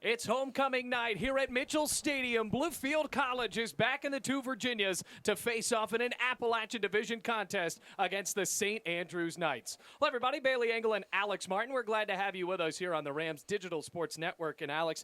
It's homecoming night here at Mitchell Stadium. Bluefield College is back in the two Virginias to face off in an Appalachian Division contest against the St. Andrews Knights. Hello, everybody. Bailey Engel and Alex Martin. We're glad to have you with us here on the Rams Digital Sports Network. And Alex,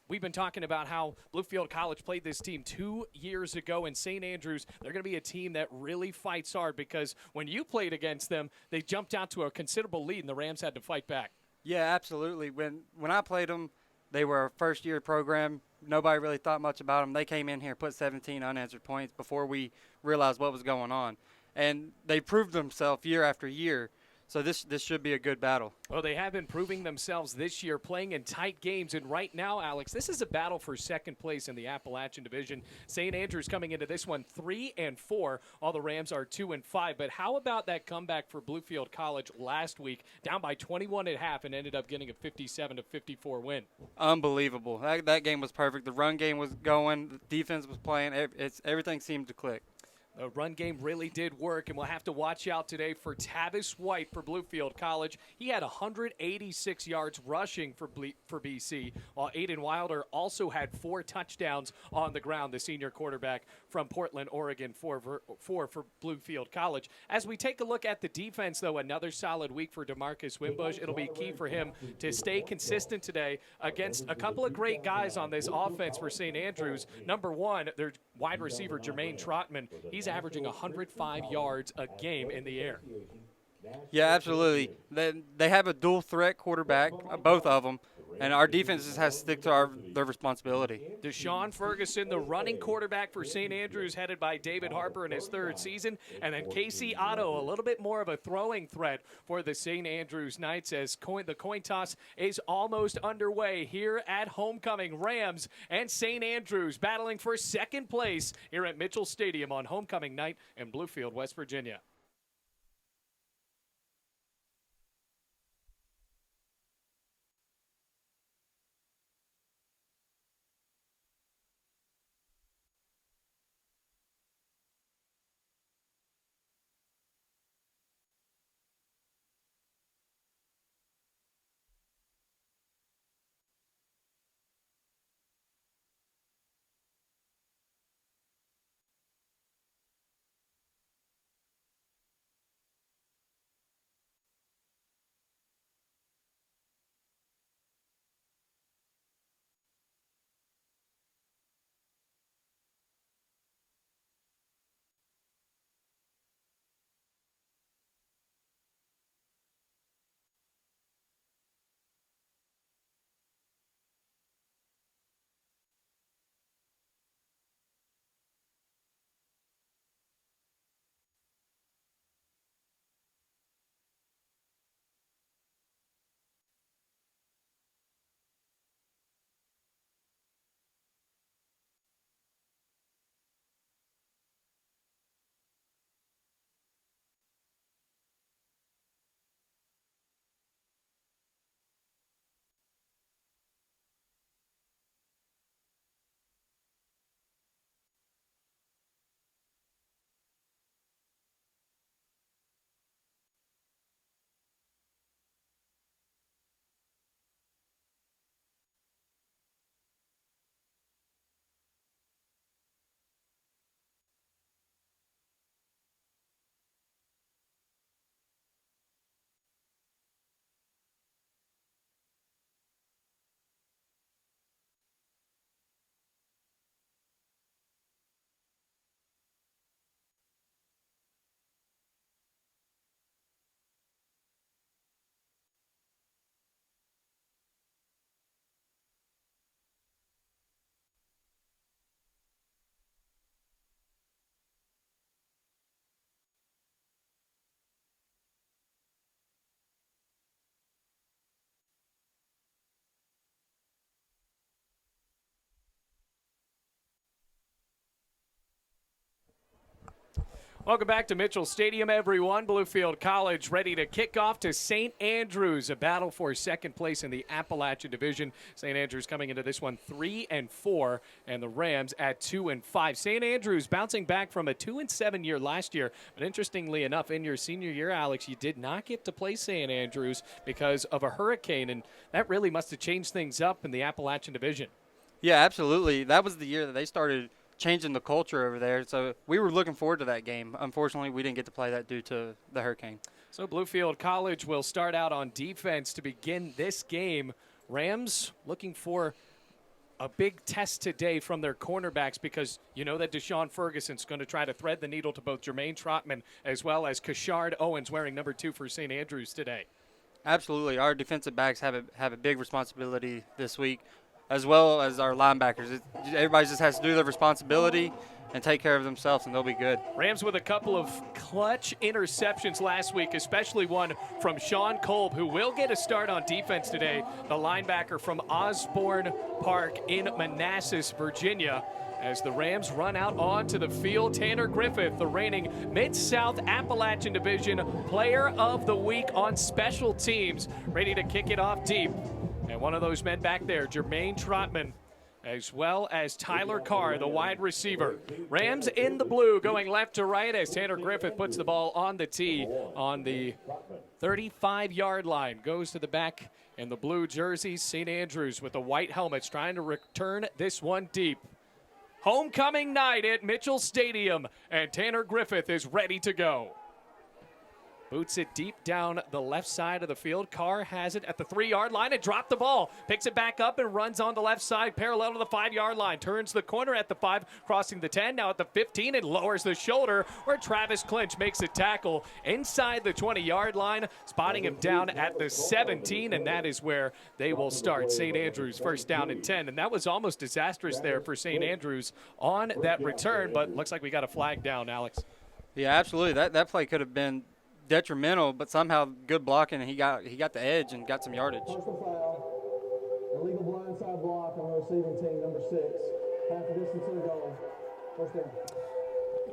we've been talking about how Bluefield College played this team 2 years ago, and St. Andrews, they're going to be a team that really fights hard because when you played against them, they jumped out to a considerable lead, and the Rams had to fight back. Yeah, absolutely. When I played them, they were a first-year program. Nobody really thought much about them. They came in here, put 17 unanswered points before we realized what was going on. And they proved themselves year after year. So this should be a good battle. Well, they have been proving themselves this year, playing in tight games. And right now, Alex, this is a battle for second place in the Appalachian Division. St. Andrews coming into this one 3-4. All the Rams are 2-5. But how about that comeback for Bluefield College last week, down by 21 at half, and ended up getting a 57-54 win? Unbelievable. That game was perfect. The run game was going. The defense was playing. Everything seemed to click. The run game really did work, and we'll have to watch out today for Tavis White for Bluefield College. He had 186 yards rushing for BC, while Aiden Wilder also had 4 touchdowns on the ground, the senior quarterback from Portland, Oregon, for Bluefield College. As we take a look at the defense, though, another solid week for DeMarcus Wimbush. It'll be key for him to stay consistent today against a couple of great guys on this offense for St. Andrews. Number one, their wide receiver, Jermaine Trotman. He's averaging 105 yards a game in the air. Yeah, absolutely. They have a dual threat quarterback, both of them, and our defense just has to stick to their responsibility. Deshaun Ferguson, the running quarterback for St. Andrews, headed by David Harper in his 3rd season. And then Casey Otto, a little bit more of a throwing threat for the St. Andrews Knights as the coin toss is almost underway here at homecoming. Rams and St. Andrews battling for second place here at Mitchell Stadium on homecoming night in Bluefield, West Virginia. Welcome back to Mitchell Stadium, everyone. Bluefield College ready to kick off to St. Andrews, a battle for second place in the Appalachian Division. St. Andrews coming into this one 3-4, and the Rams at 2-5. St. Andrews bouncing back from a 2-7 year last year, but interestingly enough, in your senior year, Alex, you did not get to play St. Andrews because of a hurricane, and that really must have changed things up in the Appalachian Division. Yeah, absolutely. That was the year that they started changing the culture over there. So we were looking forward to that game. Unfortunately, we didn't get to play that due to the hurricane. So Bluefield College will start out on defense to begin this game. Rams looking for a big test today from their cornerbacks because you know that Deshaun Ferguson's going to try to thread the needle to both Jermaine Trotman as well as Kashard Owens wearing number 2 for St. Andrews today. Absolutely. Our defensive backs have a big responsibility this week, as well as our linebackers. Everybody just has to do their responsibility and take care of themselves, and they'll be good. Rams with a couple of clutch interceptions last week, especially one from Sean Kolb, who will get a start on defense today, the linebacker from Osborne Park in Manassas, Virginia. As the Rams run out onto the field, Tanner Griffith, the reigning Mid-South Appalachian Division Player of the Week on special teams, ready to kick it off deep. And one of those men back there, Jermaine Trotman, as well as Tyler Carr, the wide receiver. Rams in the blue, going left to right as Tanner Griffith puts the ball on the tee on the 35-yard line. Goes to the back in the blue jerseys. St. Andrews with the white helmets trying to return this one deep. Homecoming night at Mitchell Stadium, and Tanner Griffith is ready to go. Boots it deep down the left side of the field. Carr has it at the 3-yard line and dropped the ball. Picks it back up and runs on the left side parallel to the 5-yard line. Turns the corner at the 5, crossing the 10, now at the 15, and lowers the shoulder where Travis Clinch makes a tackle inside the 20-yard line, spotting him down at the 17, and that is where they will start. St. Andrews first down and 10, and that was almost disastrous there for St. Andrews on that return, but looks like we got a flag down, Alex. Yeah, absolutely. That play could have been detrimental, but somehow good blocking, and he got the edge and got some yardage. Personal foul, illegal blindside block on the receiving team, number 6. Half the distance to the goal. First down.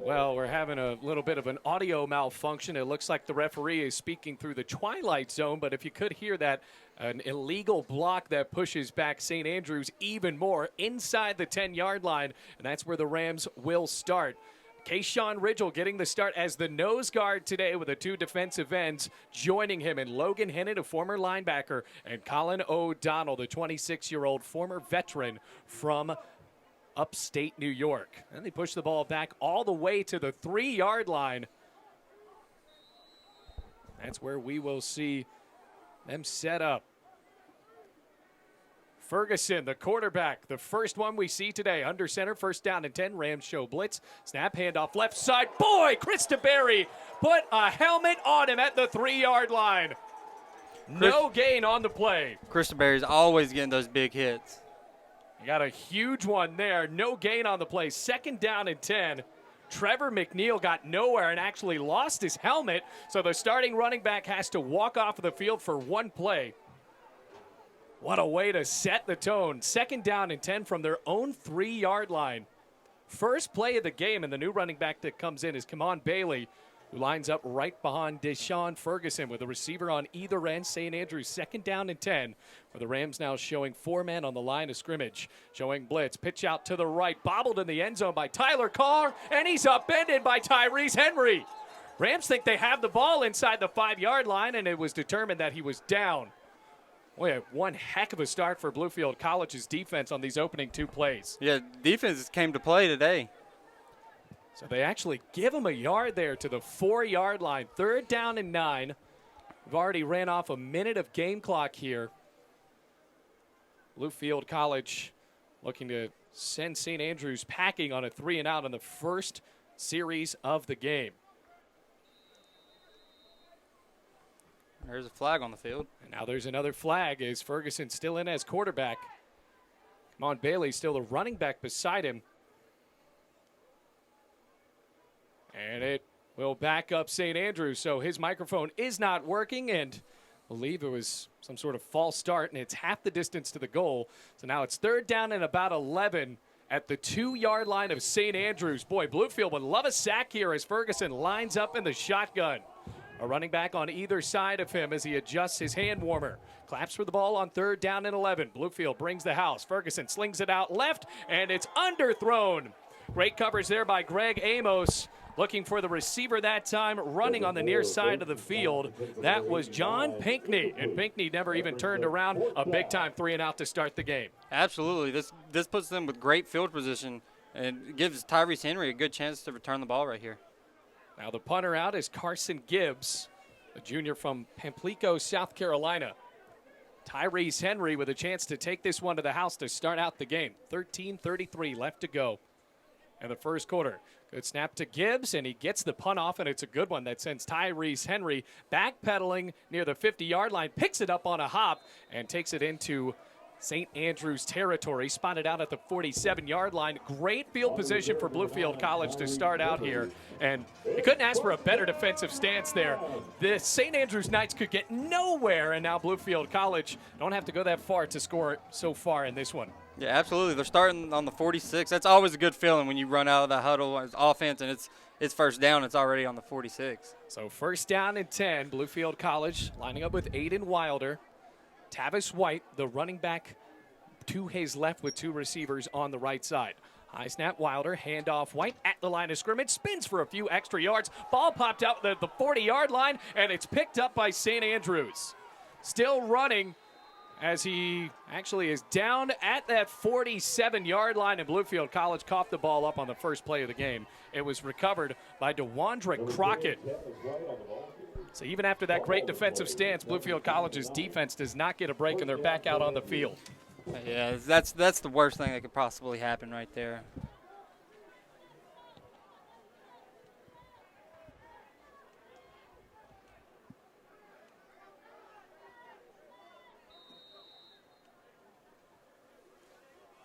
Well, we're having a little bit of an audio malfunction. It looks like the referee is speaking through the twilight zone, but if you could hear that, an illegal block that pushes back St. Andrews even more inside the 10-yard line, and that's where the Rams will start. Kayshawn Ridgel getting the start as the nose guard today with the 2 defensive ends joining him, and Logan Hennett, a former linebacker, and Colin O'Donnell, the 26-year-old former veteran from upstate New York. And they push the ball back all the way to the 3-yard line. That's where we will see them set up. Ferguson, the quarterback, the first one we see today. Under center, first down and 10. Rams show blitz. Snap, handoff left side. Boy, Chris DeBerry put a helmet on him at the 3-yard line. No gain on the play. Chris DeBerry's always getting those big hits. You got a huge one there. No gain on the play. Second down and 10. Trevor McNeil got nowhere and actually lost his helmet, so the starting running back has to walk off of the field for one play. What a way to set the tone. Second down and 10 from their own 3-yard line. First play of the game, and the new running back that comes in is Kamon Bailey, who lines up right behind Deshaun Ferguson with a receiver on either end. St. Andrews second down and 10, where the Rams now showing 4 men on the line of scrimmage. Showing blitz, pitch out to the right, bobbled in the end zone by Tyler Carr, and he's upended by Tyrese Henry. Rams think they have the ball inside the 5-yard line, and it was determined that he was down. Boy, one heck of a start for Bluefield College's defense on these opening 2 plays. Yeah, defense came to play today. So they actually give him a yard there to the 4-yard line. Third down and 9. We've already ran off a minute of game clock here. Bluefield College looking to send St. Andrews packing on a 3-and-out on the first series of the game. There's a flag on the field. And now there's another flag as Ferguson still in as quarterback. Kamon Bailey still the running back beside him. And it will back up St. Andrews, so his microphone is not working, and I believe it was some sort of false start, and it's half the distance to the goal. So now it's third down and about 11 at the 2-yard line of St. Andrews. Boy, Bluefield would love a sack here as Ferguson lines up in the shotgun. A running back on either side of him as he adjusts his hand warmer. Claps for the ball on 3rd down and 11. Bluefield brings the house. Ferguson slings it out left, and it's underthrown. Great coverage there by Greg Amos. Looking for the receiver that time, running on the near side of the field. That was John Pinkney, and Pinkney never even turned around. A big-time 3-and-out to start the game. Absolutely. This puts them with great field position and gives Tyrese Henry a good chance to return the ball right here. Now the punter out is Carson Gibbs, a junior from Pamplico, South Carolina. Tyrese Henry with a chance to take this one to the house to start out the game. 13:33 left to go in the first quarter. Good snap to Gibbs, and he gets the punt off, and it's a good one that sends Tyrese Henry backpedaling near the 50-yard line, picks it up on a hop, and takes it into St. Andrews territory, spotted out at the 47-yard line. Great field position for Bluefield College to start out here, and you couldn't ask for a better defensive stance there. The St. Andrews Knights could get nowhere, and now Bluefield College don't have to go that far to score so far in this one. Yeah, absolutely. They're starting on the 46. That's always a good feeling when you run out of the huddle as offense and it's first down. It's already on the 46. So 1st down and 10. Bluefield College lining up with Aiden Wilder. Tavis White, the running back, to his left with 2 receivers on the right side. High snap, Wilder, handoff, White at the line of scrimmage, spins for a few extra yards. Ball popped out at the 40-yard line, and it's picked up by St. Andrews. Still running as he actually is down at that 47-yard line, and Bluefield College coughed the ball up on the first play of the game. It was recovered by DeWandre Crockett. So even after that great defensive stance, Bluefield College's defense does not get a break, and they're back out on the field. Yeah, that's the worst thing that could possibly happen right there.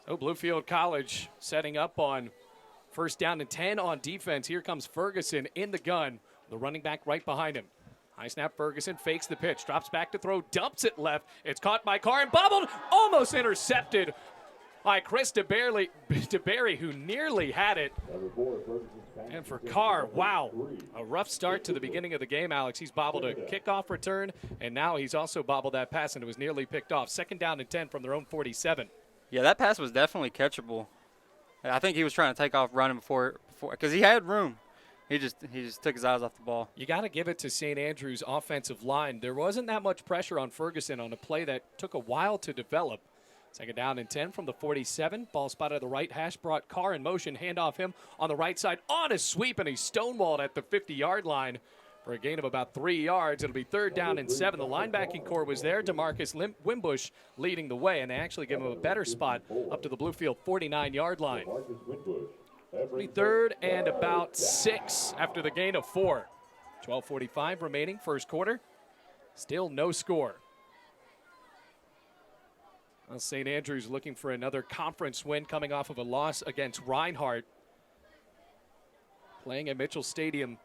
So Bluefield College setting up on 1st down and 10 on defense. Here comes Ferguson in the gun. The running back right behind him. High snap, Ferguson fakes the pitch, drops back to throw, dumps it left. It's caught by Carr and bobbled, almost intercepted by Chris DeBerry, who nearly had it. And for Carr, wow, a rough start to the beginning of the game, Alex. He's bobbled a kickoff return, and now he's also bobbled that pass, and it was nearly picked off. 2nd down and 10 from their own 47. Yeah, that pass was definitely catchable. I think he was trying to take off running before because he had room. He just took his eyes off the ball. You got to give it to St. Andrews' offensive line. There wasn't that much pressure on Ferguson on a play that took a while to develop. 2nd down and 10 from the 47. Ball spotted at the right hash, brought Carr in motion, handoff him on the right side on a sweep, and he's stonewalled at the 50-yard line for a gain of about 3 yards. It'll be 3rd down and 7. The linebacking core was there. DeMarcus Wimbush leading the way, and they actually give him a better spot up to the Bluefield 49-yard line. 3rd and about 6 after the gain of 4. 12:45 remaining, first quarter. Still no score. Well, St. Andrews looking for another conference win coming off of a loss against Reinhardt. Playing at Mitchell Stadium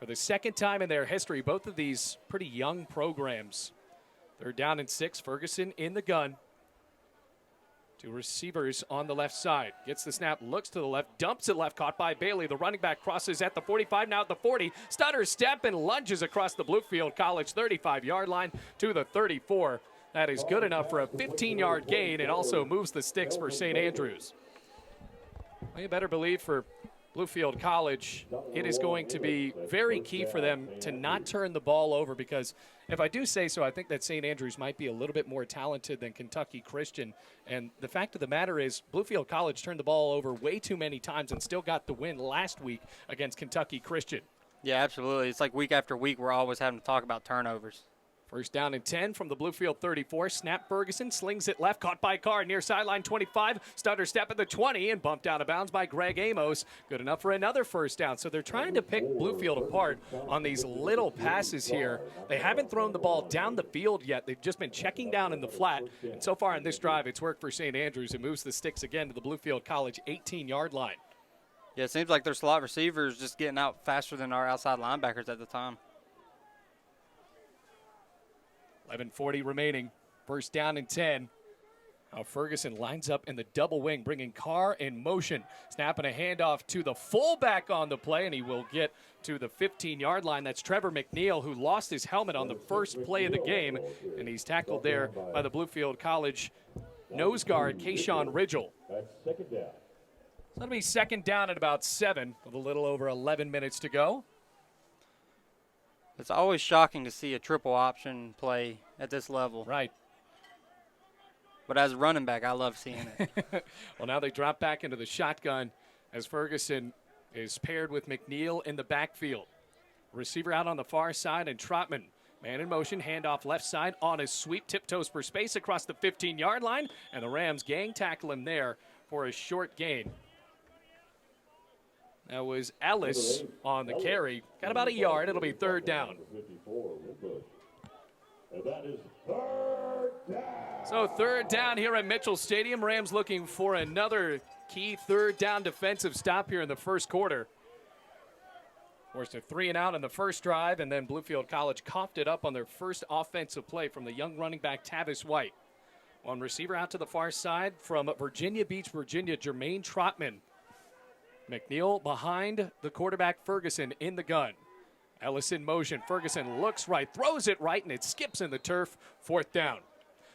for the 2nd time in their history. Both of these pretty young programs. 3rd down and 6. Ferguson in the gun. 2 receivers on the left side. Gets the snap, looks to the left, dumps it left, caught by Bailey. The running back crosses at the 45, now at the 40. Stutter step and lunges across the Bluefield College 35-yard line to the 34. That is good enough for a 15-yard gain. It also moves the sticks for St. Andrews. Well, you better believe for Bluefield College, it is going to be very key for them to not turn the ball over, because if I do say so, I think that St. Andrews might be a little bit more talented than Kentucky Christian. And the fact of the matter is Bluefield College turned the ball over way too many times and still got the win last week against Kentucky Christian. Yeah, absolutely. It's like week after week we're always having to talk about turnovers. 1st down and 10 from the Bluefield 34. Snap, Ferguson slings it left, caught by Carr near sideline 25. Stutter step at the 20 and bumped out of bounds by Greg Amos. Good enough for another 1st down. So they're trying to pick Bluefield apart on these little passes here. They haven't thrown the ball down the field yet. They've just been checking down in the flat. And so far in this drive, it's worked for St. Andrews. It moves the sticks again to the Bluefield College 18-yard line. Yeah, it seems like their slot receivers just getting out faster than our outside linebackers at the time. 11:40 remaining. 1st down and 10. Now Ferguson lines up in the double wing, bringing Carr in motion. Snapping a handoff to the fullback on the play, and he will get to the 15-yard line. That's Trevor McNeil, who lost his helmet on the first play of the game, and he's tackled there by the Bluefield College nose guard, Kayshawn Ridgel. That's second down. So that'll be second down at about 7 with a little over 11 minutes to go. It's always shocking to see a triple option play at this level. Right. But as a running back, I love seeing it. Well, now they drop back into the shotgun as Ferguson is paired with McNeil in the backfield. Receiver out on the far side, and Trotman, man in motion, handoff left side on his sweep, tiptoes for space across the 15-yard line, and the Rams gang tackle him there for a short gain. That was Ellis on the carry. Got about a yard. It'll be third down. 54, and that is third down. So third down here at Mitchell Stadium. Rams looking for another key third down defensive stop here in the first quarter. Forced a 3-and-out in the first drive, and then Bluefield College coughed it up on their first offensive play from the young running back Tavis White. One receiver out to the far side from Virginia Beach, Virginia, Jermaine Trotman. McNeil behind the quarterback Ferguson in the gun. Ellis in motion. Ferguson looks right, throws it right, and it skips in the turf. Fourth down.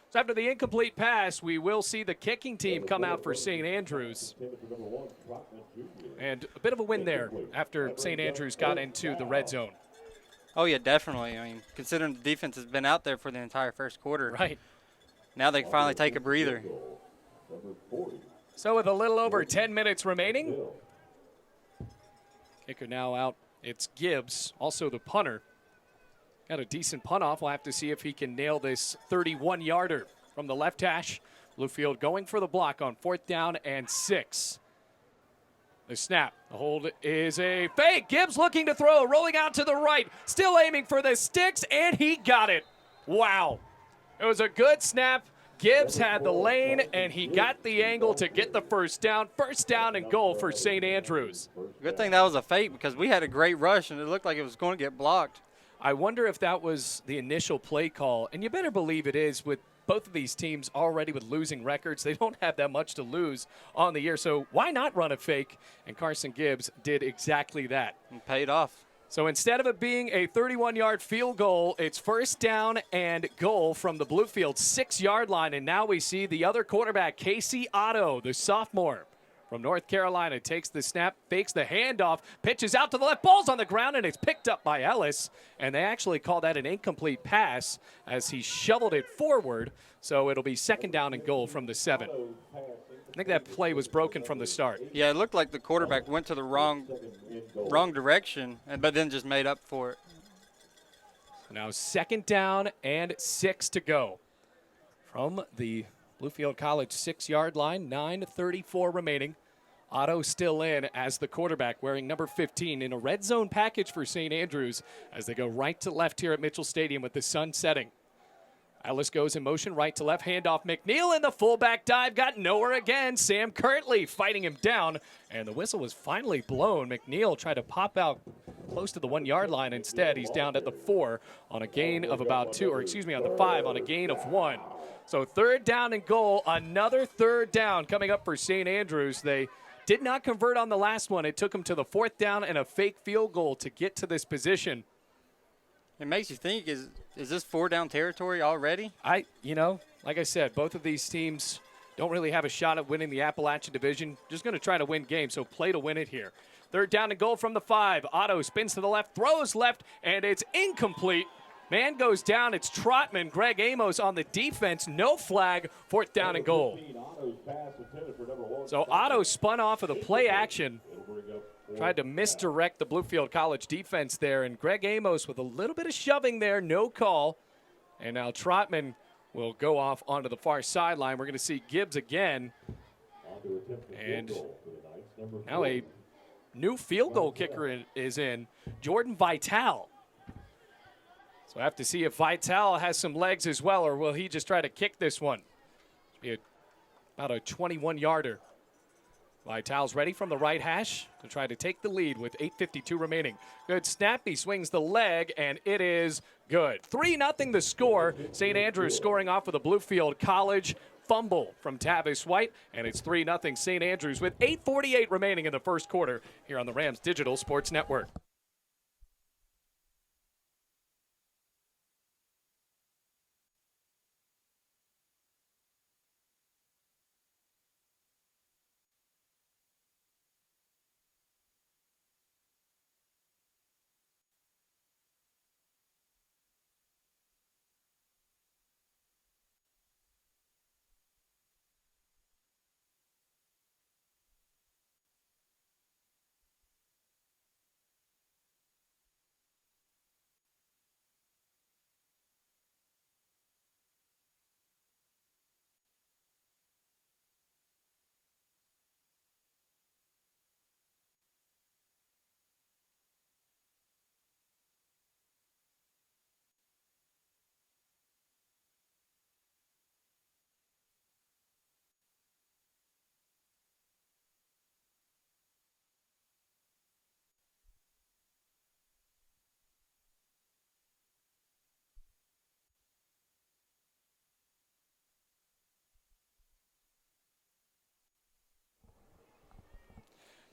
So after the incomplete pass, we will see the kicking team come out for St. Andrews. And a bit of a win there after St. Andrews got into the red zone. Oh, yeah, definitely. I mean, considering the defense has been out there for the entire first quarter. Right. Now they can finally take a breather. So with a little over 10 minutes remaining, kicker now out. It's Gibbs, also the punter. Got a decent punt off. We'll have to see if he can nail this 31-yarder from the left hash. Bluefield going for the block on 4th down and 6. The snap. The hold is a fake. Gibbs looking to throw, rolling out to the right. Still aiming for the sticks, and he got it. Wow. It was a good snap. Gibbs had the lane, and he got the angle to get the first down. First down and goal for St. Andrews. Good thing that was a fake because we had a great rush, and it looked like it was going to get blocked. I wonder if that was the initial play call, and you better believe it is with both of these teams already with losing records. They don't have that much to lose on the year, so why not run a fake? And Carson Gibbs did exactly that. And paid off. So instead of it being a 31-yard field goal, it's first down and goal from the Bluefield 6-yard line. And now we see the other quarterback, Casey Otto, the sophomore from North Carolina, takes the snap, fakes the handoff, pitches out to the left, ball's on the ground, and it's picked up by Ellis. And they actually call that an incomplete pass as he shoveled it forward. So it'll be second down and goal from the 7. I think that play was broken from the start. Yeah, it looked like the quarterback went to the wrong direction, but then just made up for it. Now second down and 6 to go from the Bluefield College 6-yard line. 9:34 remaining. Otto still in as the quarterback, wearing number 15 in a red zone package for St. Andrews as they go right to left here at Mitchell Stadium with the sun setting. Ellis goes in motion, right to left, handoff McNeil, and the fullback dive got nowhere again. Sam Kirtley fighting him down, and the whistle was finally blown. McNeil tried to pop out close to the 1-yard line. Instead, he's down at the 4 on a gain of about 2, or excuse me, on the 5 on a gain of 1. So third down and goal, another third down coming up for St. Andrews. They did not convert on the last one. It took them to the 4th down and a fake field goal to get to this position. It makes you think, is this 4-down territory already? Like I said, both of these teams don't really have a shot at winning the Appalachian Division. Just going to try to win games, so play to win it here. Third down and goal from the 5. Otto spins to the left, throws left, and it's incomplete. Man goes down. It's Trotman. Greg Amos on the defense. No flag. 4th down and goal. So Otto spun off of the play action. Tried to misdirect the Bluefield College defense there, and Greg Amos with a little bit of shoving there, no call. And now Trotman will go off onto the far sideline. We're going to see Gibbs again. And now a new field goal kicker is in, Jordan Vital. So I have to see if Vital has some legs as well, or will he just try to kick this one? Be about a 21-yarder. Vital's ready from the right hash to try to take the lead with 8:52 remaining. Good snap. He swings the leg, and it is good. 3-0 the score. St. Andrews scoring off with a Bluefield College fumble from Tavis White, and it's 3-0 St. Andrews with 8:48 remaining in the first quarter here on the Rams Digital Sports Network.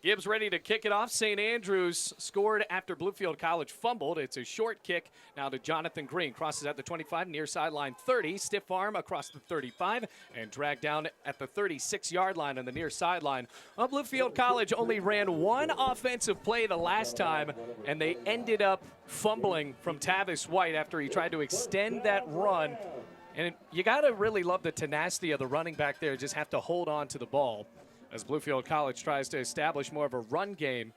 Gibbs ready to kick it off. St. Andrews scored after Bluefield College fumbled. It's a short kick now to Jonathan Green. Crosses at the 25, near sideline 30. Stiff arm across the 35 and dragged down at the 36-yard line on the near sideline. Well, Bluefield College only ran one offensive play the last time, and they ended up fumbling from Tavis White after he tried to extend that run. And you got to really love the tenacity of the running back there, just have to hold on to the ball as Bluefield College tries to establish more of a run game.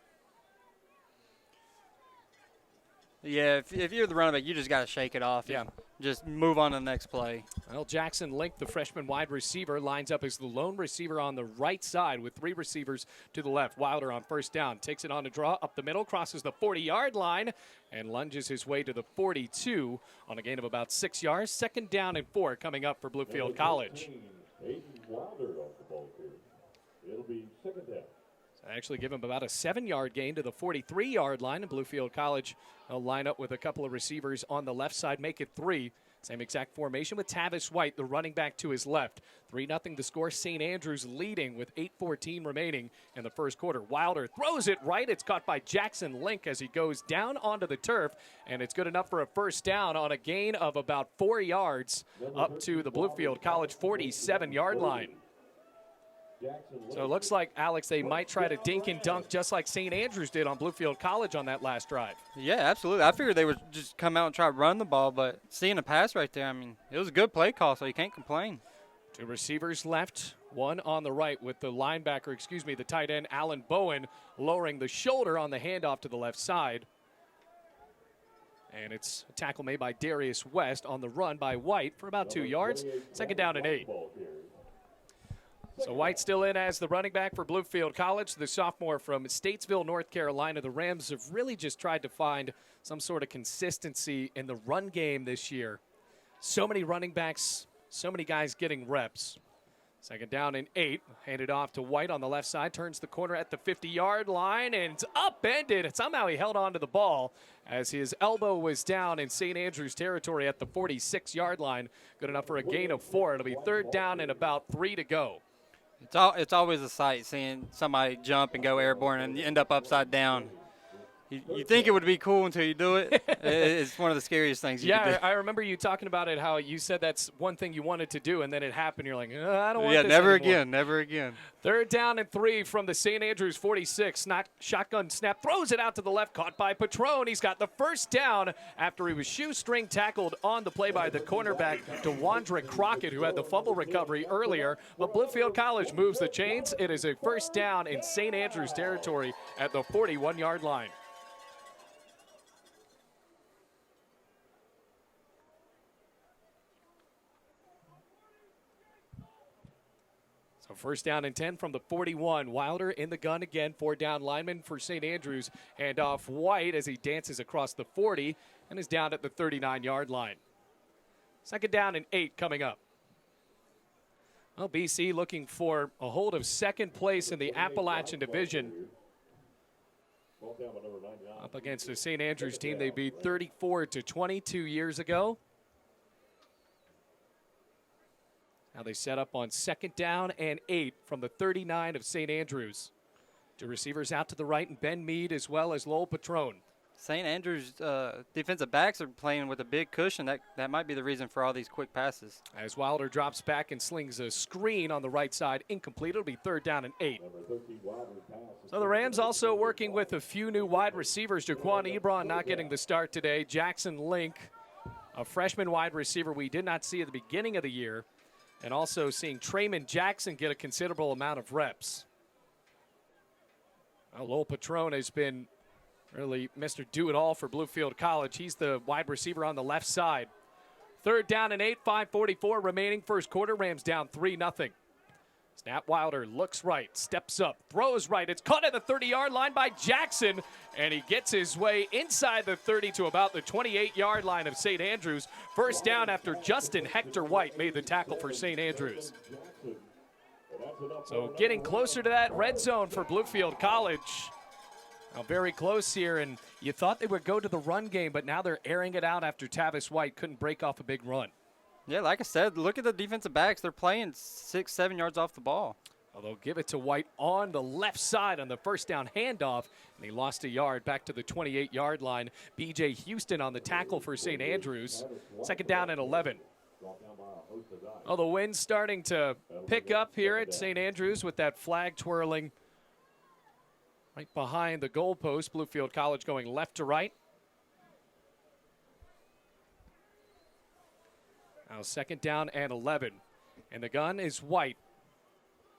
Yeah, if you're the running back, you just got to shake it off. Yeah. Just move on to the next play. Well, Jackson Link, the freshman wide receiver, lines up as the lone receiver on the right side with three receivers to the left. Wilder on first down, takes it on a draw up the middle, crosses the 40-yard line, and lunges his way to the 42 on a gain of about 6 yards. 2nd down and 4 coming up for Bluefield College. Aiden Wilder off the ball here. It'll be 2nd down. So actually give him about a 7-yard gain to the 43-yard line, and Bluefield College will line up with a couple of receivers on the left side, make it 3. Same exact formation with Tavis White, the running back to his left. 3-0 the score. St. Andrews leading with 8:14 remaining in the first quarter. Wilder throws it right. It's caught by Jackson Link as he goes down onto the turf, and it's good enough for a first down on a gain of about 4 yards up to the Bluefield College 47-yard line. So it looks like, Alex, they might try to dink and dunk just like St. Andrews did on Bluefield College on that last drive. Yeah, absolutely. I figured they would just come out and try to run the ball, but seeing a pass right there, I mean, it was a good play call, so you can't complain. 2 receivers left, one on the right with the the tight end, Alan Bowen, lowering the shoulder on the handoff to the left side. And it's a tackle made by Darius West on the run by White for about 2 yards. 2nd down and 8. So White still in as the running back for Bluefield College, the sophomore from Statesville, North Carolina. The Rams have really just tried to find some sort of consistency in the run game this year. So many running backs, so many guys getting reps. 2nd down and 8, handed off to White on the left side, turns the corner at the 50-yard line, and it's upended. And somehow he held on to the ball as his elbow was down in St. Andrews territory at the 46-yard line. Good enough for a gain of 4. It'll be 3rd down and about 3 to go. It's always a sight seeing somebody jump and go airborne and end up upside down. You think it would be cool until you do it. It's one of the scariest things you can do. Yeah, I remember you talking about it, how you said that's one thing you wanted to do, and then it happened. You're like, I don't want this never anymore. again, never again. 3rd down and 3 from the St. Andrews 46. Shotgun snap, throws it out to the left, caught by Patron. He's got the first down after he was shoestring tackled on the play by the cornerback, DeWandre Crockett, who had the fumble recovery earlier. But Bluefield College moves the chains. It is a first down in St. Andrews territory at the 41-yard line. So 1st down and 10 from the 41. Wilder in the gun again. 4 down lineman for St. Andrews. And off White as he dances across the 40 and is down at the 39-yard line. 2nd down and 8 coming up. Well, BC looking for a hold of 2nd place in the Appalachian Division. Up against the St. Andrews team they beat 34-20 2 years ago. Now they set up on 2nd down and 8 from the 39 of St. Andrews. 2 receivers out to the right, and Ben Mead as well as Lowell Patron. St. Andrews defensive backs are playing with a big cushion. That might be the reason for all these quick passes. As Wilder drops back and slings a screen on the right side, incomplete. It'll be 3rd down and 8. So the Rams also working with a few new wide receivers. Jaquan Ebron not getting the start today. Jackson Link, a freshman wide receiver we did not see at the beginning of the year. And also seeing Trayman Jackson get a considerable amount of reps. Lowell Patron has been really Mr. Do-It-All for Bluefield College. He's the wide receiver on the left side. 3rd down and 8, 5:44 remaining first quarter. Rams down 3-0. Snap. Wilder looks right, steps up, throws right. It's caught at the 30-yard line by Jackson, and he gets his way inside the 30 to about the 28-yard line of St. Andrews. First down after Justin Hector White made the tackle for St. Andrews. So getting closer to that red zone for Bluefield College. Now very close here, and you thought they would go to the run game, but now they're airing it out after Tavis White couldn't break off a big run. Yeah, like I said, look at the defensive backs. They're playing 6-7 yards off the ball. Although give it to White on the left side on the first down handoff, and he lost a yard back to the 28-yard line. B.J. Houston on the tackle for St. Andrews. 2nd down and 11. Oh, the wind's starting to pick up here at St. Andrews with that flag twirling right behind the goalpost. Bluefield College going left to right. Now 2nd down and 11. And the gun is White.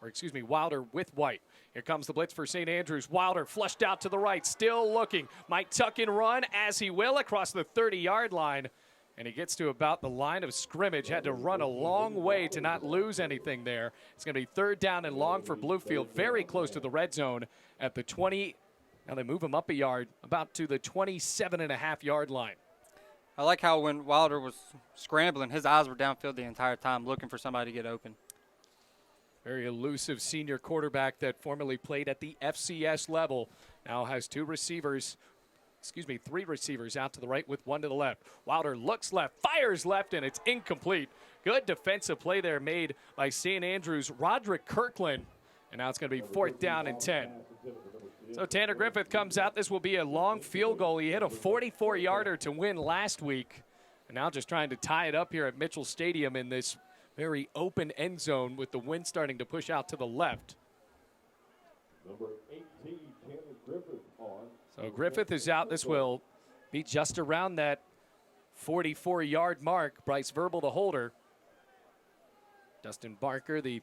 Or excuse me, Wilder with White. Here comes the blitz for St. Andrews. Wilder flushed out to the right, still looking. Might tuck and run as he will across the 30-yard line. And he gets to about the line of scrimmage. Had to run a long way to not lose anything there. It's going to be 3rd down and long for Bluefield, very close to the red zone at the 20. Now they move him up a yard, about to the 27.5-yard line. I like how when Wilder was scrambling, his eyes were downfield the entire time looking for somebody to get open. Very elusive senior quarterback that formerly played at the FCS level. Now has 3 receivers out to the right with 1 to the left. Wilder looks left, fires left, and it's incomplete. Good defensive play there made by St. Andrews' Roderick Kirkland. And now it's going to be 4th down and 10. So Tanner Griffith comes out. This will be a long field goal. He hit a 44-yarder to win last week. And now just trying to tie it up here at Mitchell Stadium in this very open end zone with the wind starting to push out to the left. Number 18, Tanner Griffith on. So Griffith is out. This will be just around that 44-yard mark. Bryce Verbal, the holder. Dustin Barker, the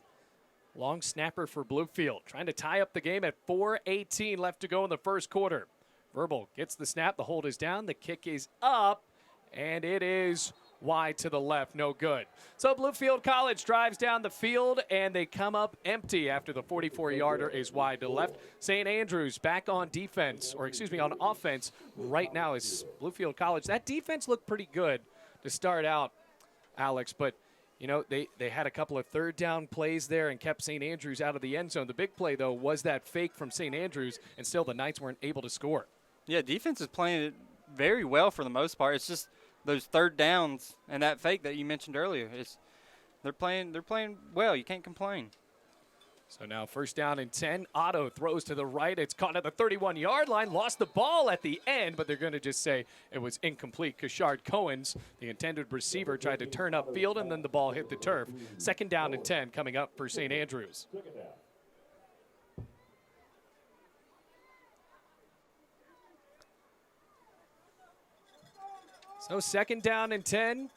long snapper for Bluefield, trying to tie up the game at 4:18 left to go in the first quarter. Verbal gets the snap. The hold is down. The kick is up, and it is wide to the left. No good. So Bluefield College drives down the field, and they come up empty after the 44-yarder is wide to the left. St. Andrews back on defense, or excuse me, on offense right now is Bluefield College. That defense looked pretty good to start out, Alex, but you know, they had a couple of 3rd down plays there and kept St. Andrews out of the end zone. The big play, though, was that fake from St. Andrews, and still the Knights weren't able to score. Yeah, defense is playing it very well for the most part. It's just those 3rd downs and that fake that you mentioned earlier. They're playing well. You can't complain. So now 1st down and 10. Otto throws to the right. It's caught at the 31-yard line. Lost the ball at the end, but they're going to just say it was incomplete. Kashard Cohens, the intended receiver, tried to turn upfield, and then the ball hit the turf. 2nd down and 10 coming up for St. Andrews. So 2nd down and 10.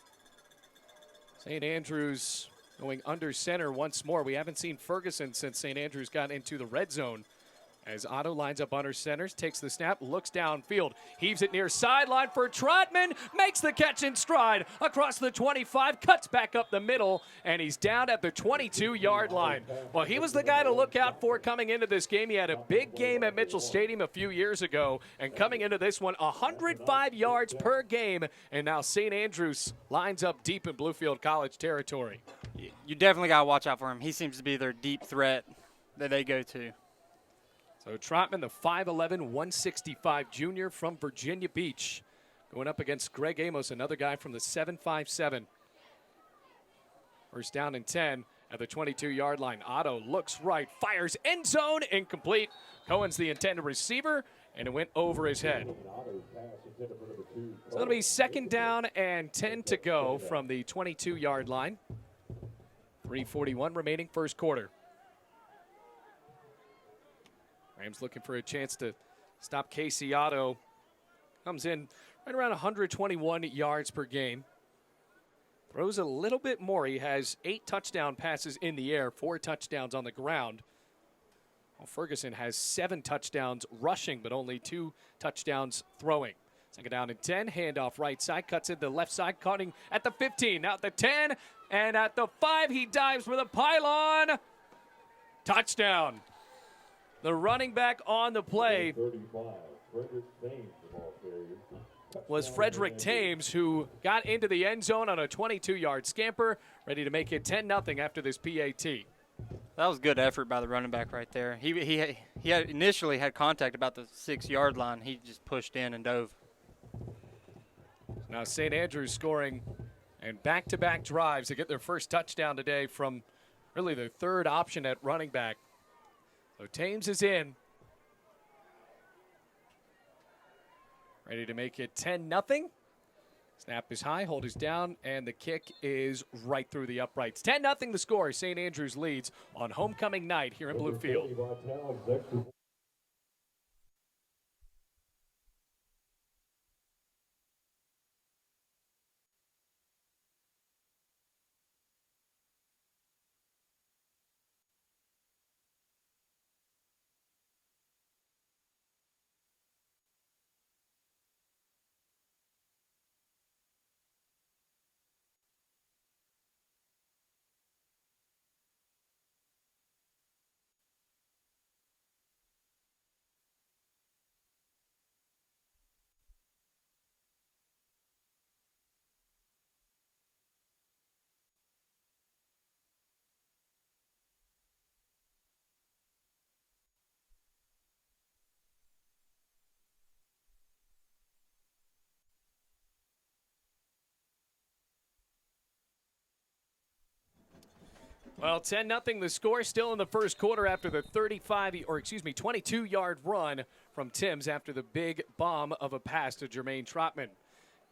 St. Andrews going under center once more. We haven't seen Ferguson since St. Andrews got into the red zone. As Otto lines up under centers, takes the snap, looks downfield, heaves it near sideline for Trotman, makes the catch in stride across the 25, cuts back up the middle, and he's down at the 22-yard line. Well, he was the guy to look out for coming into this game. He had a big game at Mitchell Stadium a few years ago, and coming into this one, 105 yards per game, and now St. Andrews lines up deep in Bluefield College territory. You definitely got to watch out for him. He seems to be their deep threat that they go to. So Trotman, the 5'11", 165 junior from Virginia Beach, going up against Greg Amos, another guy from the 757. First down and 10 at the 22-yard line. Otto looks right, fires end zone, incomplete. Cohen's the intended receiver, and it went over his head. So it'll be second down and 10 to go from the 22-yard line. 3:41 remaining first quarter. Rams looking for a chance to stop Casey Otto. Comes in right around 121 yards per game. Throws a little bit more. He has 8 touchdown passes in the air, 4 touchdowns on the ground. Well, Ferguson has 7 touchdowns rushing, but only 2 touchdowns throwing. Second down and 10, handoff right side, cuts in the left side, cutting at the 15, now at the 10, and at the 5, he dives for the pylon. Touchdown. The running back on the play 35, Frederick Thames, the ball carrier. was Frederick Thames, who got into the end zone on a 22-yard scamper, ready to make it 10-0 after this PAT. That was good effort by the running back right there. He had initially had contact about the 6-yard line. He just pushed in and dove. Now St. Andrews scoring and back-to-back drives to get their first touchdown today from really their third option at running back. So Thames is in. Ready to make it 10-0. Snap is high, hold is down, and the kick is right through the uprights. 10-0 the score. St. Andrews leads on homecoming night here in Bluefield. Well, 10-0 the score, still in the first quarter after the 22-yard run from Timms after the big bomb of a pass to Jermaine Trotman.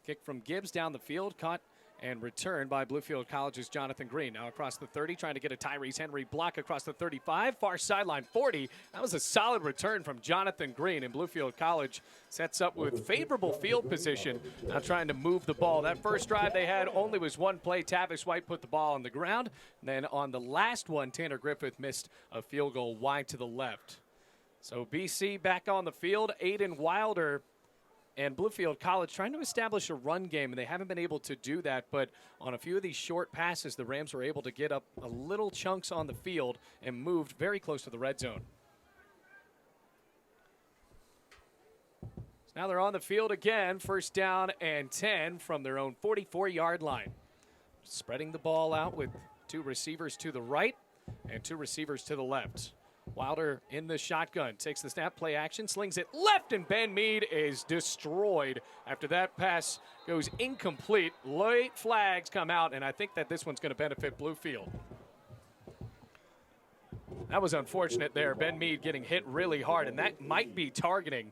Kick from Gibbs down the field, caught and returned by Bluefield College's Jonathan Green. Now across the 30, trying to get a Tyrese Henry block across the 35, far sideline 40. That was a solid return from Jonathan Green, and Bluefield College sets up with favorable field position, now trying to move the ball. That first drive they had only was one play. Tavis White put the ball on the ground. And then on the last one, Tanner Griffith missed a field goal wide to the left. So BC back on the field. Aiden Wilder and Bluefield College trying to establish a run game, and they haven't been able to do that. But on a few of these short passes, the Rams were able to get up a little chunks on the field and moved very close to the red zone. So now they're on the field again, first down and 10 from their own 44-yard line. Spreading the ball out with 2 receivers to the right and 2 receivers to the left. Wilder in the shotgun, takes the snap, play action, slings it left, and Ben Mead is destroyed after that pass goes incomplete. Late flags come out, and I think that this one's going to benefit Bluefield. That was unfortunate there. Ben Mead getting hit really hard, and that might be targeting.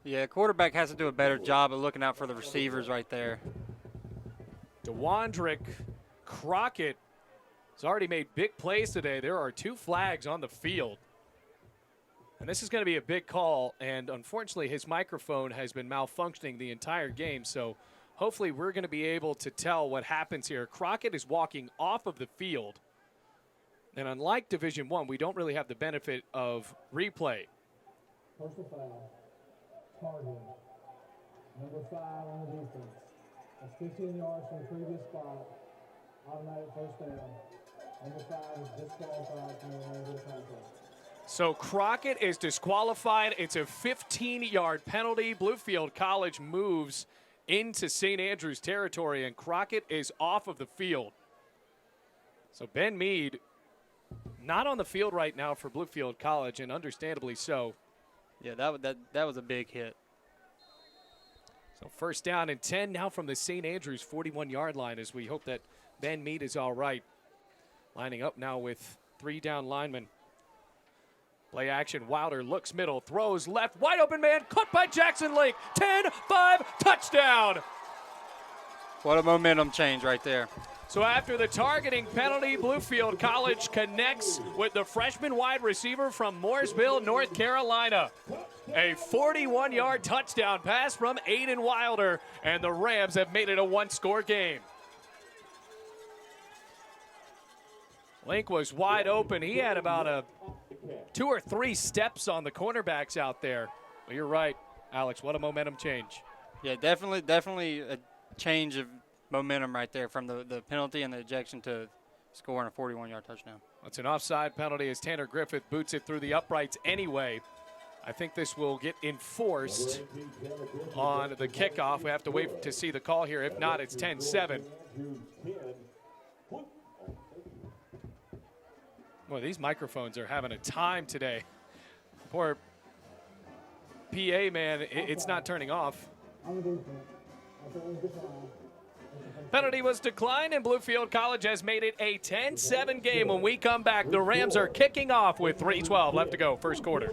Yeah, quarterback has to do a better job of looking out for the receivers right there. DeWandrick Crockett has already made big plays today. There are 2 flags on the field. And this is going to be a big call, and unfortunately his microphone has been malfunctioning the entire game, so hopefully we're going to be able to tell what happens here. Crockett is walking off of the field, and unlike Division I, we don't really have the benefit of replay. Personal foul. Target. Number 5 on the defense. That's 15 yards from the previous spot. Automatic first down. Number 5 is disqualified from the regular contest. So Crockett is disqualified. It's a 15-yard penalty. Bluefield College moves into St. Andrews territory, and Crockett is off of the field. So Ben Mead not on the field right now for Bluefield College, and understandably so. Yeah, that was a big hit. So first down and 10 now from the St. Andrews 41-yard line, as we hope that Ben Mead is all right. Lining up now with 3 down linemen. Play action. Wilder looks middle, throws left, wide open man, caught by Jackson Link. 10-5, touchdown. What a momentum change right there. So after the targeting penalty, Bluefield College connects with the freshman wide receiver from Mooresville, North Carolina. A 41-yard touchdown pass from Aiden Wilder, and the Rams have made it a 1-score game. Link was wide open. He had about 2 or 3 steps on the cornerbacks out there. Well, you're right, Alex. What a momentum change. Yeah, definitely a change of momentum right there from the penalty and the ejection to scoring a 41-yard touchdown. It's an offside penalty as Tanner Griffith boots it through the uprights anyway. I think this will get enforced on the kickoff. We have to wait to see the call here. If not, it's 10-7. Boy, these microphones are having a time today. Poor PA, man, it's not turning off. Penalty was declined, and Bluefield College has made it a 10-7 game. When we come back, the Rams are kicking off with 3:12 left to go, first quarter.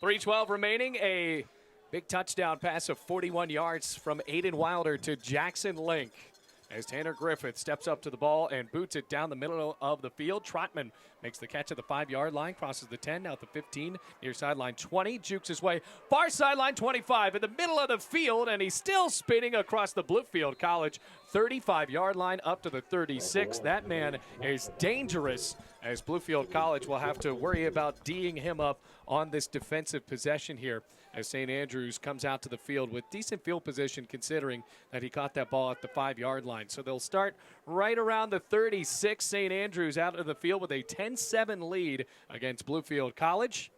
.312 remaining, a big touchdown pass of 41 yards from Aiden Wilder to Jackson Link. As Tanner Griffith steps up to the ball and boots it down the middle of the field. Trotman makes the catch at the 5-yard line, crosses the 10, now at the 15, near sideline 20, jukes his way, far sideline 25, in the middle of the field, and he's still spinning across the Bluefield College 35-yard line up to the 36. That man is dangerous, as Bluefield College will have to worry about D'ing him up on this defensive possession here, as St. Andrews comes out to the field with decent field position, considering that he caught that ball at the 5-yard line. So they'll start right around the 36. St. Andrews out of the field with a 10-7 lead against Bluefield College.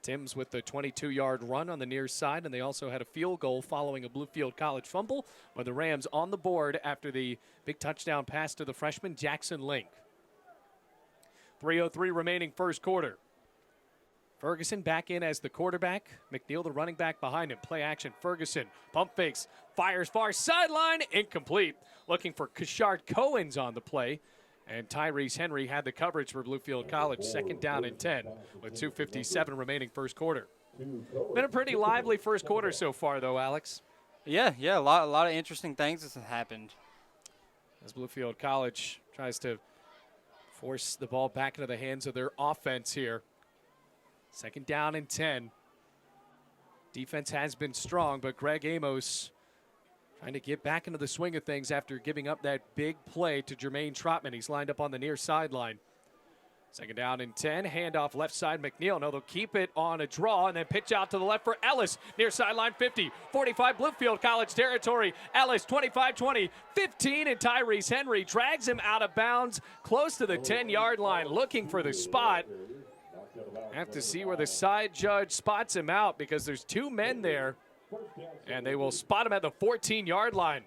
Timms with the 22-yard run on the near side, and they also had a field goal following a Bluefield College fumble, with the Rams on the board after the big touchdown pass to the freshman Jackson Link. 3:03 remaining first quarter. Ferguson back in as the quarterback. McNeil, the running back, behind him. Play action. Ferguson, pump fakes, fires far sideline, incomplete. Looking for Kashard Cohen's on the play. And Tyrese Henry had the coverage for Bluefield College. Second down and 10 with 2:57 remaining first quarter. Been a pretty lively first quarter so far, though, Alex. Yeah, a lot of interesting things have happened. As Bluefield College tries to force the ball back into the hands of their offense here. Second down and 10. Defense has been strong, but Greg Amos trying to get back into the swing of things after giving up that big play to Jermaine Trotman. He's lined up on the near sideline. Second down and 10. Handoff left side, McNeil. No, they'll keep it on a draw and then pitch out to the left for Ellis. Near sideline 50, 45 Bluefield College territory. Ellis 25-20, 15, and Tyrese Henry drags him out of bounds close to the 10-yard line, looking for the spot. Have to see where the side judge spots him out, because there's 2 men there, and they will spot him at the 14-yard line.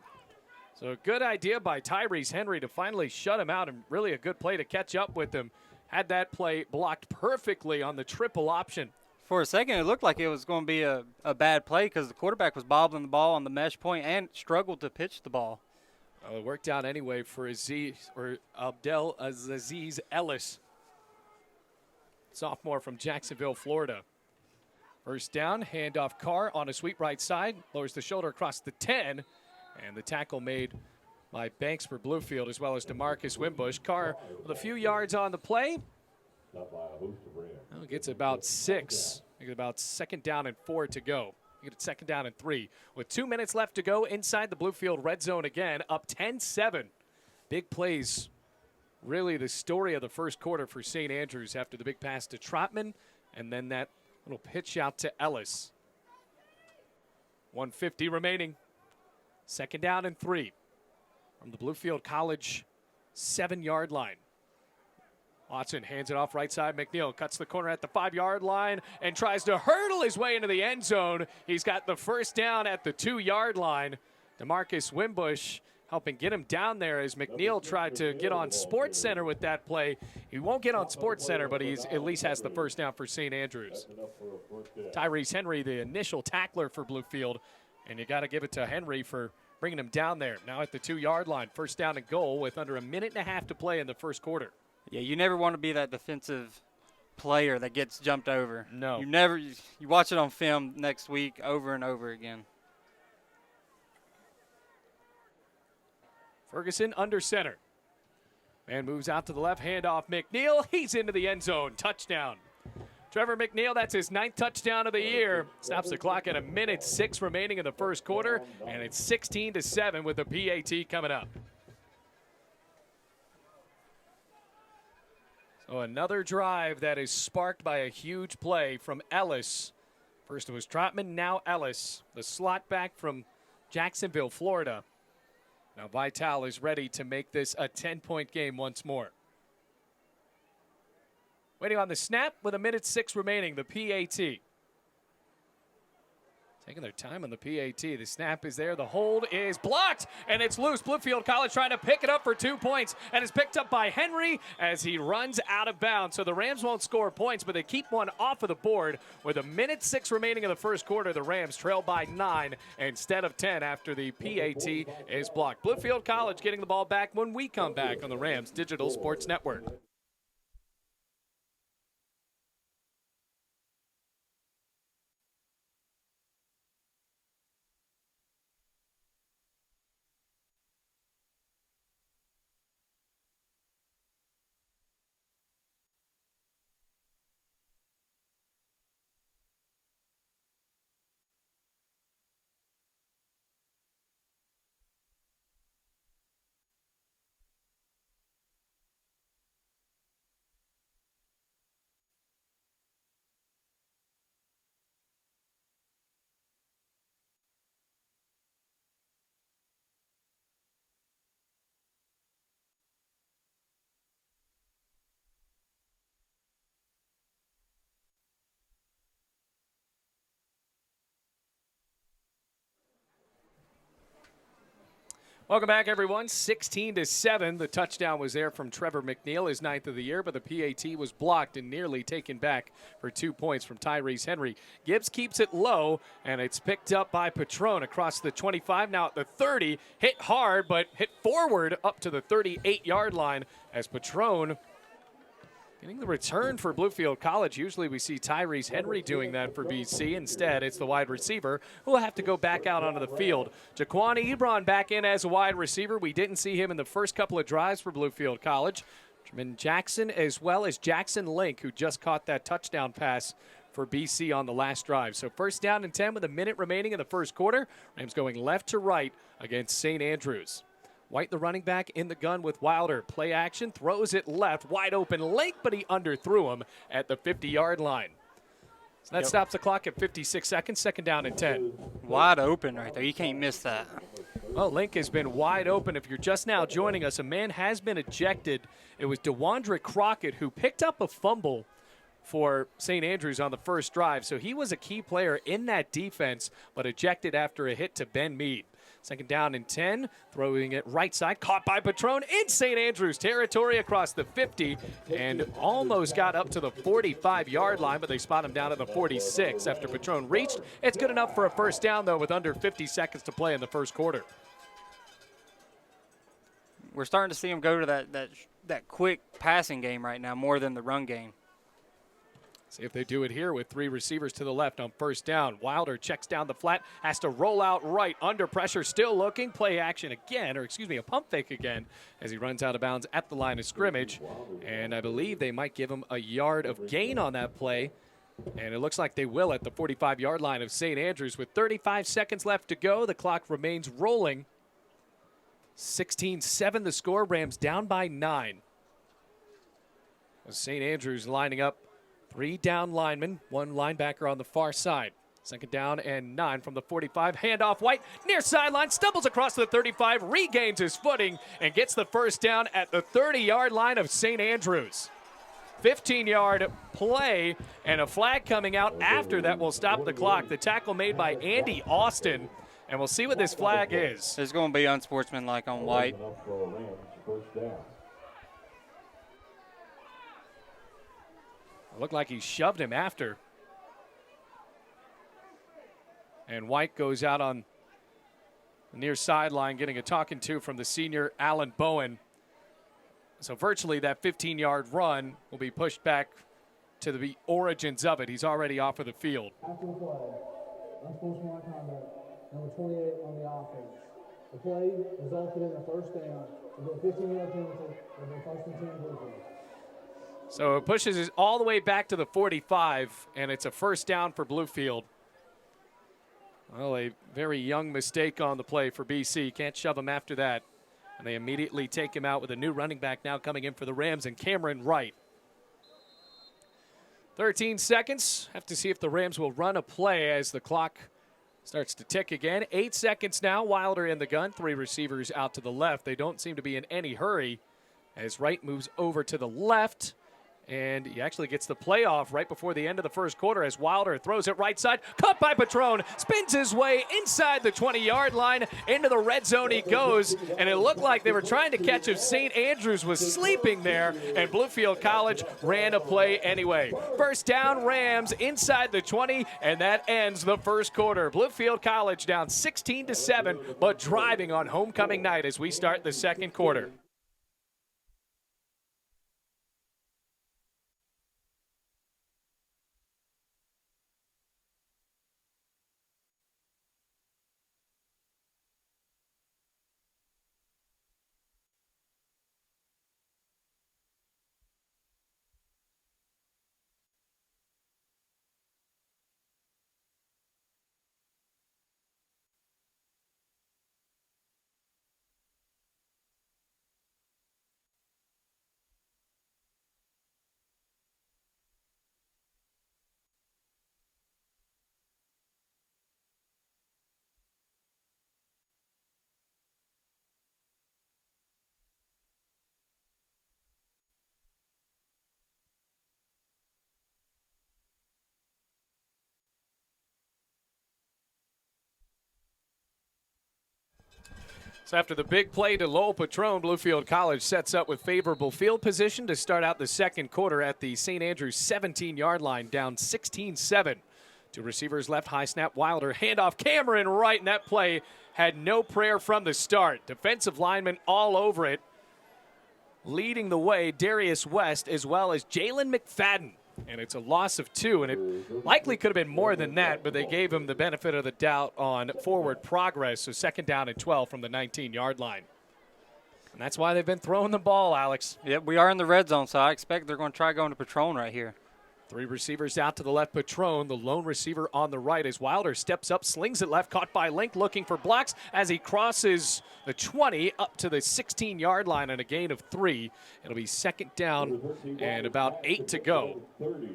So a good idea by Tyrese Henry to finally shut him out, and really a good play to catch up with him. Had that play blocked perfectly on the triple option. For a second, it looked like it was going to be a bad play, because the quarterback was bobbling the ball on the mesh point and struggled to pitch the ball. Well, it worked out anyway for Abdel Aziz Ellis, sophomore from Jacksonville, Florida. First down, handoff Carr on a sweep right side, lowers the shoulder across the 10, and the tackle made by Banks for Bluefield, as well as DeMarcus Wimbush. Carr with a few yards on the play. Well, gets about 6. Get about second down and 4 to go. Get it second down and 3. With 2 minutes left to go inside the Bluefield red zone again, up 10-7. Big plays really the story of the first quarter for St. Andrews after the big pass to Trotman and then that little pitch out to Ellis. 1:50 remaining. Second down and 3 from the Bluefield College 7-yard line. Watson hands it off right side. McNeil cuts the corner at the 5-yard line and tries to hurdle his way into the end zone. He's got the first down at the 2-yard line. DeMarcus Wimbush helping get him down there as McNeil tried to get on SportsCenter with that play. He won't get on SportsCenter, but he's at least has the first down for St. Andrews. Tyrese Henry, the initial tackler for Bluefield, and you got to give it to Henry for bringing him down there. Now at the 2-yard line, first down and goal with under a minute and a half to play in the first quarter. Yeah, you never want to be that defensive player that gets jumped over. No. You watch it on film next week over and over again. Ferguson under center. Man moves out to the left, handoff McNeil. He's into the end zone. Touchdown. Trevor McNeil, that's his 9th touchdown of the year. Stops the clock at 1:06 remaining in the first quarter, and it's 16-7 with the PAT coming up. So another drive that is sparked by a huge play from Ellis. First it was Trotman, now Ellis, the slot back from Jacksonville, Florida. Now Vital is ready to make this a 10-point game once more. Waiting on the snap with 1:06 remaining, the PAT. Taking their time on the PAT. The snap is there. The hold is blocked, and it's loose. Bluefield College trying to pick it up for 2 points, and it's picked up by Henry as he runs out of bounds. So the Rams won't score points, but they keep one off of the board. With 1:06 remaining in the first quarter, the Rams trail by 9 instead of 10 after the PAT is blocked. Bluefield College getting the ball back when we come back on the Rams Digital Sports Network. Welcome back, everyone. 16-7. The touchdown was there from Trevor McNeil, his 9th of the year, but the PAT was blocked and nearly taken back for 2 points from Tyrese Henry. Gibbs keeps it low, and it's picked up by Patron across the 25, now at the 30. Hit hard, but hit forward up to the 38-yard line as Patron getting the return for Bluefield College. Usually we see Tyrese Henry doing that for BC. Instead, it's the wide receiver who will have to go back out onto the field. Jaquan Ebron back in as a wide receiver. We didn't see him in the first couple of drives for Bluefield College. Jermaine Jackson as well as Jackson Link, who just caught that touchdown pass for BC on the last drive. So first down and 10 with a minute remaining in the first quarter. Rams going left to right against St. Andrews. White, the running back, in the gun with Wilder. Play action, throws it left, wide open Link, but he underthrew him at the 50-yard line. So that stops the clock at 56 seconds, second down and 10. Wide open right there. You can't miss that. Well, Link has been wide open. If you're just now joining us, a man has been ejected. It was DeWandre Crockett who picked up a fumble for St. Andrews on the first drive. So he was a key player in that defense, but ejected after a hit to Ben Mead. Second down and 10, throwing it right side, caught by Patron in St. Andrews territory across the 50, and almost got up to the 45-yard line, but they spot him down at the 46 after Patron reached. It's good enough for a first down, though, with under 50 seconds to play in the first quarter. We're starting to see him go to that quick passing game right now more than the run game. See if they do it here with 3 receivers to the left on first down. Wilder checks down the flat, has to roll out right, under pressure, still looking. Play action again, a pump fake again as he runs out of bounds at the line of scrimmage. And I believe they might give him a yard of gain on that play. And it looks like they will at the 45-yard line of St. Andrews. With 35 seconds left to go, the clock remains rolling. 16-7 the score, Rams down by 9. St. Andrews lining up 3 down linemen, 1 linebacker on the far side. 2nd down and 9 from the 45. Handoff White, near sideline, stumbles across the 35, regains his footing, and gets the 1st down at the 30-yard line of St. Andrews. 15-yard play, and a flag coming out after that will stop the clock. The tackle made by Andy Austin, and we'll see what this flag is. It's going to be unsportsmanlike on White. Enough for a Rams first down. It looked like he shoved him after. And White goes out on the near sideline getting a talking to from the senior Alan Bowen. So virtually that 15-yard run will be pushed back to the origins of it. He's already off of the field. After the play, unsportsmanlike conduct, number 28 on the offense. The play resulted in a 1st down. It'll be a 15-yard penalty. It'll be 1st and 10 Bluefield. So it pushes us all the way back to the 45, and it's a 1st down for Bluefield. Well, a very young mistake on the play for BC. Can't shove him after that. And they immediately take him out with a new running back now coming in for the Rams, and Cameron Wright. 13 seconds. Have to see if the Rams will run a play as the clock starts to tick again. 8 seconds now. Wilder in the gun. 3 receivers out to the left. They don't seem to be in any hurry as Wright moves over to the left. And he actually gets the play off right before the end of the 1st quarter as Wilder throws it right side. Caught by Patron. Spins his way inside the 20-yard line. Into the red zone he goes. And it looked like they were trying to catch if St. Andrews was sleeping there. And Bluefield College ran a play anyway. 1st down Rams inside the 20. And that ends the 1st quarter. Bluefield College down 16-7, but driving on homecoming night as we start the 2nd quarter. So after the big play to Lowell Patron, Bluefield College sets up with favorable field position to start out the 2nd quarter at the St. Andrews 17-yard line, down 16-7. 2 receivers left, high snap, Wilder, handoff, Cameron Wright, and that play had no prayer from the start. Defensive linemen all over it. Leading the way, Darius West, as well as Jalen McFadden. And it's a loss of 2, and it likely could have been more than that, but they gave him the benefit of the doubt on forward progress. So 2nd down and 12 from the 19-yard line. And that's why they've been throwing the ball, Alex. Yep, we are in the red zone, so I expect they're going to try going to Patron right here. 3 receivers out to the left, Patron, the lone receiver on the right as Wilder steps up, slings it left, caught by Link, looking for blocks as he crosses the 20 up to the 16-yard line and a gain of 3. It'll be 2nd down and about 8 to go.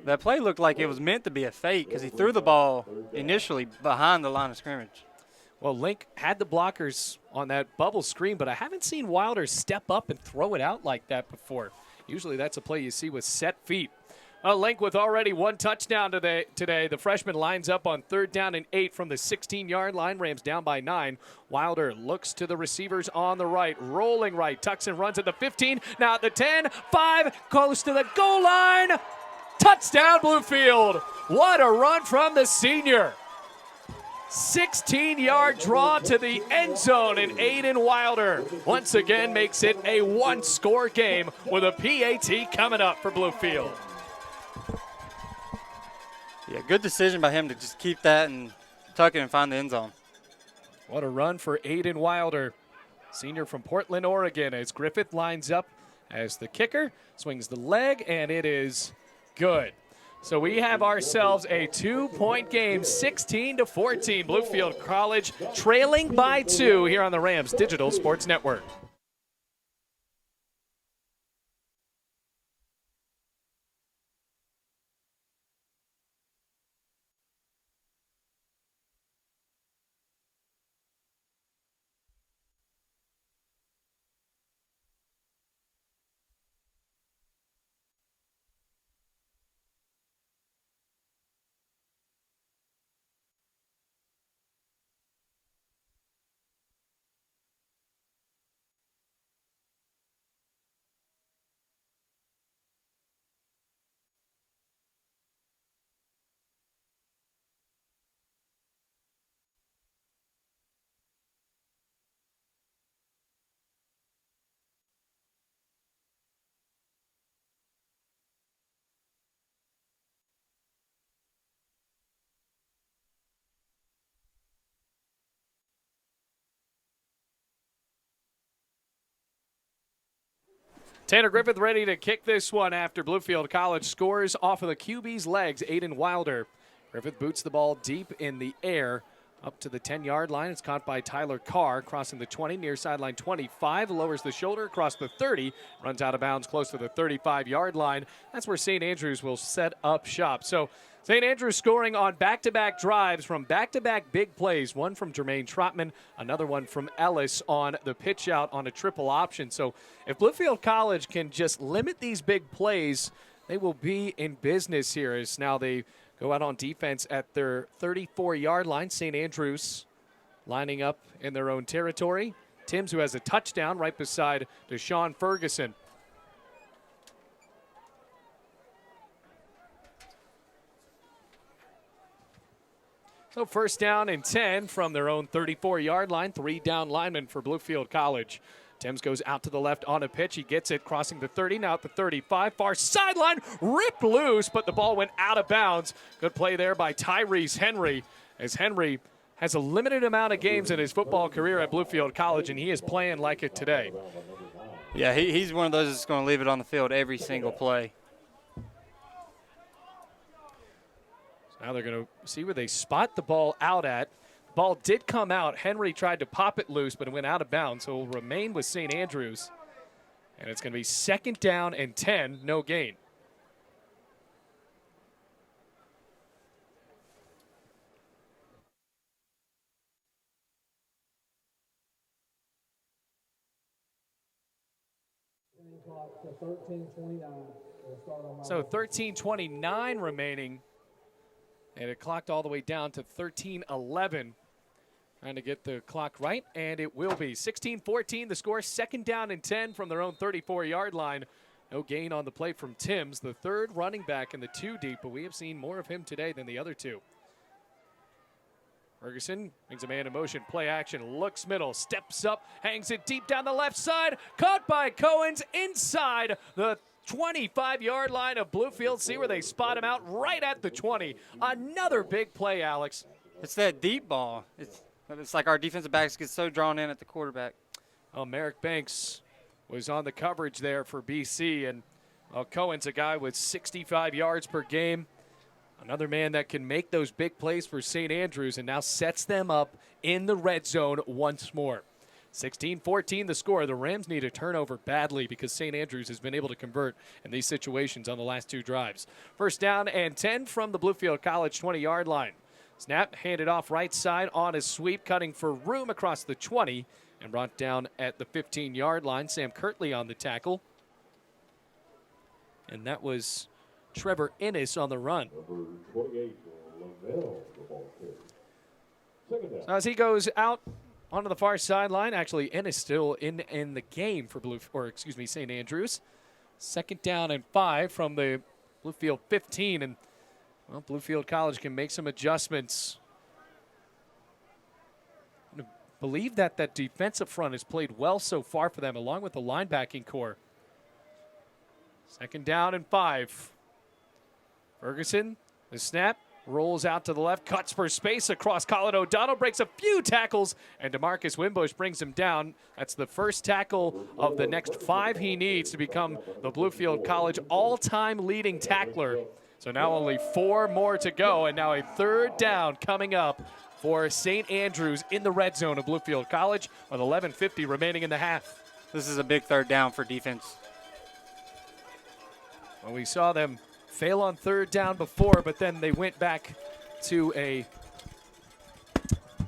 That play looked like it was meant to be a fake because he threw the ball initially behind the line of scrimmage. Well, Link had the blockers on that bubble screen, but I haven't seen Wilder step up and throw it out like that before. Usually that's a play you see with set feet. Link with already 1 touchdown today. The freshman lines up on 3rd down and 8 from the 16-yard line. Rams down by 9. Wilder looks to the receivers on the right, rolling right, tucks and runs at the 15, now at the 10, 5, close to the goal line. Touchdown, Bluefield. What a run from the senior. 16-yard draw to the end zone, and Aiden Wilder once again makes it a 1-score game with a PAT coming up for Bluefield. Yeah, good decision by him to just keep that and tuck it and find the end zone. What a run for Aiden Wilder, senior from Portland, Oregon, as Griffith lines up as the kicker, swings the leg, and it is good. So we have ourselves a 2-point game, 16-14. Bluefield College trailing by 2 here on the Rams Digital Sports Network. Tanner Griffith ready to kick this one after Bluefield College scores off of the QB's legs, Aiden Wilder. Griffith boots the ball deep in the air up to the 10-yard line. It's caught by Tyler Carr, crossing the 20, near sideline 25, lowers the shoulder across the 30, runs out of bounds close to the 35-yard line. That's where St. Andrews will set up shop. So St. Andrews scoring on back-to-back drives from back-to-back big plays, one from Jermaine Trotman, another one from Ellis on the pitch out on a triple option. So if Bluefield College can just limit these big plays, they will be in business here as now they go out on defense at their 34-yard line. St. Andrews lining up in their own territory. Timms, who has a touchdown right beside Deshaun Ferguson. So first down and 10 from their own 34-yard line. 3 down linemen for Bluefield College. Timms goes out to the left on a pitch. He gets it crossing the 30, now at the 35. Far sideline, ripped loose, but the ball went out of bounds. Good play there by Tyrese Henry, as Henry has a limited amount of games in his football career at Bluefield College, and he is playing like it today. Yeah, he's one of those that's going to leave it on the field every single play. Now they're going to see where they spot the ball out at. The ball did come out. Henry tried to pop it loose, but it went out of bounds, so it will remain with St. Andrews. And it's going to be second down and 10, no gain. Clock to 13:29. We'll start on my So 13:29 remaining. And it clocked all the way down to 13:11. Trying to get the clock right, and it will be. 16-14 the score, second down and 10 from their own 34-yard line. No gain on the play from Timms, the third running back in the 2 deep, but we have seen more of him today than the other 2. Ferguson brings a man in motion, play action, looks middle, steps up, hangs it deep down the left side, caught by Cohen's inside the 25-yard line of Bluefield. See where they spot him out right at the 20. Another big play, Alex. It's that deep ball. It's like our defensive backs get so drawn in at the quarterback. Well, Merrick Banks was on the coverage there for BC, and Cohen's a guy with 65 yards per game. Another man that can make those big plays for St. Andrews and now sets them up in the red zone once more. 16-14 the score. The Rams need a turnover badly because St. Andrews has been able to convert in these situations on the last 2 drives. First down and 10 from the Bluefield College 20-yard line. Snap handed off right side on a sweep, cutting for room across the 20 and brought down at the 15-yard line. Sam Kirtley on the tackle. And that was Trevor Innes on the run. Number 28, Lavelle, the ball carrier. Second down. So as he goes out onto the far sideline, actually Innes still in the game for St. Andrews. Second down and 5 from the Bluefield 15, and well, Bluefield College can make some adjustments. I believe that defensive front has played well so far for them, along with the linebacking core. Second down and 5. Ferguson, the snap, rolls out to the left, cuts for space across Colin O'Donnell, breaks a few tackles, and DeMarcus Wimbush brings him down. That's the first tackle of the next 5 he needs to become the Bluefield College all-time leading tackler. So now only 4 more to go, and now a third down coming up for St. Andrews in the red zone of Bluefield College with 11:50 remaining in the half. This is a big third down for defense. Well, we saw them fail on third down before, but then they went back to a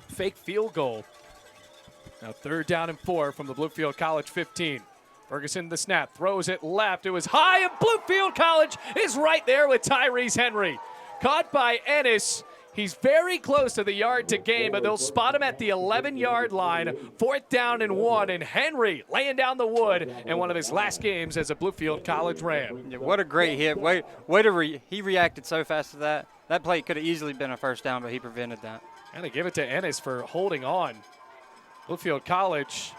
fake field goal. Now third down and 4 from the Bluefield College 15. Ferguson the snap, throws it left. It was high, and Bluefield College is right there with Tyrese Henry. Caught by Ennis. He's very close to the yard to gain, but they'll spot him at the 11-yard line. Fourth down and 1, and Henry laying down the wood in one of his last games as a Bluefield College Ram. Yeah, what a great hit. He reacted so fast to that. That play could have easily been a first down, but he prevented that. And to give it to Ennis for holding on. Bluefield College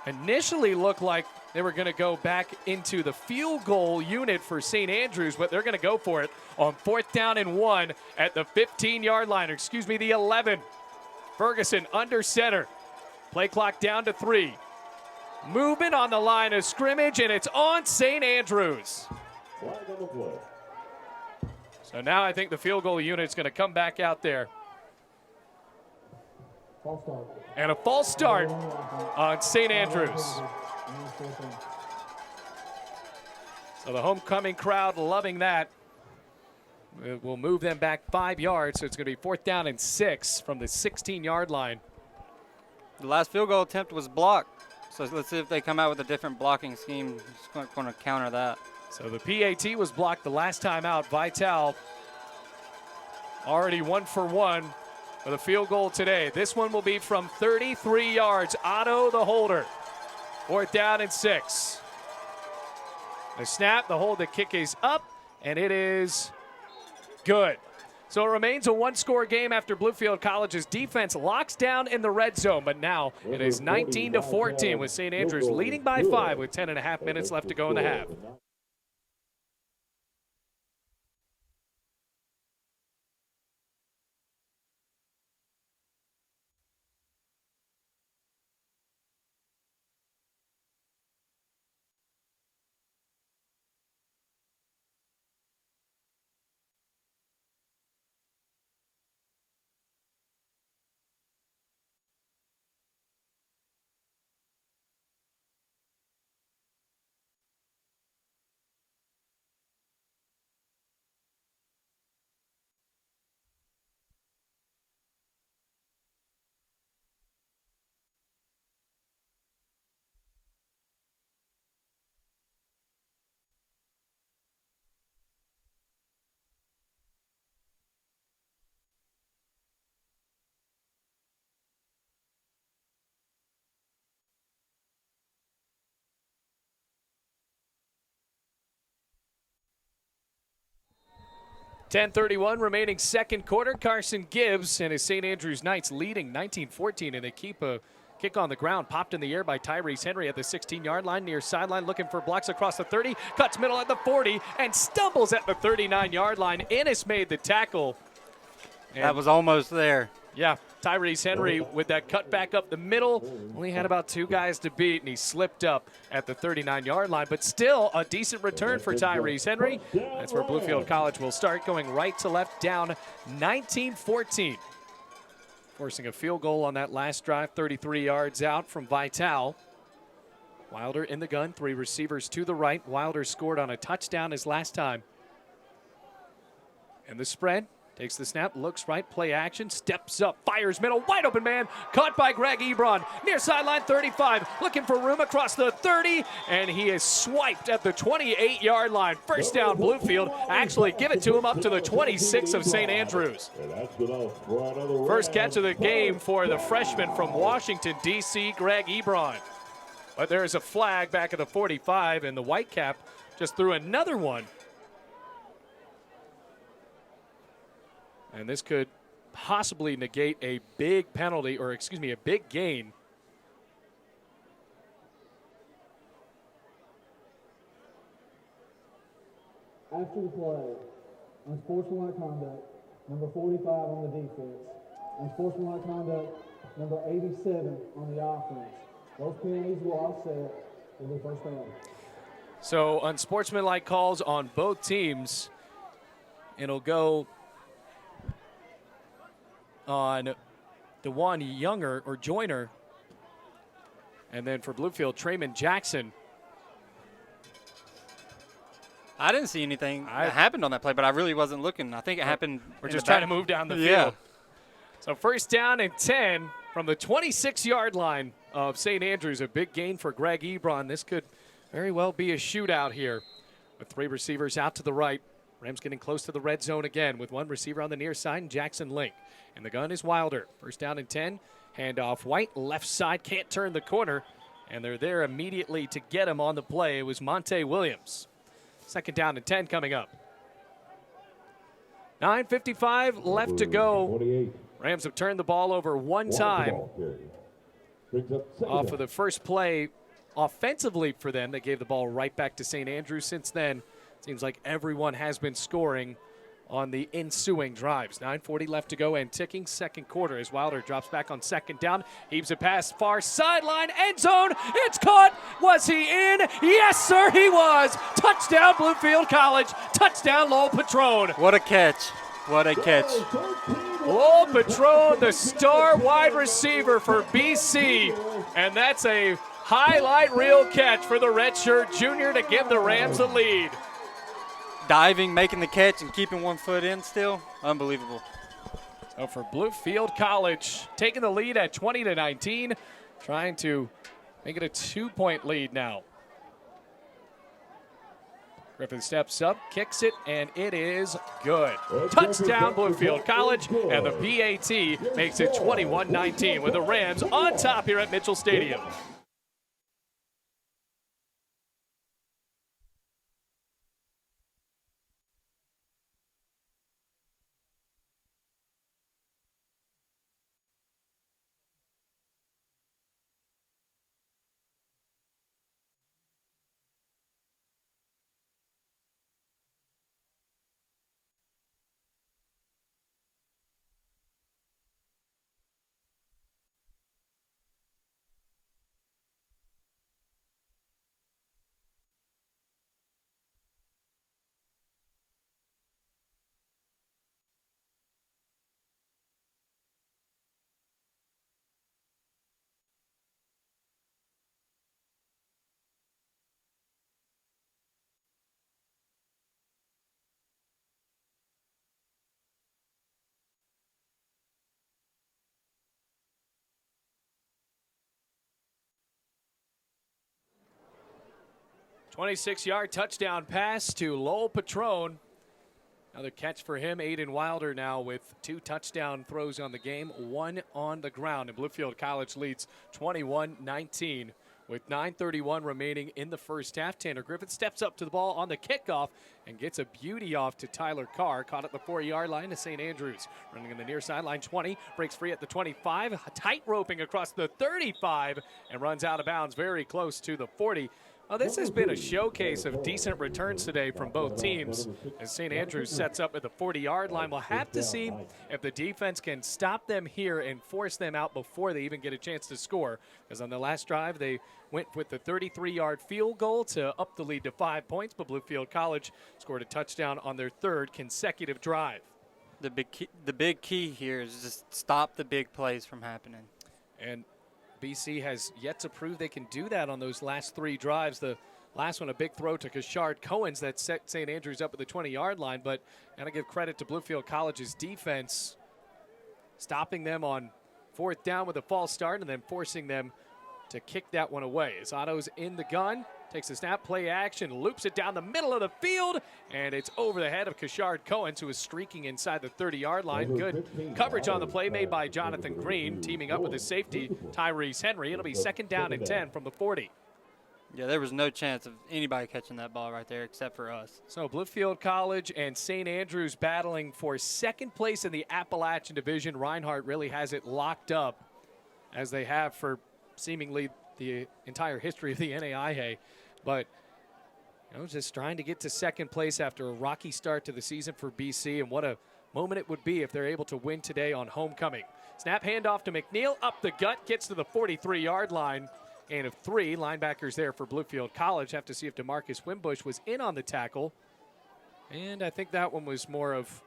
initially looked like they were going to go back into the field goal unit for St. Andrews, but they're going to go for it on fourth down and 1 at the 15-yard line, the 11. Ferguson under center. Play clock down to 3. Movement on the line of scrimmage, and it's on St. Andrews. Flag on the play. So now I think the field goal unit's going to come back out there. False start. And a false start on St. Andrews. So the homecoming crowd loving that. We'll move them back 5 yards, so it's going to be 4th down and 6 from the 16-yard line. The last field goal attempt was blocked. So let's see if they come out with a different blocking scheme. Just going to counter that. So the PAT was blocked the last time out. Vital already 1 for 1 for the field goal today. This one will be from 33 yards. Otto the holder. 4th down and 6. The snap, the hold, the kick is up, and it is good. So it remains a one-score game after Bluefield College's defense locks down in the red zone. But now it is 19-14 with St. Andrews leading by 5 with 10.5 minutes left to go in the half. .10:31 remaining second quarter. Carson Gibbs and his St. Andrews Knights leading 19-14, and they keep a kick on the ground. Popped in the air by Tyrese Henry at the 16-yard line, near sideline, looking for blocks across the 30. Cuts middle at the 40 and stumbles at the 39-yard line. Ennis made the tackle. And That was almost there. yeah, Tyrese Henry with that cut back up the middle. Only had about 2 guys to beat, and he slipped up at the 39-yard line. But still a decent return for Tyrese Henry. That's where Bluefield College will start, going right to left, down 19-14. Forcing a field goal on that last drive, 33 yards out from Vital. Wilder in the gun, 3 receivers to the right. Wilder scored on a touchdown his last time. And the spread. Takes the snap, looks right, play action, steps up, fires middle, wide open man, caught by Greg Ebron, near sideline 35, looking for room across the 30, and he is swiped at the 28-yard line. First down, Bluefield. Actually give it to him up to the 26 of St. Andrews. First catch of the game for the freshman from Washington, D.C., Greg Ebron. But there is a flag back at the 45, and the Whitecap just threw another one. And this could possibly negate a big penalty, or excuse me, a big gain. After the play, unsportsmanlike conduct, number 45 on the defense. Unsportsmanlike conduct, number 87 on the offense. Those penalties will offset with the first down. So unsportsmanlike calls on both teams. It'll go on DeJuan Younger or Joyner. And then for Bluefield, Trayman Jackson. I didn't see anything that happened on that play, but I really wasn't looking. I think it happened. We're just trying to move down the field. Yeah. So first down and 10 from the 26-yard line of St. Andrews. A big gain for Greg Ebron. This could very well be a shootout here with 3 receivers out to the right. Rams getting close to the red zone again with 1 receiver on the near side, and Jackson Link. And the gun is Wilder. First down and 10. Handoff White, left side, can't turn the corner. And they're there immediately to get him on the play. It was Monte Williams. Second down and 10 coming up. 9:55 left to go. Rams have turned the ball over one time off of the first play offensively for them. They gave the ball right back to St. Andrews. Since then, it seems like everyone has been scoring on the ensuing drives. 9:40 left to go and ticking second quarter as Wilder drops back on second down. Heaves it past far sideline, end zone. It's caught. Was he in? Yes, sir, he was. Touchdown, Bluefield College. Touchdown, Lowell Patron. What a catch. What a catch. Lowell Patron, the star wide receiver for BC. And that's a highlight reel catch for the redshirt junior to give the Rams a lead. Diving, making the catch, and keeping 1 foot in still. Unbelievable. So for Bluefield College, taking the lead at 20-19, trying to make it a 2-point lead now. Griffin steps up, kicks it, and it is good. Touchdown, Bluefield College, and the PAT makes it 21-19 with the Rams on top here at Mitchell Stadium. "26-yard touchdown pass to Lowell Patron. Another catch for him. Aiden Wilder now with 2 touchdown throws on the game, 1 on the ground. And Bluefield College leads 21-19 with 9:31 remaining in the first half. Tanner Griffith steps up to the ball on the kickoff and gets a beauty off to Tyler Carr. Caught at the 4-yard line to St. Andrews. Running in the near sideline, 20, breaks free at the 25, tight roping across the 35, and runs out of bounds very close to the 40. Well, this has been a showcase of decent returns today from both teams as St. Andrews sets up at the 40-yard line. We'll have to see if the defense can stop them here and force them out before they even get a chance to score, because on the last drive they went with the 33-yard field goal to up the lead to 5 points, but Bluefield College scored a touchdown on their 3rd consecutive drive. The big key here is just stop the big plays from happening. And BC has yet to prove they can do that on those last 3 drives. The last one, a big throw to Kashard Cohens that set St. Andrews up at the 20-yard line, but gotta give credit to Bluefield College's defense, stopping them on 4th down with a false start and then forcing them to kick that one away. As Otto's in the gun, takes a snap, play action, loops it down the middle of the field, and it's over the head of Kashard Cohens, who is streaking inside the 30-yard line. Good coverage on the play made by Jonathan Green, teaming up with his safety, Tyrese Henry. It'll be 2nd down and 10 from the 40. Yeah, there was no chance of anybody catching that ball right there except for us. So Bluefield College and St. Andrews battling for 2nd place in the Appalachian Division. Reinhardt really has it locked up, as they have for seemingly the entire history of the NAIA. But just trying to get to 2nd place after a rocky start to the season for BC, and what a moment it would be if they're able to win today on homecoming. Snap handoff to McNeil, up the gut, gets to the 43-yard line. Gain of 3. Linebackers there for Bluefield College. Have to see if DeMarcus Wimbush was in on the tackle. And I think that one was more of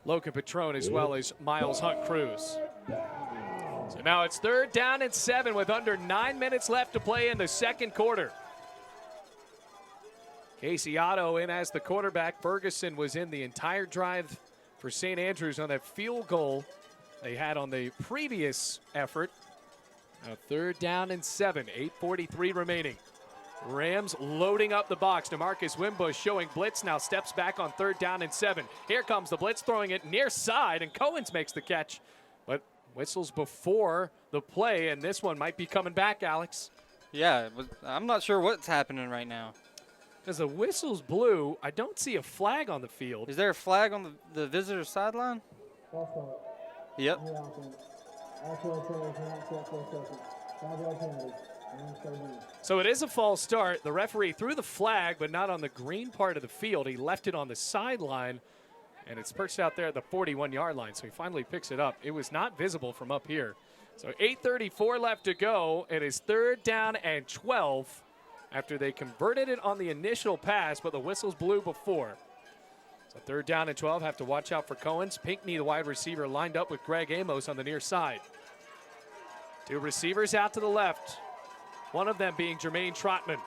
Logan Patron as well as Miles Hunt Cruz. So now it's 3rd down and 7 with under 9 minutes left to play in the 2nd quarter. Casey Otto in as the quarterback. Ferguson was in the entire drive for St. Andrews on that field goal they had on the previous effort. Now 3rd down and 7, 8:43 remaining. Rams loading up the box. DeMarcus Wimbush showing blitz, now steps back on 3rd down and 7. Here comes the blitz, throwing it near side, and Cohens makes the catch. But whistles before the play, and this one might be coming back, Alex. Yeah, I'm not sure what's happening right now. As the whistle's blue, I don't see a flag on the field. Is there a flag on the visitor sideline? False start. Yep. New offense. All 12 players not set for a second. 5-yard penalty. And then So it is a false start. The referee threw the flag, but not on the green part of the field. He left it on the sideline. And it's perched out there at the 41-yard line, so he finally picks it up. It was not visible from up here. So 8:34 left to go. It is 3rd down and 12 after they converted it on the initial pass, but the whistles blew before. So 3rd down and 12. Have to watch out for Cohens. Pinckney, the wide receiver, lined up with Greg Amos on the near side. 2 receivers out to the left. One of them being Jermaine Trotman.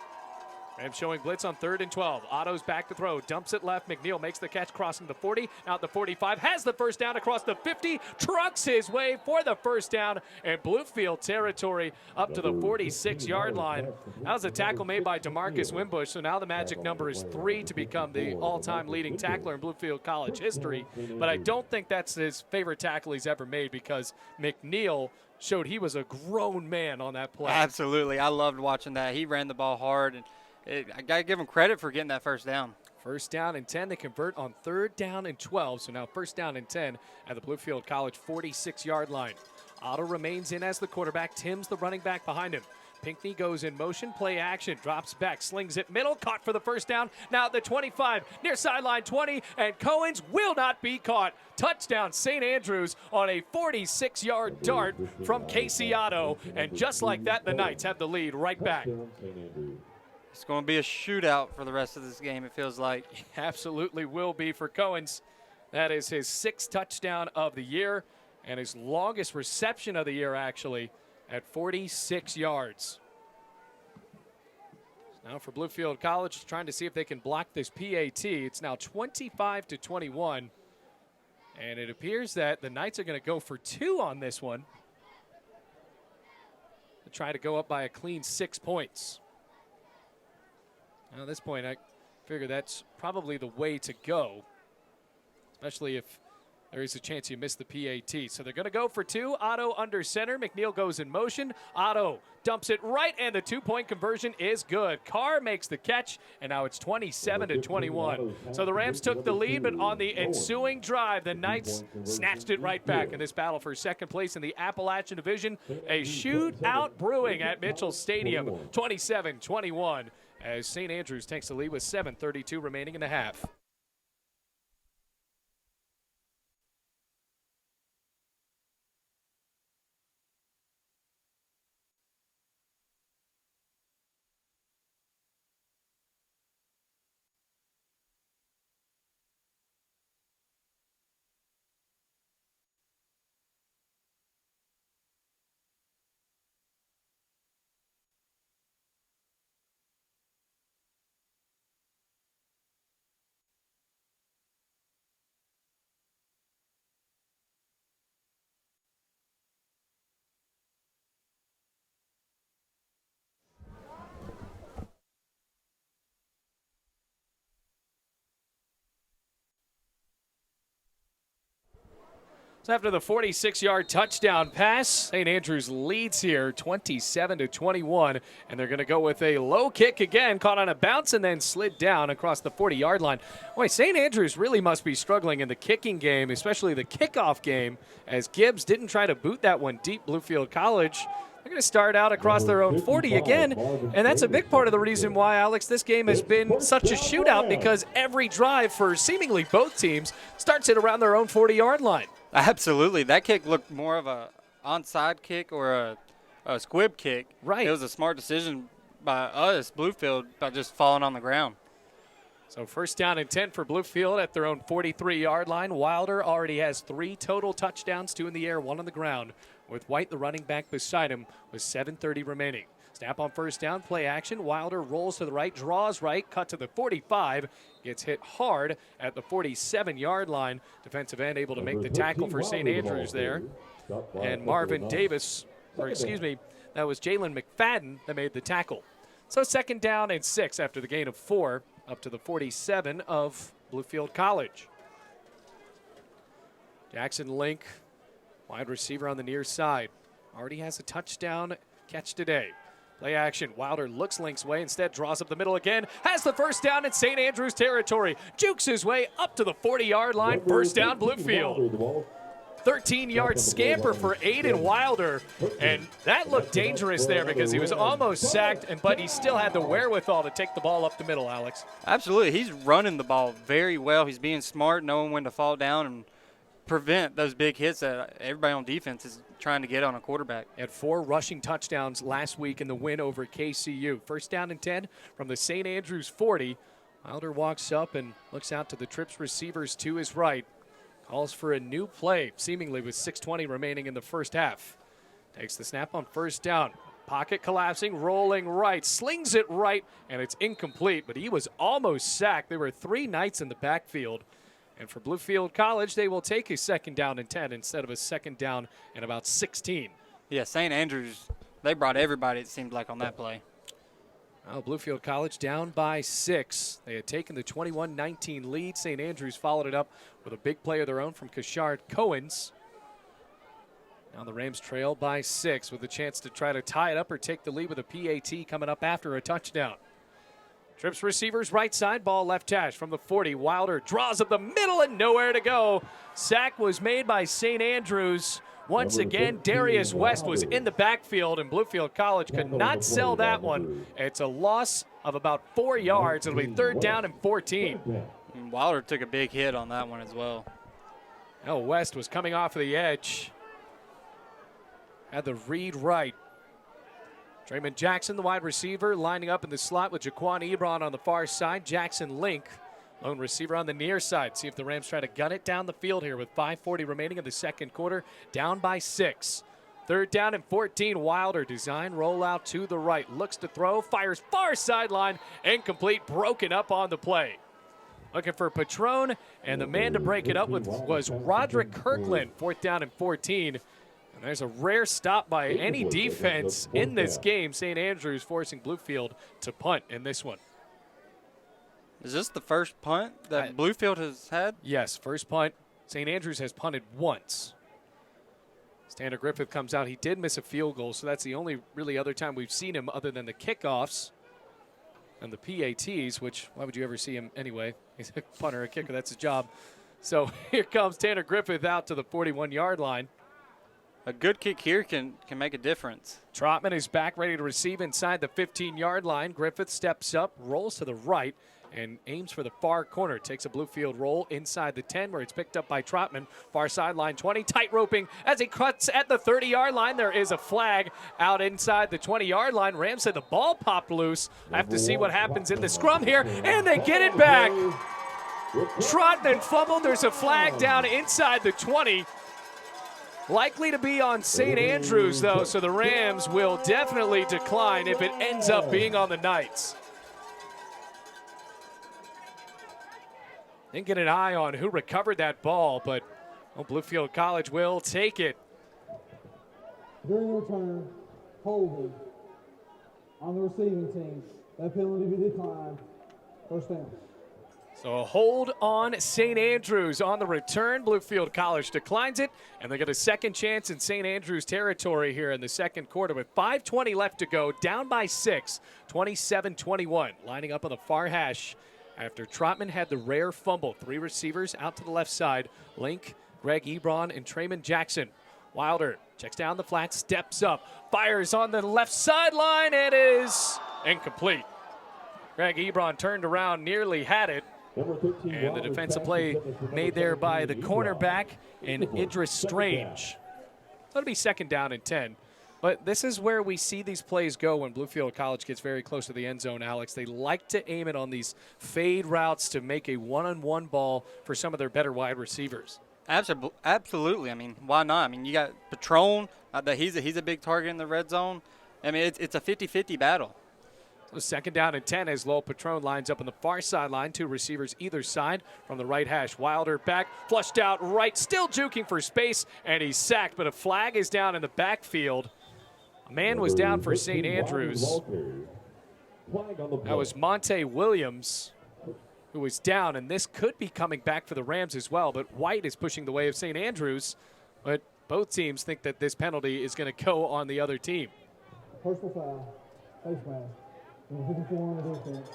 Rams showing blitz on 3rd and 12. Otto's back to throw. Dumps it left. McNeil makes the catch crossing the 40. Out the 45. Has the first down across the 50. Trucks his way for the first down. And Bluefield territory up to the 46-yard line. That was a tackle made by DeMarcus Wimbush. So now the magic number is 3 to become the all-time leading tackler in Bluefield College history. But I don't think that's his favorite tackle he's ever made because McNeil showed he was a grown man on that play. Absolutely. I loved watching that. He ran the ball hard, and I got to give him credit for getting that first down. 1st down and 10. They convert on 3rd down and 12. So now 1st down and 10 at the Bluefield College 46-yard line. Otto remains in as the quarterback. Tim's the running back behind him. Pinckney goes in motion, play action, drops back, slings it middle, caught for the first down. Now at the 25, near sideline 20, and Cohens will not be caught. Touchdown St. Andrews on a 46-yard dart from Casey Otto. And just like that, the Knights have the lead right back. It's going to be a shootout for the rest of this game, it feels like. Absolutely will be for Cohens. That is his 6th touchdown of the year and his longest reception of the year, actually, at 46 yards. Now for Bluefield College, trying to see if they can block this PAT. It's now 25-21. And it appears that the Knights are going to go for 2 on this one to try to go up by a clean 6 points. Now, at this point, I figure that's probably the way to go, especially if there is a chance you miss the PAT. So they're going to go for 2. Otto under center. McNeil goes in motion. Otto dumps it right, and the 2-point conversion is good. Carr makes the catch, and now it's 27-21. So the Rams took the lead, but on the ensuing drive, the Knights snatched it right back in this battle for 2nd place in the Appalachian Division. A shootout brewing at Mitchell Stadium, 27-21, as St. Andrews takes the lead with 7:32 remaining in the half. So after the 46-yard touchdown pass, St. Andrews leads here 27-21, and they're going to go with a low kick again, caught on a bounce and then slid down across the 40-yard line. Boy, St. Andrews really must be struggling in the kicking game, especially the kickoff game, as Gibbs didn't try to boot that one deep. Bluefield College, they're going to start out across their own 40 again, and that's a big part of the reason why, Alex, this game has been such a shootout, because every drive for seemingly both teams starts it around their own 40-yard line. Absolutely. That kick looked more of a onside kick or a squib kick. Right. It was a smart decision by us, Bluefield, by just falling on the ground. So 1st down and 10 for Bluefield at their own 43-yard line. Wilder already has 3 total touchdowns, 2 in the air, 1 on the ground, with White, the running back, beside him with 7:30 remaining. Snap on 1st down, play action. Wilder rolls to the right, draws right, cut to the 45, gets hit hard at the 47-yard line. Defensive end able to make the tackle for St. Andrews there. And Marvin Davis, or excuse me, that was Jalen McFadden that made the tackle. So 2nd down and 6 after the gain of 4 up to the 47 of Bluefield College. Jackson Link, wide receiver on the near side, already has a touchdown catch today. Play action. Wilder looks Link's way, instead draws up the middle again. Has the first down in St. Andrews territory. Jukes his way up to the 40-yard line. First down, Bluefield. 13-yard scamper for Aiden Wilder, and that looked dangerous there because he was almost sacked, but he still had the wherewithal to take the ball up the middle, Alex. Absolutely. He's running the ball very well. He's being smart, knowing when to fall down and prevent those big hits that everybody on defense is trying to get on a quarterback. Had 4 rushing touchdowns last week in the win over KCU. First down and 10 from the St. Andrews 40. Wilder walks up and looks out to the Trips receivers to his right. Calls for a new play, seemingly with 6:20 remaining in the first half. Takes the snap on first down. Pocket collapsing, rolling right, slings it right, and it's incomplete, but he was almost sacked. There were 3 Knights in the backfield. And for Bluefield College, they will take a second down and 10 instead of a second down and about 16. Yeah, St. Andrews, they brought everybody, it seemed like, on that play. Well, Bluefield College down by 6. They had taken the 21-19 lead. St. Andrews followed it up with a big play of their own from Kashard Cohens. Now the Rams trail by 6 with a chance to try to tie it up or take the lead with a PAT coming up after a touchdown. Trips receivers right side, ball left hash from the 40. Wilder draws up the middle and nowhere to go. Sack was made by St. Andrews. Once again, Darius West was in the backfield, and Bluefield College could not sell that one. It's a loss of about 4 yards. It'll be third down and 14. And Wilder took a big hit on that one as well. Now West was coming off of the edge. Had the read right. Draymond Jackson, the wide receiver, lining up in the slot with Jaquan Ebron on the far side. Jackson Link, lone receiver on the near side. See if the Rams try to gun it down the field here with 5:40 remaining in the second quarter. Down by 6. Third down and 14. Wilder design rollout to the right. Looks to throw, fires far sideline, incomplete, broken up on the play. Looking for Patron, and the man to break it up with was Roderick Kirkland. Fourth down and 14. And there's a rare stop by any defense in this game. St. Andrews forcing Bluefield to punt in this one. Is this the first punt that Bluefield has had? Yes, first punt. St. Andrews has punted once. Tanner Griffith comes out. He did miss a field goal, so that's the only really other time we've seen him other than the kickoffs and the PATs, which why would you ever see him anyway? He's a punter, a kicker. That's his job. So here comes Tanner Griffith out to the 41-yard line. A good kick here can make a difference. Trotman is back ready to receive inside the 15-yard line. Griffith steps up, rolls to the right, and aims for the far corner. Takes a Bluefield roll inside the 10 where it's picked up by Trotman. Far sideline 20, tight roping as he cuts at the 30-yard line. There is a flag out inside the 20-yard line. Rams said the ball popped loose. I have to see what happens in the scrum here, and they get it back. Trotman fumbled. There's a flag down inside the 20. Likely to be on St. Andrews, though, so the Rams will definitely decline if it ends up being on the Knights. Didn't get an eye on who recovered that ball, but Bluefield College will take it. During the return, holding on the receiving team. That penalty be declined. First down. So a hold on St. Andrews on the return. Bluefield College declines it, and they get a second chance in St. Andrews territory here in the second quarter with 5:20 left to go. Down by 6, 27-21. Lining up on the far hash after Trotman had the rare fumble. 3 receivers out to the left side. Link, Greg Ebron, and Draymond Jackson. Wilder checks down the flat, steps up, fires on the left sideline. It is incomplete. Greg Ebron turned around, nearly had it. And the defensive play made there by the cornerback and Idris Strange. That'll be second down and 10. But this is where we see these plays go when Bluefield College gets very close to the end zone, Alex. They like to aim it on these fade routes to make a one-on-one ball for some of their better wide receivers. Absolutely. I mean, why not? I mean, you got Patron. He's a big target in the red zone. I mean, it's a 50-50 battle. So second down and 10 as Lowell Patron lines up on the far sideline. 2 receivers either side from the right hash. Wilder back, flushed out right, still juking for space, and he's sacked. But a flag is down in the backfield. A man was down for St. Andrews. That was Monte Williams who was down, and this could be coming back for the Rams as well. But White is pushing the way of St. Andrews. But both teams think that this penalty is going to go on the other team. Personal foul. Face mask. Number 54 on the defense.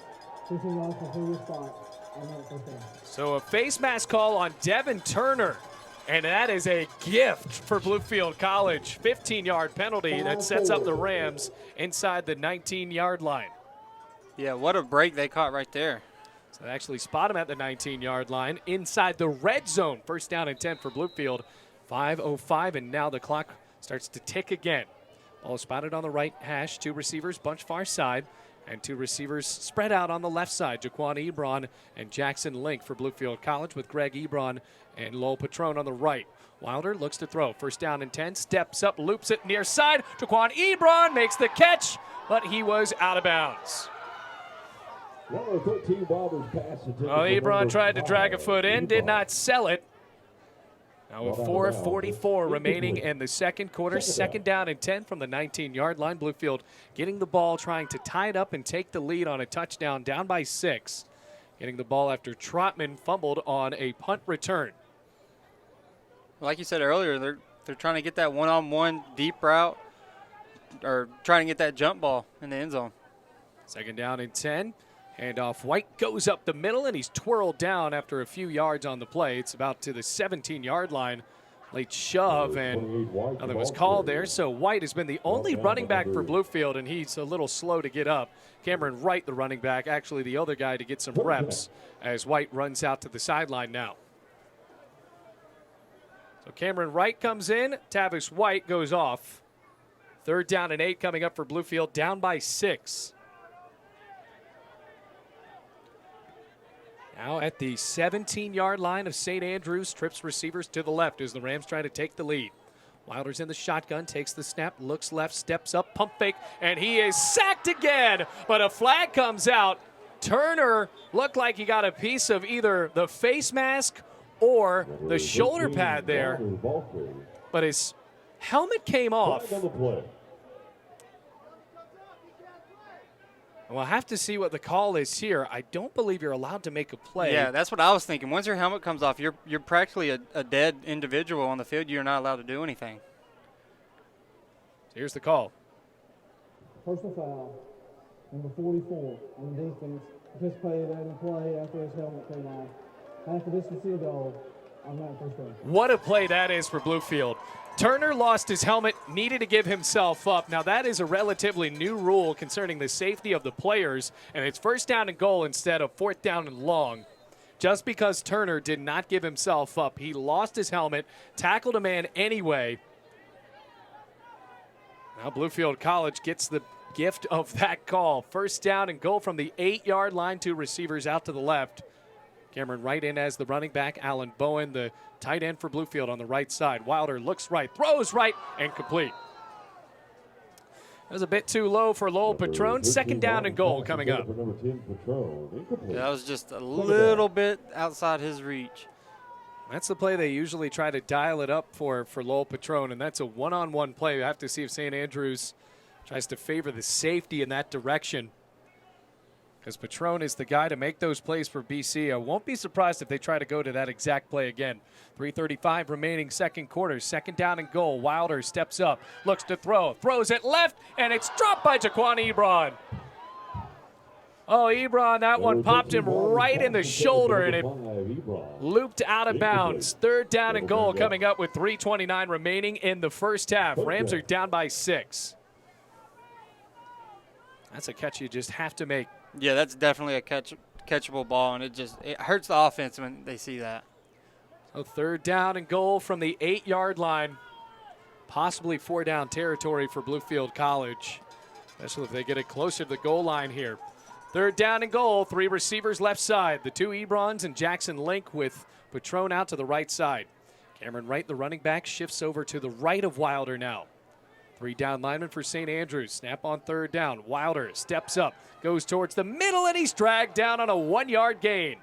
15 yards from previous spot. On that first down. So a face mask call on Devin Turner. And that is a gift for Bluefield College. 15-yard penalty that sets up the Rams inside the 19-yard line. Yeah, what a break they caught right there. So they actually spot him at the 19-yard line inside the red zone. First down and 10 for Bluefield. 5:05, and now the clock starts to tick again. Ball spotted on the right hash. Two receivers bunch far side, and two receivers spread out on the left side. Jaquan Ebron and Jackson Link for Bluefield College, with Greg Ebron and Lowell Patron on the right. Wilder looks to throw. First down and 10. Steps up, loops it near side. Jaquan Ebron makes the catch, but he was out of bounds. Number 13 Wilder's pass intended Well, for Ebron number tried to drag a 5, foot in, did Ebron. not sell it. Now with Well, 4:44 remaining in the second quarter, second down and 10 from the 19-yard line. Bluefield getting the ball, trying to tie it up and take the lead on a touchdown, down by 6. Getting the ball after Trotman fumbled on a punt return. Like you said earlier, they're trying to get that one-on-one deep route, or trying to get that jump ball in the end zone. Second down and 10. Handoff. White goes up the middle, and he's twirled down after a few yards on the play. It's about to the 17-yard line. Late shove, and nothing was called there. So White has been the only running back for Bluefield, and he's a little slow to get up. Cameron Wright, the running back, actually the other guy to get some reps as White runs out to the sideline now. So Cameron Wright comes in. Tavis White goes off. Third down and 8 coming up for Bluefield, down by 6. Now at the 17-yard line of St. Andrews, trips receivers to the left as the Rams try to take the lead. Wilder's in the shotgun, takes the snap, looks left, steps up, pump fake, and he is sacked again. But a flag comes out. Turner looked like he got a piece of either the face mask or the shoulder pad there, but his helmet came off. Flag on the play. We'll have to see what the call is here. I don't believe you're allowed to make a play. Yeah, that's what I was thinking. Once your helmet comes off, you're practically a dead individual on the field. You're not allowed to do anything. So here's the call. Personal foul, number 44 on the defense. Participated in the play after his helmet came off. After this was a goal, I'm not first down. What a play that is for Bluefield. Turner lost his helmet, needed to give himself up. Now that is a relatively new rule concerning the safety of the players, and it's first down and goal instead of fourth down and long. Just because Turner did not give himself up, he lost his helmet, tackled a man anyway. Now Bluefield College gets the gift of that call. First down and goal from the 8-yard line, two receivers out to the left. Cameron Wright in as the running back. Alan Bowen, the tight end for Bluefield, on the right side. Wilder looks right, throws right, and complete. That was a bit too low for Lowell Patron. Second down and goal coming up. Number 10 Patron, incomplete. Yeah, that was just a little bit outside his reach. That's the play they usually try to dial it up for Lowell Patron, and that's a one-on-one play. We have to see if St. Andrews tries to favor the safety in that direction, because Patron is the guy to make those plays for BC. I won't be surprised if they try to go to that exact play again. 3:35 remaining second quarter. Second down and goal. Wilder steps up, looks to throw, throws it left, and it's dropped by Jaquan Ebron. Oh, Ebron, that one popped him right in the shoulder, and it looped out of bounds. Third down and goal coming up with 3:29 remaining in the first half. Rams are down by 6. That's a catch you just have to make. Yeah, that's definitely a catchable ball, and it hurts the offense when they see that. So third down and goal from the 8-yard line. Possibly 4-down territory for Bluefield College, especially if they get it closer to the goal line here. Third down and goal, three receivers left side. The two Ebrons and Jackson Link with Patron out to the right side. Cameron Wright, the running back, shifts over to the right of Wilder now. 3 down linemen for St. Andrews. Snap on third down. Wilder steps up, goes towards the middle, and he's dragged down on a 1-yard gain.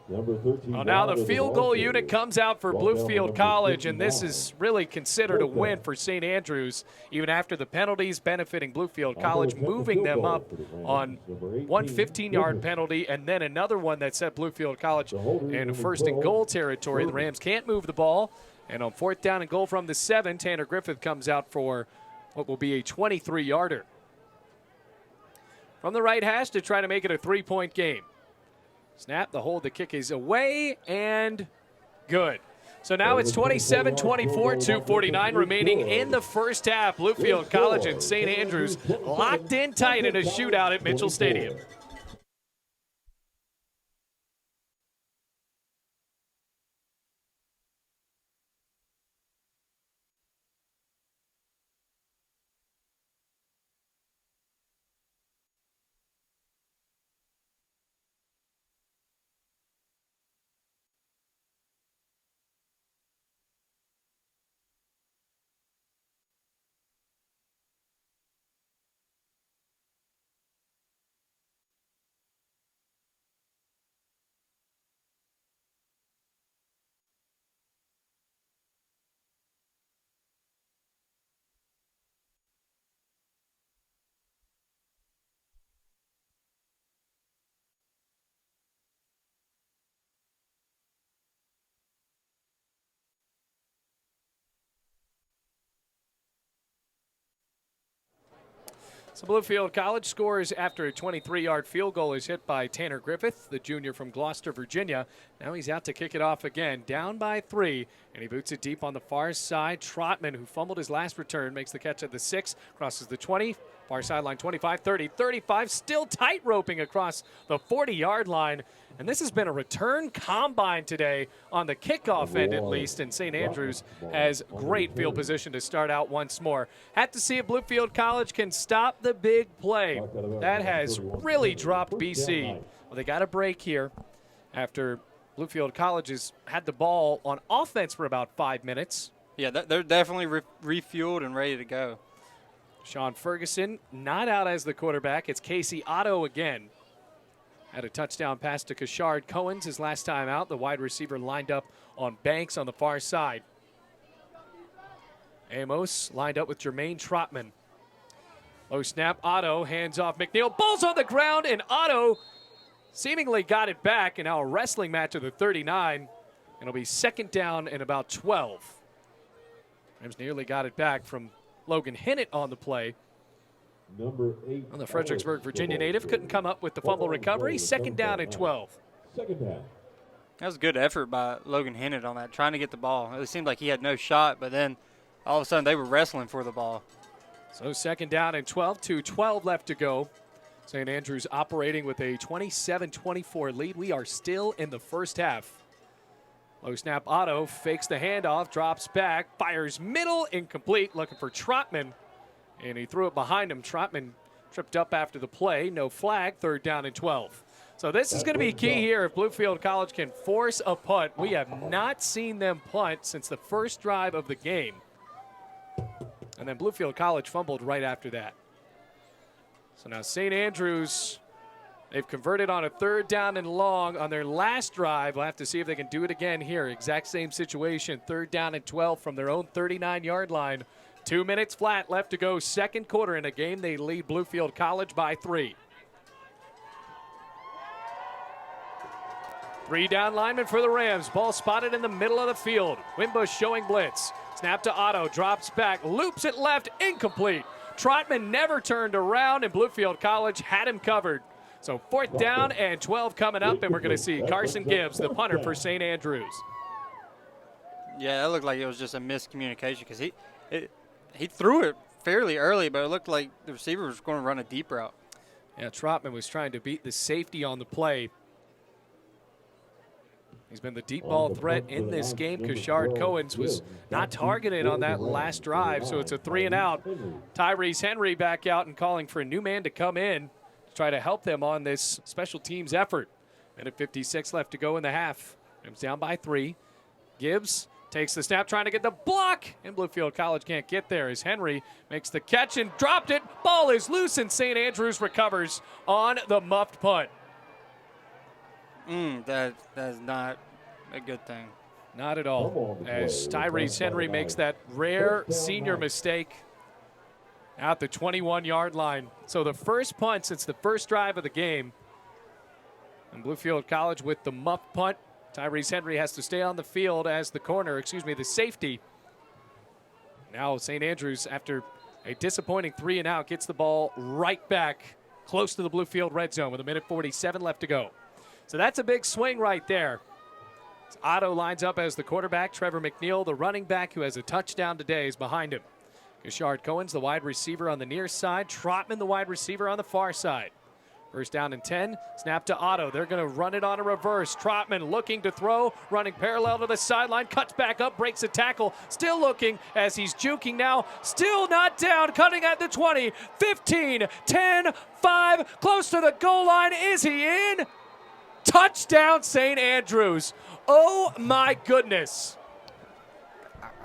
Number 13 Well, now the Wilder, field goal also unit comes out for brought down by Bluefield number College, and this 59. is really considered a win for St. Andrews, even after the penalties benefiting Bluefield College, moving them up on one 15-yard penalty and then another one that set Bluefield College in first and goal territory. The Rams can't move the ball, and on fourth down and goal from the 7, Tanner Griffith comes out for what will be a 23-yarder. From the right hash to try to make it a 3-point game. Snap, the hold, the kick is away, and Good. So now it's 27-24, 2:49 remaining in the first half. Bluefield College and St. Andrews locked in tight in a shootout at Mitchell Stadium. So Bluefield College scores after a 23-yard field goal is hit by Tanner Griffith, the junior from Gloucester, Virginia. Now he's out to kick it off again, down by 3, and he boots it deep on the far side. Trotman, who fumbled his last return, makes the catch at the 6, crosses the 20, far sideline 25, 30, 35, still tight roping across the 40-yard line. And this has been a return combine today on the kickoff end at least, and St. Andrews has great field position to start out once more. Have to see if Bluefield College can stop the big play. That has really dropped BC. Well, they got a break here after Bluefield College has had the ball on offense for about 5 minutes. Yeah, they're definitely refueled and ready to go. Sean Ferguson not out as the quarterback. It's Casey Otto again. Had a touchdown pass to Kashard Cohens his last time out. The wide receiver lined up on Banks on the far side. Amos lined up with Jermaine Trotman. Low snap, Otto hands off McNeil. Ball's on the ground, and Otto seemingly got it back. And now a wrestling match of the 39. It'll be second down and about 12. Rams nearly got it back from Logan Hinnett on the play. Number 8. On the Fredericksburg, Virginia native couldn't come up with the fumble recovery. Second down and 12. Second down. That was a good effort by Logan Hinnett on that, trying to get the ball. It seemed like he had no shot, but then all of a sudden they were wrestling for the ball. So second down and 12, 2:12 left to go. St. Andrews operating with a 27-24 lead. We are still in the first half. Low snap, Otto fakes the handoff, drops back, fires middle, incomplete, looking for Trotman. And he threw it behind him. Trotman tripped up after the play. No flag, third down and 12. So this is going to be key here if Bluefield College can force a punt. We have not seen them punt since the first drive of the game. And then Bluefield College fumbled right after that. So now St. Andrews, they've converted on a third down and long on their last drive. We'll have to see if they can do it again here. Exact same situation, third down and 12 from their own 39-yard line. 2 minutes flat left to go, second quarter in a game. They lead Bluefield College by 3. 3 down linemen for the Rams. Ball spotted in the middle of the field. Wimbush showing blitz. Snap to Otto, drops back, loops it left, incomplete. Trotman never turned around, and Bluefield College had him covered. So fourth down and 12 coming up, and we're going to see Carson Gibbs, the punter for St. Andrews. Yeah, that looked like it was just a miscommunication because he threw it fairly early, but it looked like the receiver was going to run a deep route. Yeah, Trotman was trying to beat the safety on the play. He's been the deep ball threat in this game. Kashard Cohens was not targeted on that last drive, so it's a 3 and out. Tyrese Henry back out and calling for a new man to come in to try to help them on this special teams effort. Minute 56 left to go in the half. Rams down by 3. Gibbs takes the snap, trying to get the block, and Bluefield College can't get there as Henry makes the catch and dropped it. Ball is loose, and St. Andrews recovers on the muffed punt. That is not a good thing. Not at all, as Tyrese Henry makes that rare senior mistake at the 21-yard line. So the first punt since the first drive of the game. And Bluefield College with the muffed punt. Tyrese Henry has to stay on the field as the safety. Now St. Andrews, after a disappointing 3 and out, gets the ball right back close to the Bluefield red zone with a minute 47 left to go. So that's a big swing right there. Otto lines up as the quarterback. Trevor McNeil, the running back who has a touchdown today, is behind him. Gashard Cohen's the wide receiver on the near side. Trotman, the wide receiver on the far side. First down and 10. Snap to Otto. They're going to run it on a reverse. Trotman looking to throw, running parallel to the sideline, cuts back up, breaks a tackle. Still looking as he's juking now. Still not down, cutting at the 20, 15, 10, 5, close to the goal line. Is he in? Touchdown, St. Andrews. Oh my goodness.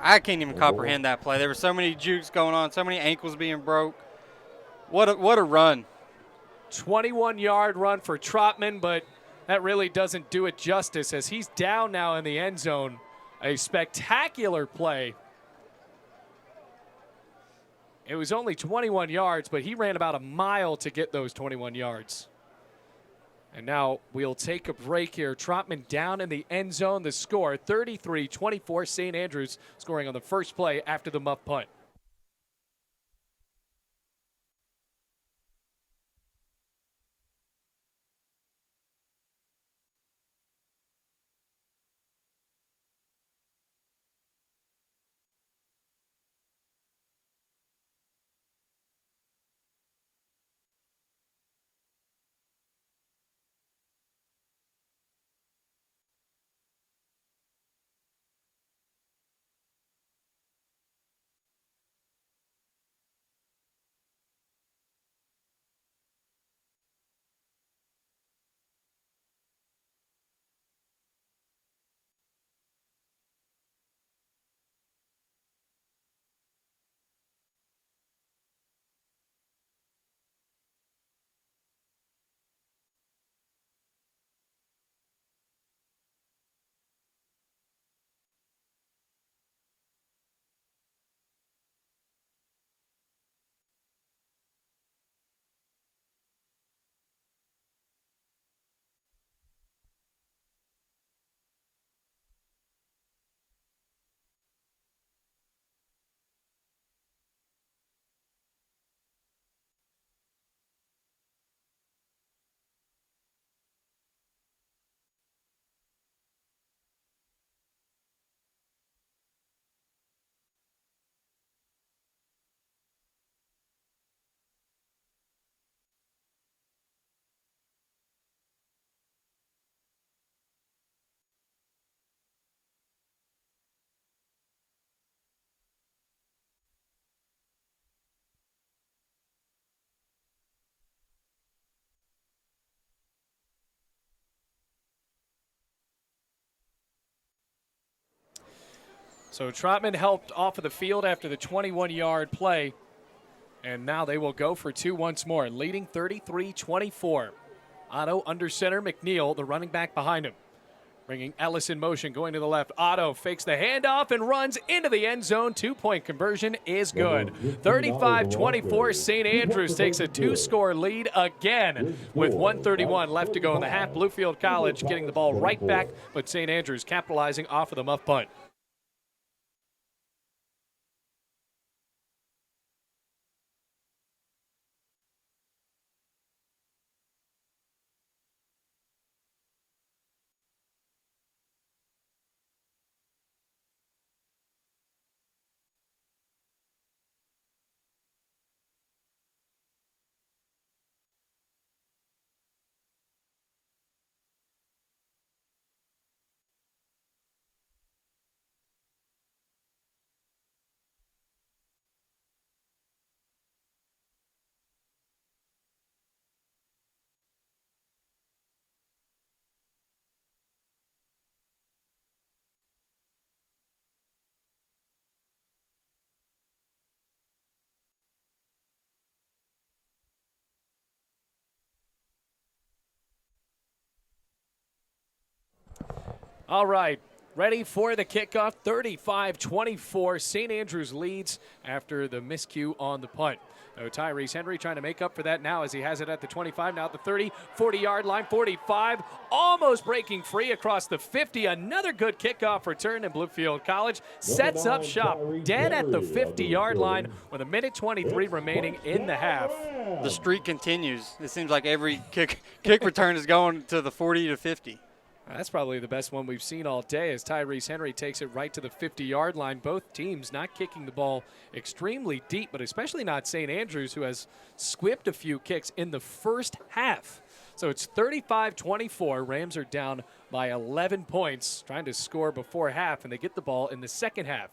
I can't even comprehend that play. There were so many jukes going on, so many ankles being broke. What a run. 21-yard run for Trotman, but that really doesn't do it justice as he's down now in the end zone. A spectacular play. It was only 21 yards, but he ran about a mile to get those 21 yards. And now we'll take a break here. Trotman down in the end zone. The score, 33-24, St. Andrews scoring on the first play after the muff punt. So Trotman helped off of the field after the 21-yard play. And now they will go for two once more, leading 33-24. Otto under center, McNeil, the running back behind him. Bringing Ellis in motion, going to the left. Otto fakes the handoff and runs into the end zone. Two-point conversion is good. 35-24, St. Andrews takes a two-score lead again with 1:31 left to go in the half. Bluefield College getting the ball right back, but St. Andrews capitalizing off of the muff punt. All right, ready for the kickoff. 35-24. St. Andrews leads after the miscue on the punt. So Tyrese Henry trying to make up for that now as he has it at the 25, now at the 30, 40-yard line, 45, almost breaking free across the 50. Another good kickoff return, and Bluefield College sets up shop dead at the 50-yard line with a minute 23 remaining in the half. The streak continues. It seems like every kick return is going to the 40 to 50. That's probably the best one we've seen all day as Tyrese Henry takes it right to the 50-yard line. Both teams not kicking the ball extremely deep, but especially not St. Andrews, who has squibbed a few kicks in the first half. So it's 35-24. Rams are down by 11 points, trying to score before half, and they get the ball in the second half.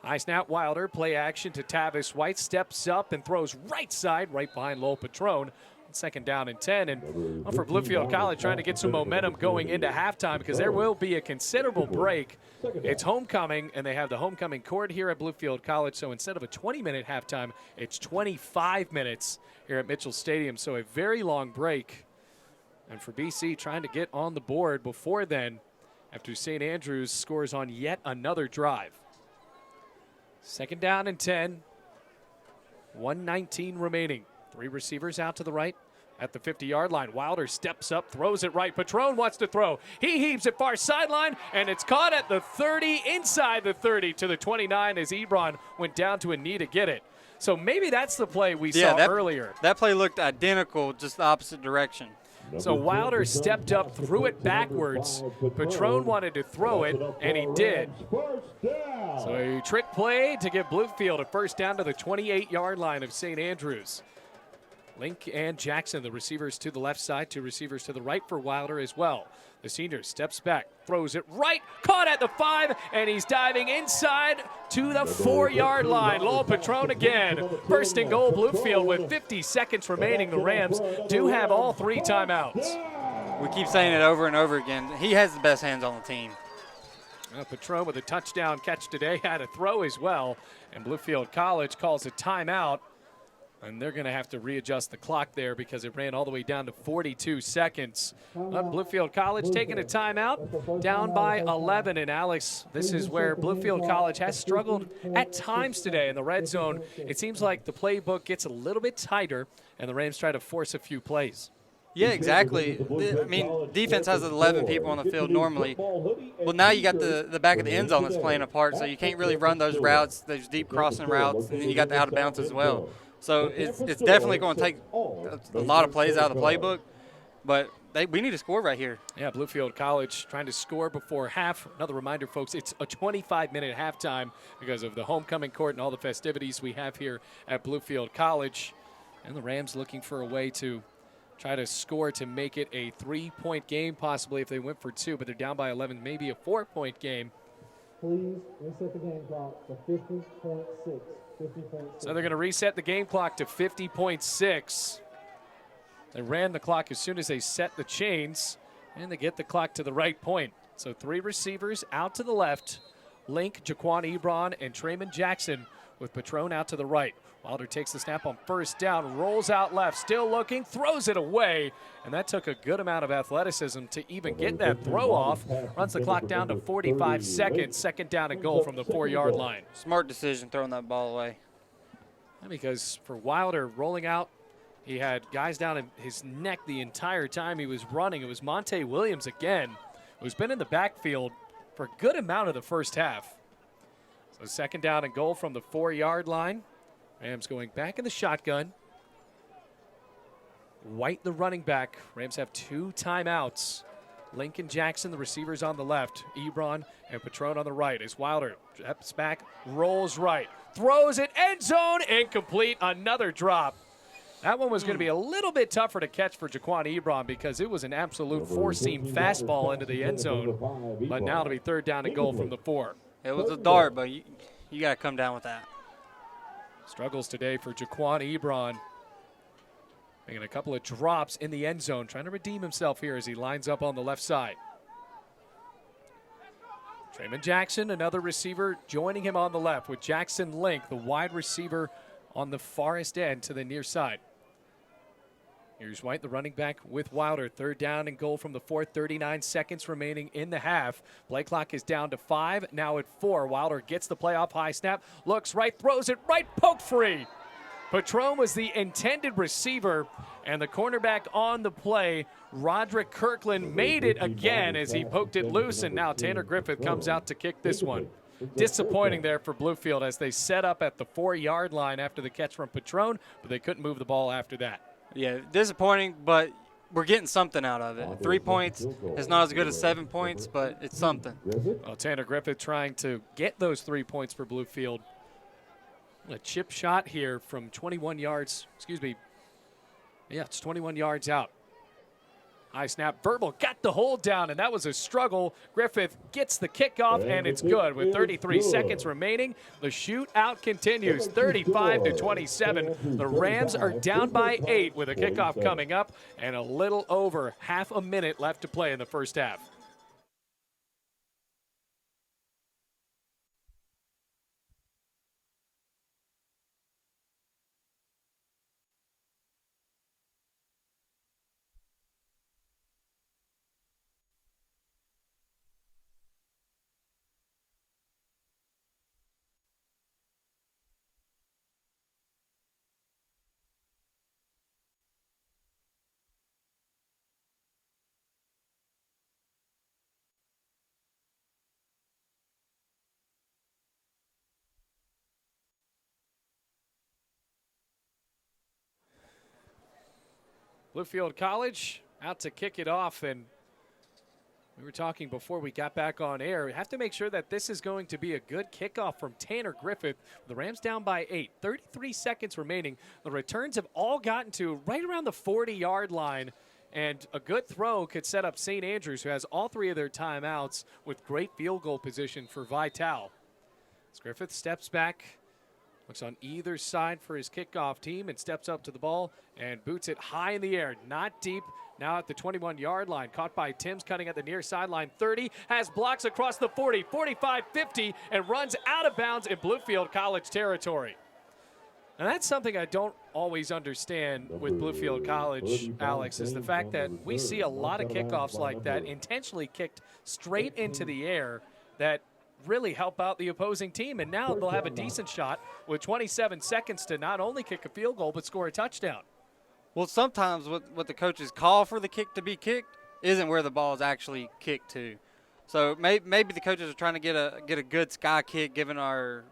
High snap, Wilder, play action to Tavis White, steps up and throws right side, right behind Lowell Patron. Second down and 10. And for Bluefield College, trying to get some momentum going into halftime because there will be a considerable break. It's homecoming, and they have the homecoming court here at Bluefield College. So instead of a 20-minute halftime, it's 25 minutes here at Mitchell Stadium. So a very long break. And for BC, trying to get on the board before then after St. Andrews scores on yet another drive. Second down and 10. 1:19 remaining. 3 receivers out to the right at the 50-yard line. Wilder steps up, throws it right. Patron wants to throw. He heaves it far sideline, and it's caught at the 30, inside the 30 to the 29 as Ebron went down to a knee to get it. So maybe that's the play we saw earlier. That play looked identical, just the opposite direction. So Wilder stepped up, threw it backwards. Patron wanted to throw it, and he did. So a trick play to give Bluefield a first down to the 28-yard line of St. Andrews. Link and Jackson, the receivers to the left side, 2 receivers to the right for Wilder as well. The senior steps back, throws it right, caught at the 5, and he's diving inside to the 4-yard line. Lowell Patron again. First and goal, Bluefield with 50 seconds remaining. The Rams do have all 3 timeouts. We keep saying it over and over again. He has the best hands on the team. Patron with a touchdown catch today, had a throw as well, and Bluefield College calls a timeout. And they're going to have to readjust the clock there because it ran all the way down to 42 seconds. Bluefield College taking a timeout, down by 11. And Alex, this is where Bluefield College has struggled at times today in the red zone. It seems like the playbook gets a little bit tighter, and the Rams try to force a few plays. Yeah, exactly. I mean, defense has 11 people on the field normally. Well, now you got the back of the end zone that's playing a part, so you can't really run those routes, those deep crossing routes, and then you got the out of bounds as well. So it's definitely going to take a lot of plays out of the playbook, but we need to score right here. Yeah, Bluefield College trying to score before half. Another reminder, folks, it's a 25-minute halftime because of the homecoming court and all the festivities we have here at Bluefield College. And the Rams looking for a way to try to score to make it a 3-point game, possibly if they went for 2, but they're down by 11, maybe a 4-point game. Please reset the game clock to 50.6. So they're going to reset the game clock to 50.6. They ran the clock as soon as they set the chains, and they get the clock to the right point. So 3 receivers out to the left, Link, Jaquan Ebron, and Trayman Jackson with Patron out to the right. Wilder takes the snap on first down, rolls out left, still looking, throws it away, and that took a good amount of athleticism to even get that throw off. Runs the clock down to 45 seconds, second down and goal from the 4-yard line. Smart decision throwing that ball away. Because for Wilder rolling out, he had guys down in his neck the entire time he was running. It was Monte Williams again, who's been in the backfield for a good amount of the first half. So second down and goal from the 4-yard line. Rams going back in the shotgun. White, the running back. Rams have 2 timeouts. Lincoln Jackson, the receivers on the left. Ebron and Patron on the right. As Wilder steps back, rolls right. Throws it, end zone, incomplete. Another drop. That one was going to be a little bit tougher to catch for Jaquan Ebron because it was an absolute 4-seam fastball into the end zone. But now it'll be third down and goal from the 4. It was a dart, but you got to come down with that. Struggles today for Jaquan Ebron. Making a couple of drops in the end zone, trying to redeem himself here as he lines up on the left side. Trayman Jackson, another receiver, joining him on the left with Jackson Link, the wide receiver on the farthest end to the near side. Here's White, the running back with Wilder. Third down and goal from the 4, 39 seconds remaining in the half. Play clock is down to 5, now at 4. Wilder gets the play off high snap, looks right, throws it right, poke free. Patron was the intended receiver, and the cornerback on the play, Roderick Kirkland, made it again as he poked it loose, and now Tanner Griffith comes out to kick this one. Disappointing there for Bluefield as they set up at the 4-yard line after the catch from Patron, but they couldn't move the ball after that. Yeah, disappointing, but we're getting something out of it. 3 points is not as good as 7 points, but it's something. Well, Tanner Griffith trying to get those 3 points for Bluefield. A chip shot here from 21 yards. Excuse me. Yeah, it's 21 yards out. High snap. Verbal got the hold down, and that was a struggle. Griffith gets the kickoff, and it's good. With 33 seconds remaining, the shootout continues. 35-27. The Rams are down by 8 with a kickoff coming up and a little over half a minute left to play in the first half. Bluefield College out to kick it off, and we were talking before we got back on air. We have to make sure that this is going to be a good kickoff from Tanner Griffith. The Rams down by 8, 33 seconds remaining. The returns have all gotten to right around the 40-yard line, and a good throw could set up St. Andrews, who has all 3 of their timeouts, with great field goal position for Vital. As Griffith steps back, looks on either side for his kickoff team and steps up to the ball and boots it high in the air, not deep. Now at the 21-yard line, caught by Timms, cutting at the near sideline. 30, has blocks across the 40, 45, 50, and runs out of bounds in Bluefield College territory. And that's something I don't always understand with Bluefield College, Alex, is the fact that we see a lot of kickoffs like that, intentionally kicked straight into the air, that really help out the opposing team. And now they'll have a decent shot with 27 seconds to not only kick a field goal but score a touchdown. Well, sometimes what the coaches call for the kick to be kicked isn't where the ball is actually kicked to. So maybe the coaches are trying to get a good sky kick, giving our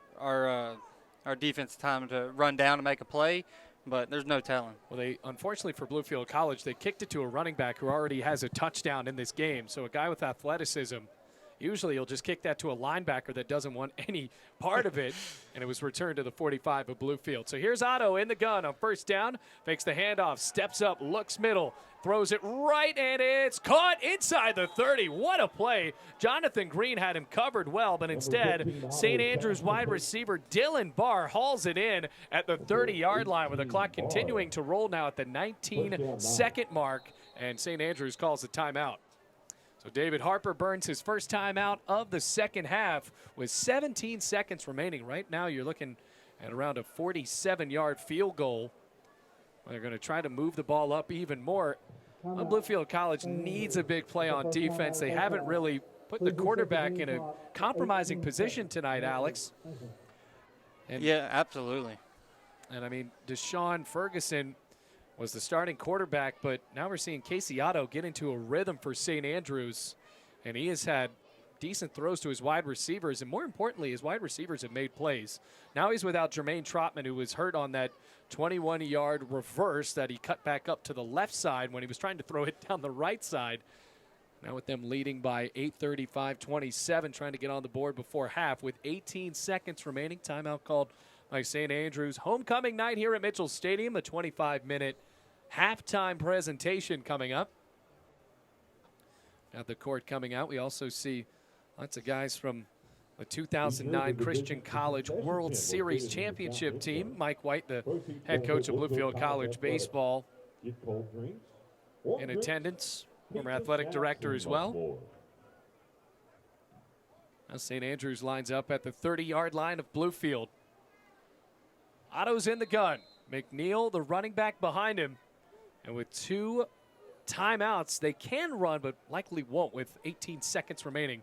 defense time to run down and make a play, but there's no telling. Well, they unfortunately for Bluefield College, they kicked it to a running back who already has a touchdown in this game. So a guy with athleticism, usually he'll just kick that to a linebacker that doesn't want any part of it, and it was returned to the 45 of Bluefield. So here's Otto in the gun on first down, fakes the handoff, steps up, looks middle, throws it right, and it's caught inside the 30. What a play. Jonathan Green had him covered well, but instead, St. Andrews wide receiver Dylan Barr hauls it in at the 30-yard line with the clock continuing to roll now at the 19-second mark, and St. Andrews calls a timeout. So David Harper burns his first timeout of the second half with 17 seconds remaining. Right now you're looking at around a 47-yard field goal. They're going to try to move the ball up even more. Well, Bluefield College needs a big play on defense. They haven't really put the quarterback in a compromising position tonight, Alex. And, yeah, absolutely. And, I mean, Deshaun Ferguson was the starting quarterback, but now we're seeing Casey Otto get into a rhythm for St. Andrews, and he has had decent throws to his wide receivers, and more importantly, his wide receivers have made plays. Now he's without Jermaine Trotman, who was hurt on that 21-yard reverse that he cut back up to the left side when he was trying to throw it down the right side. Now with them leading by 8:35-27, trying to get on the board before half with 18 seconds remaining. Timeout called by St. Andrews. Homecoming night here at Mitchell Stadium, a 25-minute halftime presentation coming up. Got the court coming out. We also see lots of guys from the 2009 Christian College World Series championship team. Mike White, the head coach of Bluefield College baseball, in attendance. Former athletic director as well. Now St. Andrews lines up at the 30-yard line of Bluefield. Otto's in the gun. McNeil, the running back behind him. And with 2 timeouts, they can run, but likely won't with 18 seconds remaining.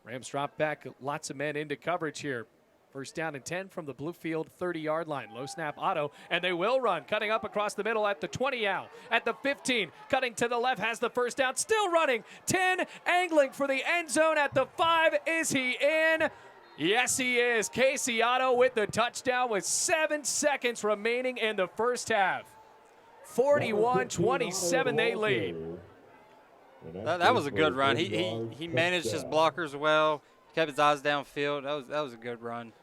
Rams drop back, lots of men into coverage here. First down and 10 from the Bluefield 30-yard line. Low snap, Otto, and they will run. Cutting up across the middle at the 20 now. At the 15, cutting to the left, has the first down. Still running. 10, angling for the end zone at the 5. Is he in? Yes, he is. Casey Otto with the touchdown with 7 seconds remaining in the first half. 41-27 they lead. That was a good run. He managed his blockers well, kept his eyes downfield. That was a good run.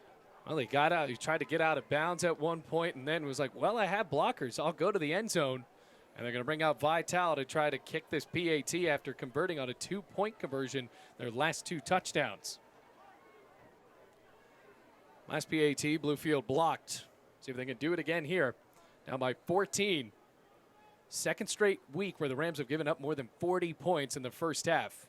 Well, he got out. He tried to get out of bounds at one point and then was like, well, I have blockers. I'll go to the end zone. And they're going to bring out Vital to try to kick this PAT after converting on a 2-point conversion their last 2 touchdowns. Last PAT, Bluefield blocked. See if they can do it again here. Down by 14. Second straight week where the Rams have given up more than 40 points in the first half.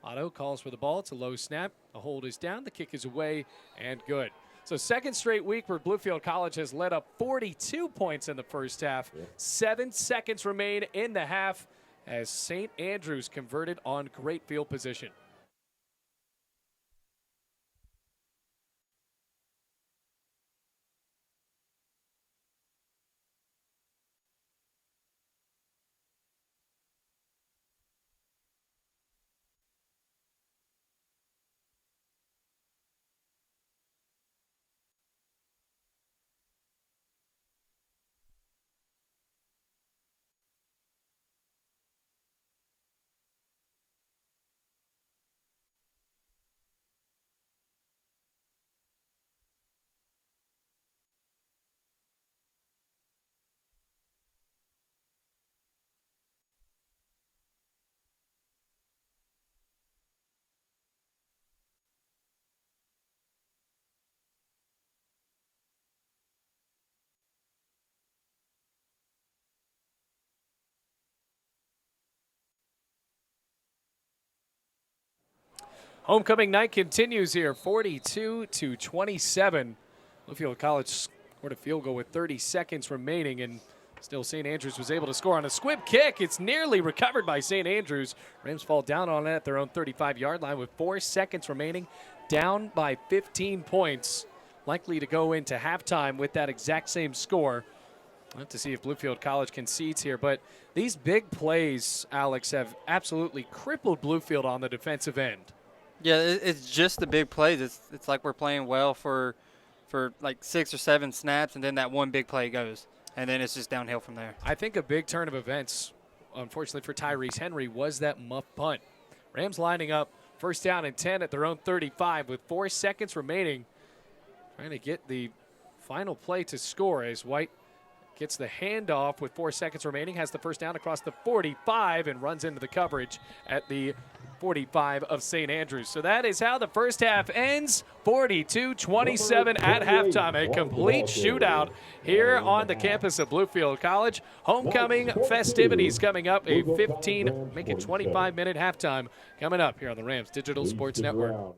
Otto calls for the ball. It's a low snap. The hold is down. The kick is away and good. So second straight week where Bluefield College has led up 42 points in the first half. 7 seconds remain in the half as St. Andrews converted on great field position. Homecoming night continues here, 42-27. Bluefield College scored a field goal with 30 seconds remaining, and still St. Andrews was able to score on a squib kick. It's nearly recovered by St. Andrews. Rams fall down on it at their own 35-yard line with 4 seconds remaining, down by 15 points. Likely to go into halftime with that exact same score. We'll have to see if Bluefield College concedes here, but these big plays, Alex, have absolutely crippled Bluefield on the defensive end. Yeah, it's just the big plays. It's like we're playing well for like 6 or 7 snaps, and then that one big play goes, and then it's just downhill from there. I think a big turn of events, unfortunately for Tyrese Henry, was that muff punt. Rams lining up first down and 10 at their own 35 with 4 seconds remaining, trying to get the final play to score as White gets the handoff with 4 seconds remaining, has the first down across the 45 and runs into the coverage at the 45 of St. Andrews. So that is how the first half ends, 42-27 at halftime. A complete shootout here on the campus of Bluefield College. Homecoming festivities coming up, a 25-minute halftime coming up here on the Rams Digital Sports Network.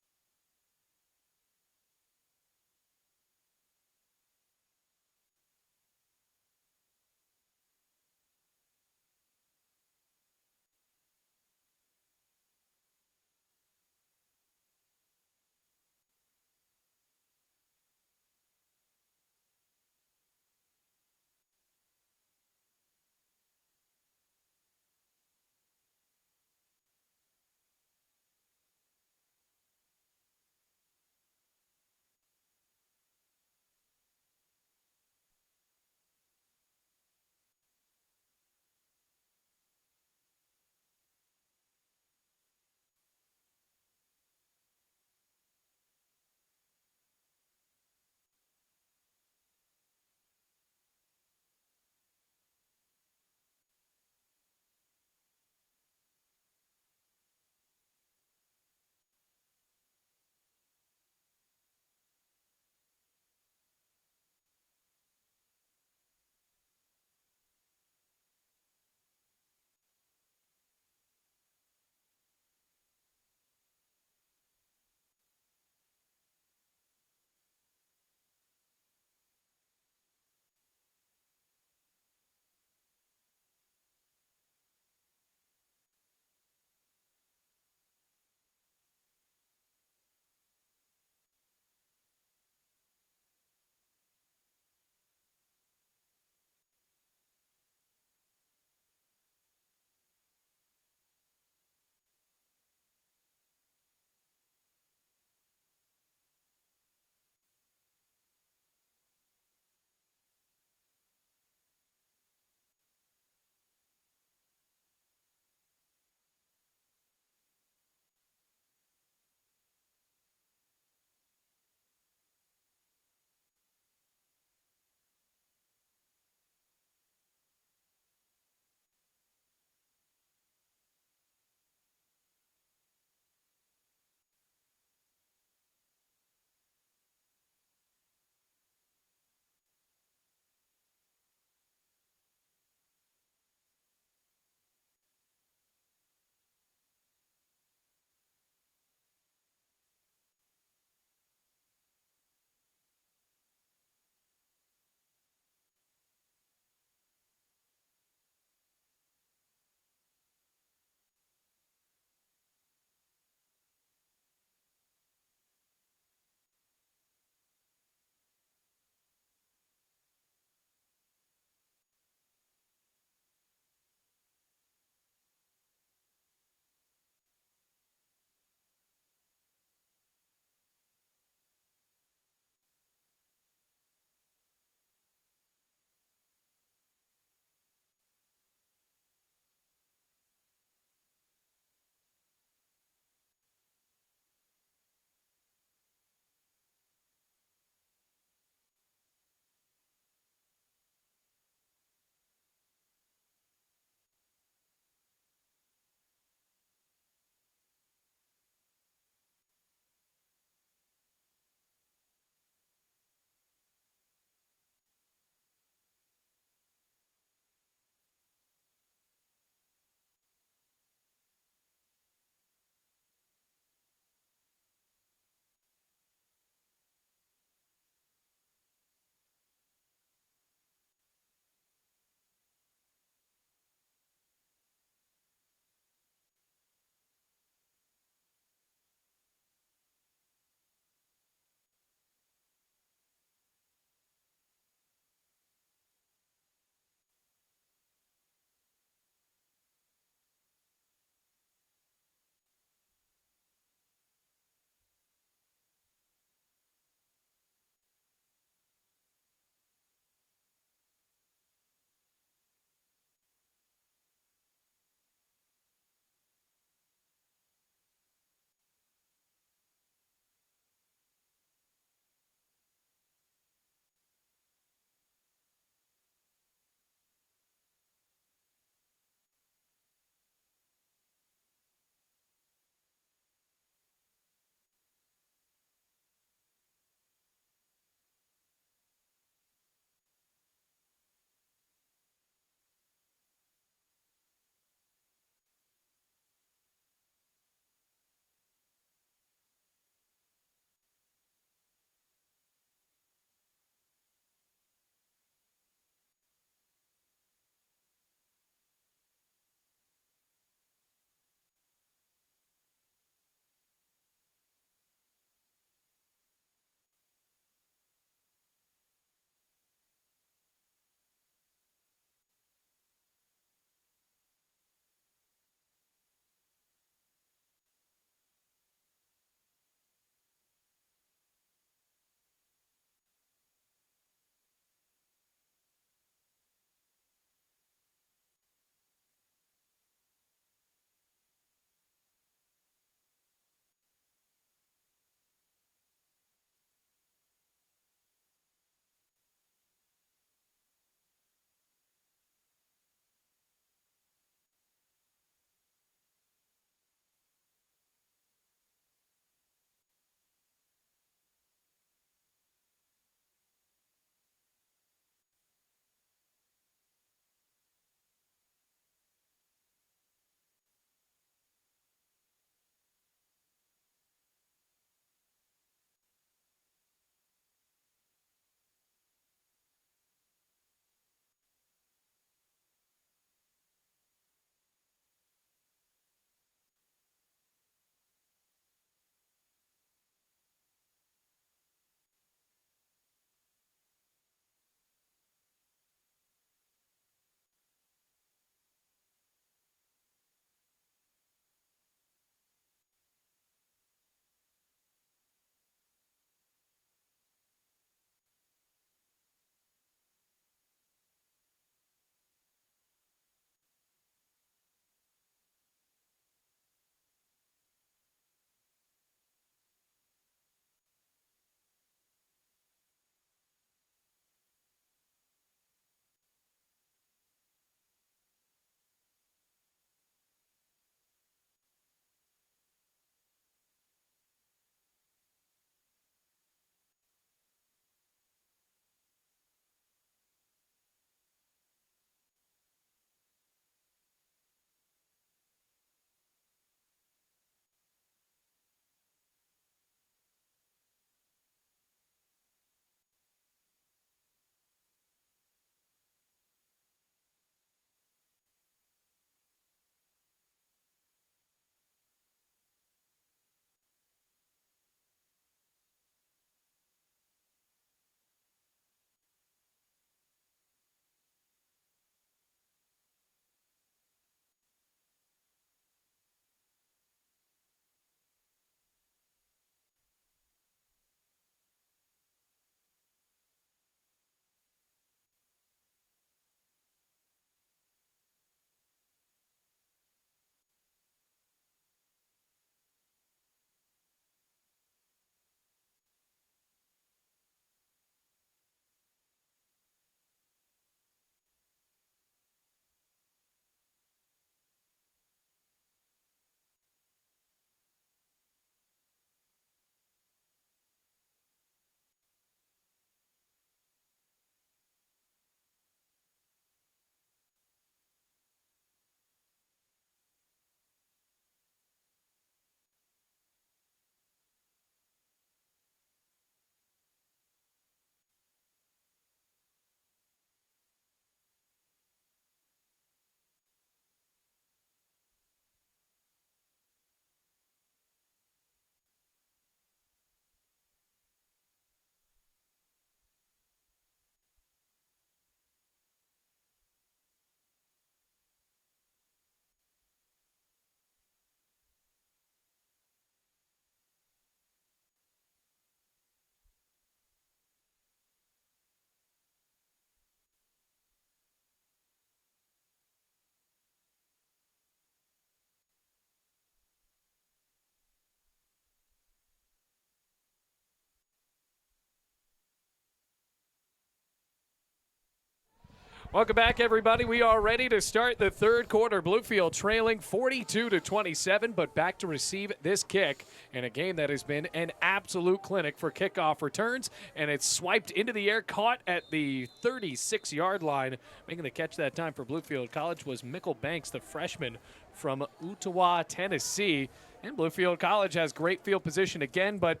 Welcome back, everybody. We are ready to start the third quarter. Bluefield trailing 42-27, but back to receive this kick in a game that has been an absolute clinic for kickoff returns, and it's swiped into the air, caught at the 36-yard line. Making the catch that time for Bluefield College was Mickle Banks, the freshman from Ottawa, Tennessee. And Bluefield College has great field position again, but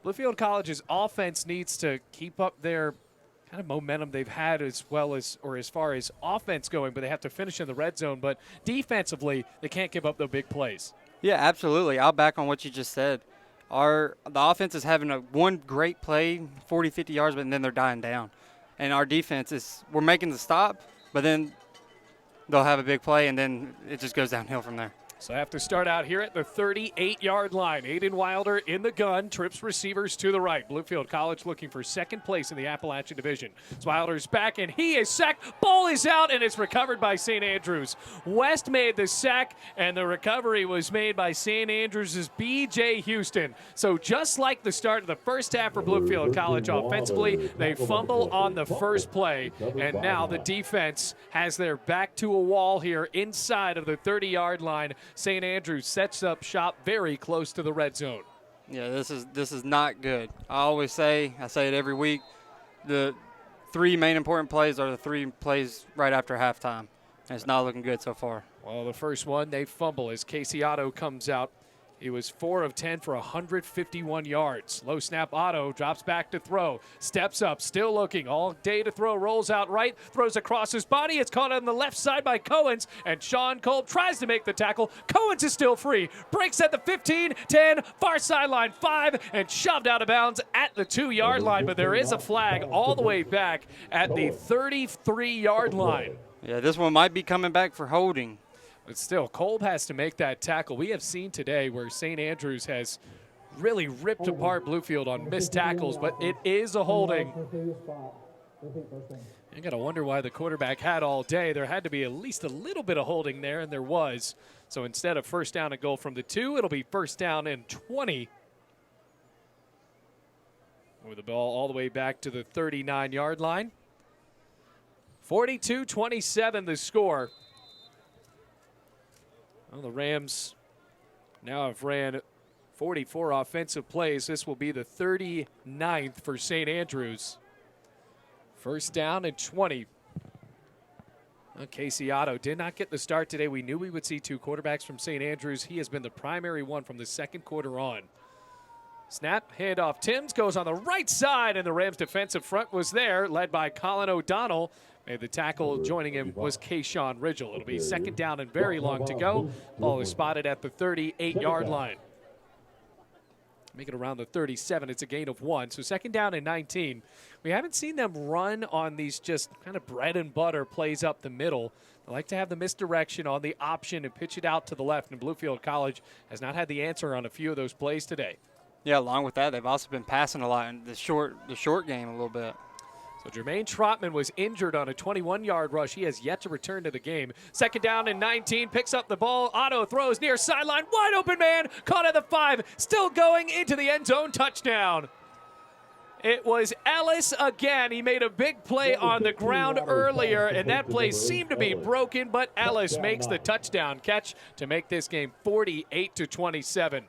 Bluefield College's offense needs to keep up their kind of momentum they've had as far as offense going, but they have to finish in the red zone. But defensively, they can't give up the big plays. Yeah, absolutely. I'll back on what you just said. The offense is having one great play, 40, 50 yards, but then they're dying down. And our defense we're making the stop, but then they'll have a big play, and then it just goes downhill from there. So I have to start out here at the 38-yard line. Aiden Wilder in the gun, trips receivers to the right. Bluefield College looking for second place in the Appalachian Division. So Wilder's back, and he is sacked. Ball is out, and it's recovered by St. Andrews. West made the sack, and the recovery was made by St. Andrews' B.J. Houston. So just like the start of the first half for Bluefield College offensively, they fumble on the first play, and now the defense has their back to a wall here inside of the 30-yard line. St. Andrews sets up shop very close to the red zone. Yeah, this is not good. I say it every week, the three main important plays are the three plays right after halftime. And it's not looking good so far. Well, the first one, they fumble as Casey Otto comes out. He was 4 of 10 for 151 yards. Low snap, Otto drops back to throw. Steps up, still looking, all day to throw. Rolls out right, throws across his body. It's caught on the left side by Cohens, and Sean Kolb tries to make the tackle. Cohens is still free. Breaks at the 15, 10, far sideline 5, and shoved out of bounds at the 2-yard line. But there is a flag all the way back at the 33-yard line. Yeah, this one might be coming back for holding. But still, Kolb has to make that tackle. We have seen today where St. Andrews has really ripped apart Bluefield on missed tackles, but it is a holding. You got to wonder why the quarterback had all day. There had to be at least a little bit of holding there, and there was. So instead of first down and goal from the 2, it'll be first down and 20. With the ball all the way back to the 39-yard line. 42-27 the score. Well, the Rams now have ran 44 offensive plays. This will be the 39th for St. Andrews. First down and 20. Well, Casey Otto did not get the start today. We knew we would see two quarterbacks from St. Andrews. He has been the primary one from the second quarter on. Snap, handoff. Timms goes on the right side, and the Rams defensive front was there, led by Colin O'Donnell. Made the tackle. Joining him was Kayshawn Ridgel. It'll be second down and very long to go. Ball is spotted at the 38-yard line. Make it around the 37. It's a gain of 1. So second down and 19. We haven't seen them run on these just kind of bread and butter plays up the middle. They like to have the misdirection on the option and pitch it out to the left. And Bluefield College has not had the answer on a few of those plays today. Yeah, along with that, they've also been passing a lot in the short game a little bit. So Jermaine Trotman was injured on a 21-yard rush. He has yet to return to the game. Second down and 19, picks up the ball. Otto throws near sideline. Wide open man, caught at the 5, still going into the end zone, touchdown. It was Ellis again. He made a big play on the ground earlier, and that play seemed to be broken, but Ellis makes the touchdown catch to make this game 48-27.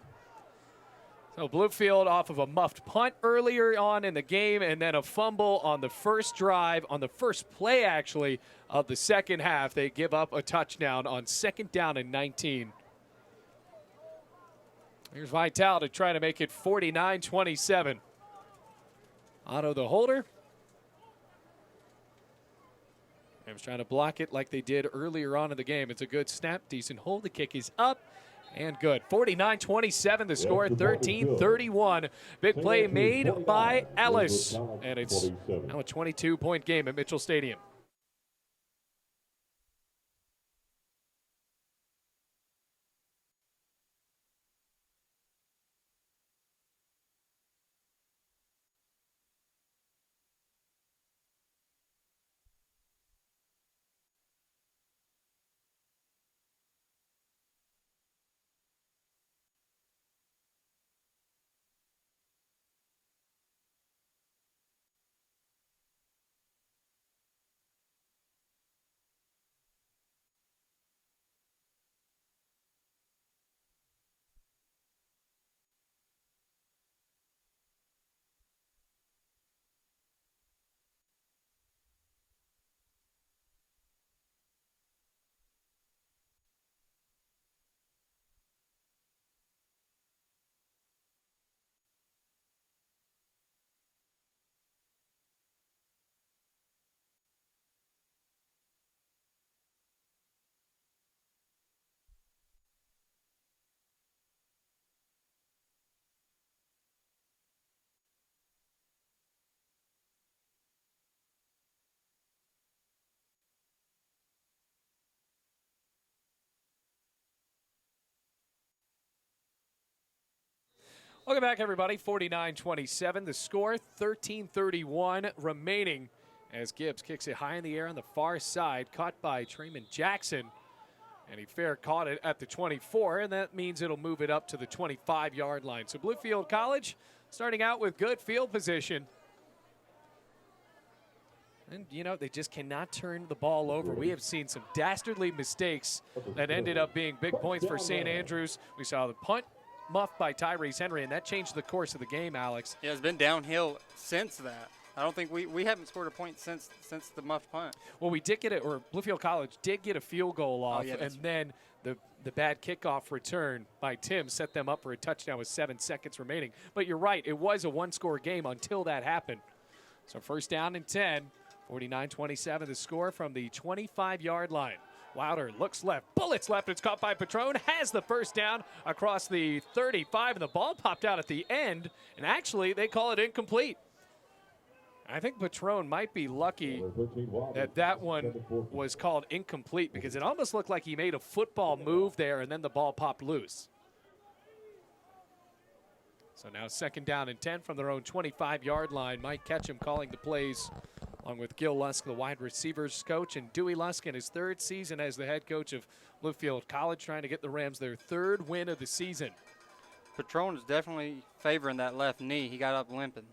So Bluefield off of a muffed punt earlier on in the game, and then a fumble on the first drive, on the first play actually of the second half. They give up a touchdown on second down and 19. Here's Vitale to try to make it 49-27. Otto the holder. Rams trying to block it like they did earlier on in the game. It's a good snap, decent hold. The kick is up. And good. 49-27 the score, 13-31. Big play made by Ellis. And it's now a 22-point game at Mitchell Stadium. Welcome back, everybody. 49-27. The score, 13:31 remaining as Gibbs kicks it high in the air on the far side, caught by Trayman Jackson. And he fair caught it at the 24, and that means it'll move it up to the 25-yard line. So Bluefield College starting out with good field position. And, you know, they just cannot turn the ball over. We have seen some dastardly mistakes that ended up being big points for St. Andrews. We saw the punt muffed by Tyrese Henry, and that changed the course of the game, Alex. Yeah, it's been downhill since that. I don't think we haven't scored a point since the muffed punt. Well, we did get it, or Bluefield College did get a field goal off, yeah, and then the bad kickoff return by Tim set them up for a touchdown with 7 seconds remaining. But you're right, it was a one-score game until that happened. So first down and 10, 49-27, the score from the 25-yard line. Wilder looks left, bullets left, it's caught by Patron, has the first down across the 35, and the ball popped out at the end, and actually they call it incomplete. I think Patron might be lucky that one was called incomplete because it almost looked like he made a football move there and then the ball popped loose. So now second down and 10 from their own 25-yard line. Mike Ketchum calling the plays along with Gil Lusk, the wide receivers coach, and Dewey Lusk in his 3rd season as the head coach of Bluefield College, trying to get the Rams their 3rd win of the season. Patron is definitely favoring that left knee. He got up limping.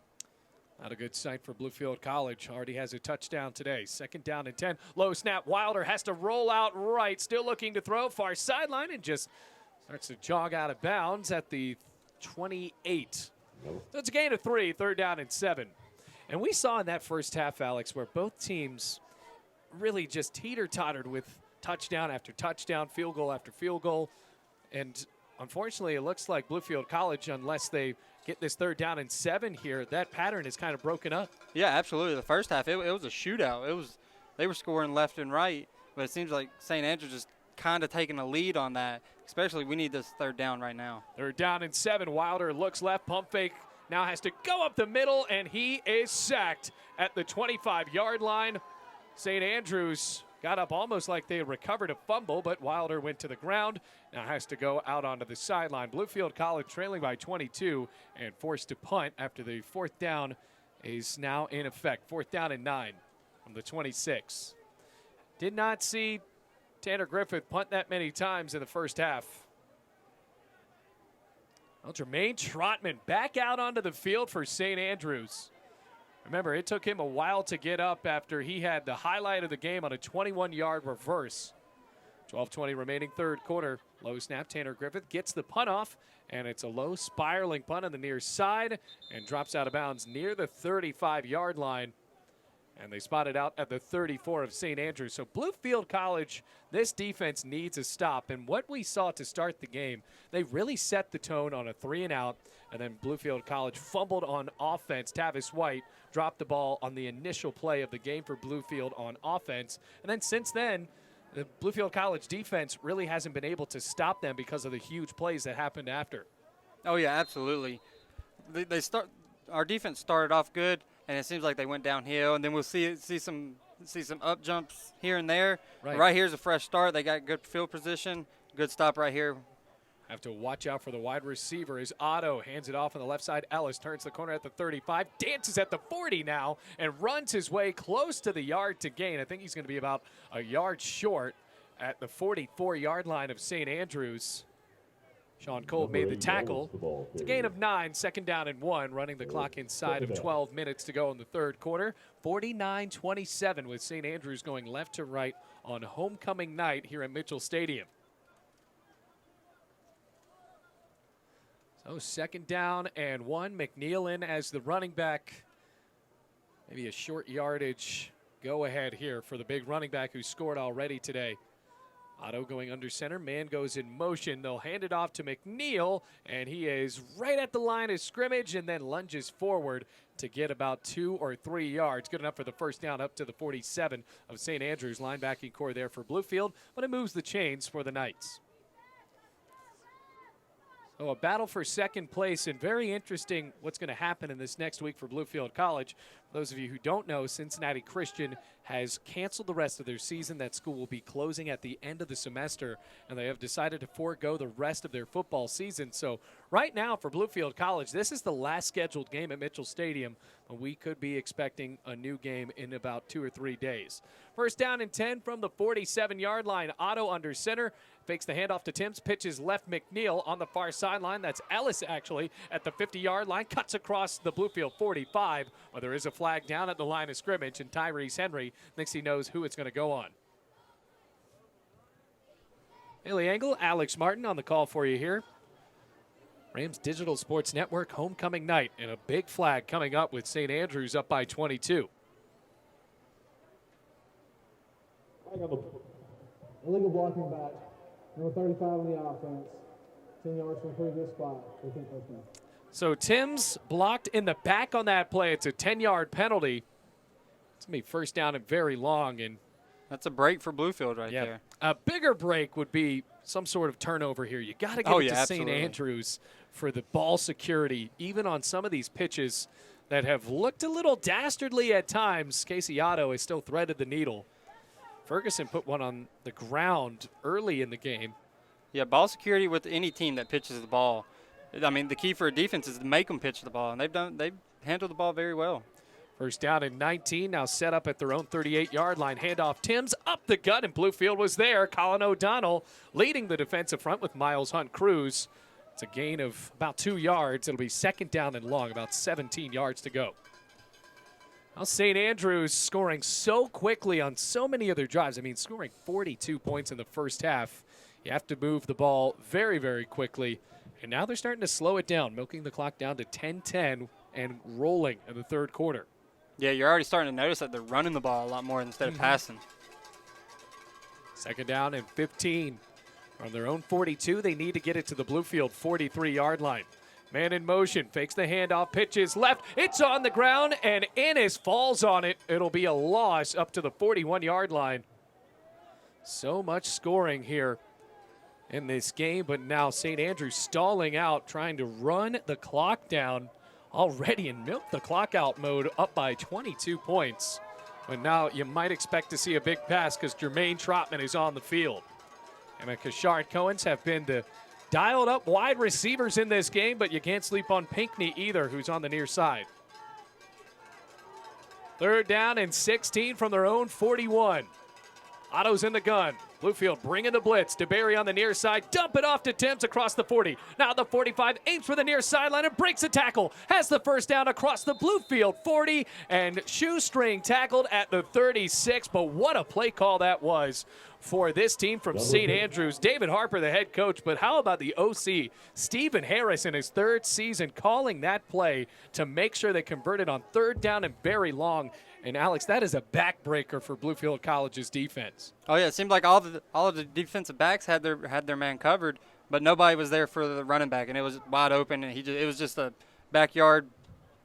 Not a good sight for Bluefield College. Already has a touchdown today. Second down and 10. Low snap. Wilder has to roll out right. Still looking to throw. Far sideline and just starts to jog out of bounds at the 28. So it's a gain of 3. Third down and 7. And we saw in that first half, Alex, where both teams really just teeter-tottered with touchdown after touchdown, field goal after field goal. And unfortunately, it looks like Bluefield College, unless they get this third down and 7 here, that pattern is kind of broken up. Yeah, absolutely. The first half, it was a shootout. They were scoring left and right, but it seems like St. Andrews just kind of taking a lead on that, especially we need this third down right now. Third down and 7. Wilder looks left, pump fake, now has to go up the middle, and he is sacked at the 25-yard line. St. Andrews got up almost like they recovered a fumble, but Wilder went to the ground. Now has to go out onto the sideline. Bluefield College trailing by 22 and forced to punt after the 4th down is now in effect. 4th down and 9 from the 26. Did not see Tanner Griffith punt that many times in the first half. Well, Jermaine Trotman back out onto the field for St. Andrews. Remember, it took him a while to get up after he had the highlight of the game on a 21-yard reverse. 12:20 remaining third quarter. Low snap, Tanner Griffith gets the punt off, and it's a low spiraling punt on the near side and drops out of bounds near the 35-yard line. And they spot it out at the 34 of St. Andrews. So Bluefield College, this defense needs a stop. And what we saw to start the game, they really set the tone on a 3-and-out. And then Bluefield College fumbled on offense. Tavis White dropped the ball on the initial play of the game for Bluefield on offense. And then since then, the Bluefield College defense really hasn't been able to stop them because of the huge plays that happened after. Oh, yeah, absolutely. Our defense started off good, and it seems like they went downhill, and then we'll see some up jumps here and there. Right here's a fresh start. They got good field position, good stop right here. Have to watch out for the wide receiver as Otto hands it off on the left side. Ellis turns the corner at the 35, dances at the 40 now, and runs his way close to the yard to gain. I think he's going to be about a yard short at the 44-yard line of St. Andrews. Sean Cole made the tackle. It's a gain of 9, second down and 1, running the clock inside of 12 minutes to go in the third quarter. 49-27 with St. Andrews going left to right on homecoming night here at Mitchell Stadium. So second down and 1. McNeil in as the running back. Maybe a short yardage go ahead here for the big running back who scored already today. Otto going under center. Man goes in motion. They'll hand it off to McNeil, and he is right at the line of scrimmage and then lunges forward to get about 2 or 3 yards. Good enough for the first down up to the 47 of St. Andrews. Linebacking core there for Bluefield, but it moves the chains for the Knights. So a battle for second place, and very interesting what's going to happen in this next week for Bluefield College. Those of you who don't know, Cincinnati Christian has canceled the rest of their season. That school will be closing at the end of the semester, and they have decided to forego the rest of their football season. So right now for Bluefield College, this is the last scheduled game at Mitchell Stadium, but we could be expecting a new game in about 2 or 3 days. First down and 10 from the 47-yard line. Otto under center. Fakes the handoff to Timms, pitches left McNeil on the far sideline. That's Ellis, actually, at the 50-yard line. Cuts across the Bluefield 45. Well, there is a flag down at the line of scrimmage, and Tyrese Henry thinks he knows who it's going to go on. Haley Engel, Alex Martin on the call for you here. Rams Digital Sports Network homecoming night, and a big flag coming up with St. Andrews up by 22. Illegal blocking back. Number 35 on the offense. 10 yards from previous spot. 15 first down. So Timms blocked in the back on that play. It's a 10-yard penalty. It's going to be first down and very long. And That's a break for Bluefield right there. A bigger break would be some sort of turnover here. You got to get it to St. Andrews for the ball security, even on some of these pitches that have looked a little dastardly at times. Casey Otto has still threaded the needle. Ferguson put one on the ground early in the game. Yeah, ball security with any team that pitches the ball. I mean, the key for a defense is to make them pitch the ball, and they've handled the ball very well. First down and 19, now set up at their own 38-yard line. Handoff Timms up the gut, and Bluefield was there. Colin O'Donnell leading the defensive front with Miles Hunt Cruz. It's a gain of about 2 yards. It'll be second down and long, about 17 yards to go. Now St. Andrews scoring so quickly on so many other drives. I mean, scoring 42 points in the first half. You have to move the ball very, very quickly. And now they're starting to slow it down, milking the clock down to 10-10 and rolling in the third quarter. Yeah, you're already starting to notice that they're running the ball a lot more instead of passing. Second down and 15. From their own 42, they need to get it to the Bluefield 43-yard line. Man in motion, fakes the handoff, pitches left. It's on the ground, and Ennis falls on it. It'll be a loss up to the 41-yard line. So much scoring here in this game, but now St. Andrews stalling out, trying to run the clock down already in milk the clock out mode, up by 22 points. But now you might expect to see a big pass because Jermaine Trotman is on the field. And the Kashard Cohens have been the dialed up wide receivers in this game, but you can't sleep on Pinckney either, who's on the near side. Third down and 16 from their own 41. Otto's in the gun. Bluefield bringing the blitz. DeBerry on the near side. Dump it off to Timms across the 40. Now the 45 aims for the near sideline and breaks a tackle. Has the first down across the Bluefield 40. And Shoestring tackled at the 36. But what a play call that was for this team from St. Andrews. David Harper, the head coach. But how about the OC, Stephen Harris, in his third season, calling that play to make sure they converted on third down and very long. And, Alex, that is a backbreaker for Bluefield College's defense. Oh, yeah, it seemed like all of the defensive backs had their man covered, but nobody was there for the running back, and it was wide open, and it was just a backyard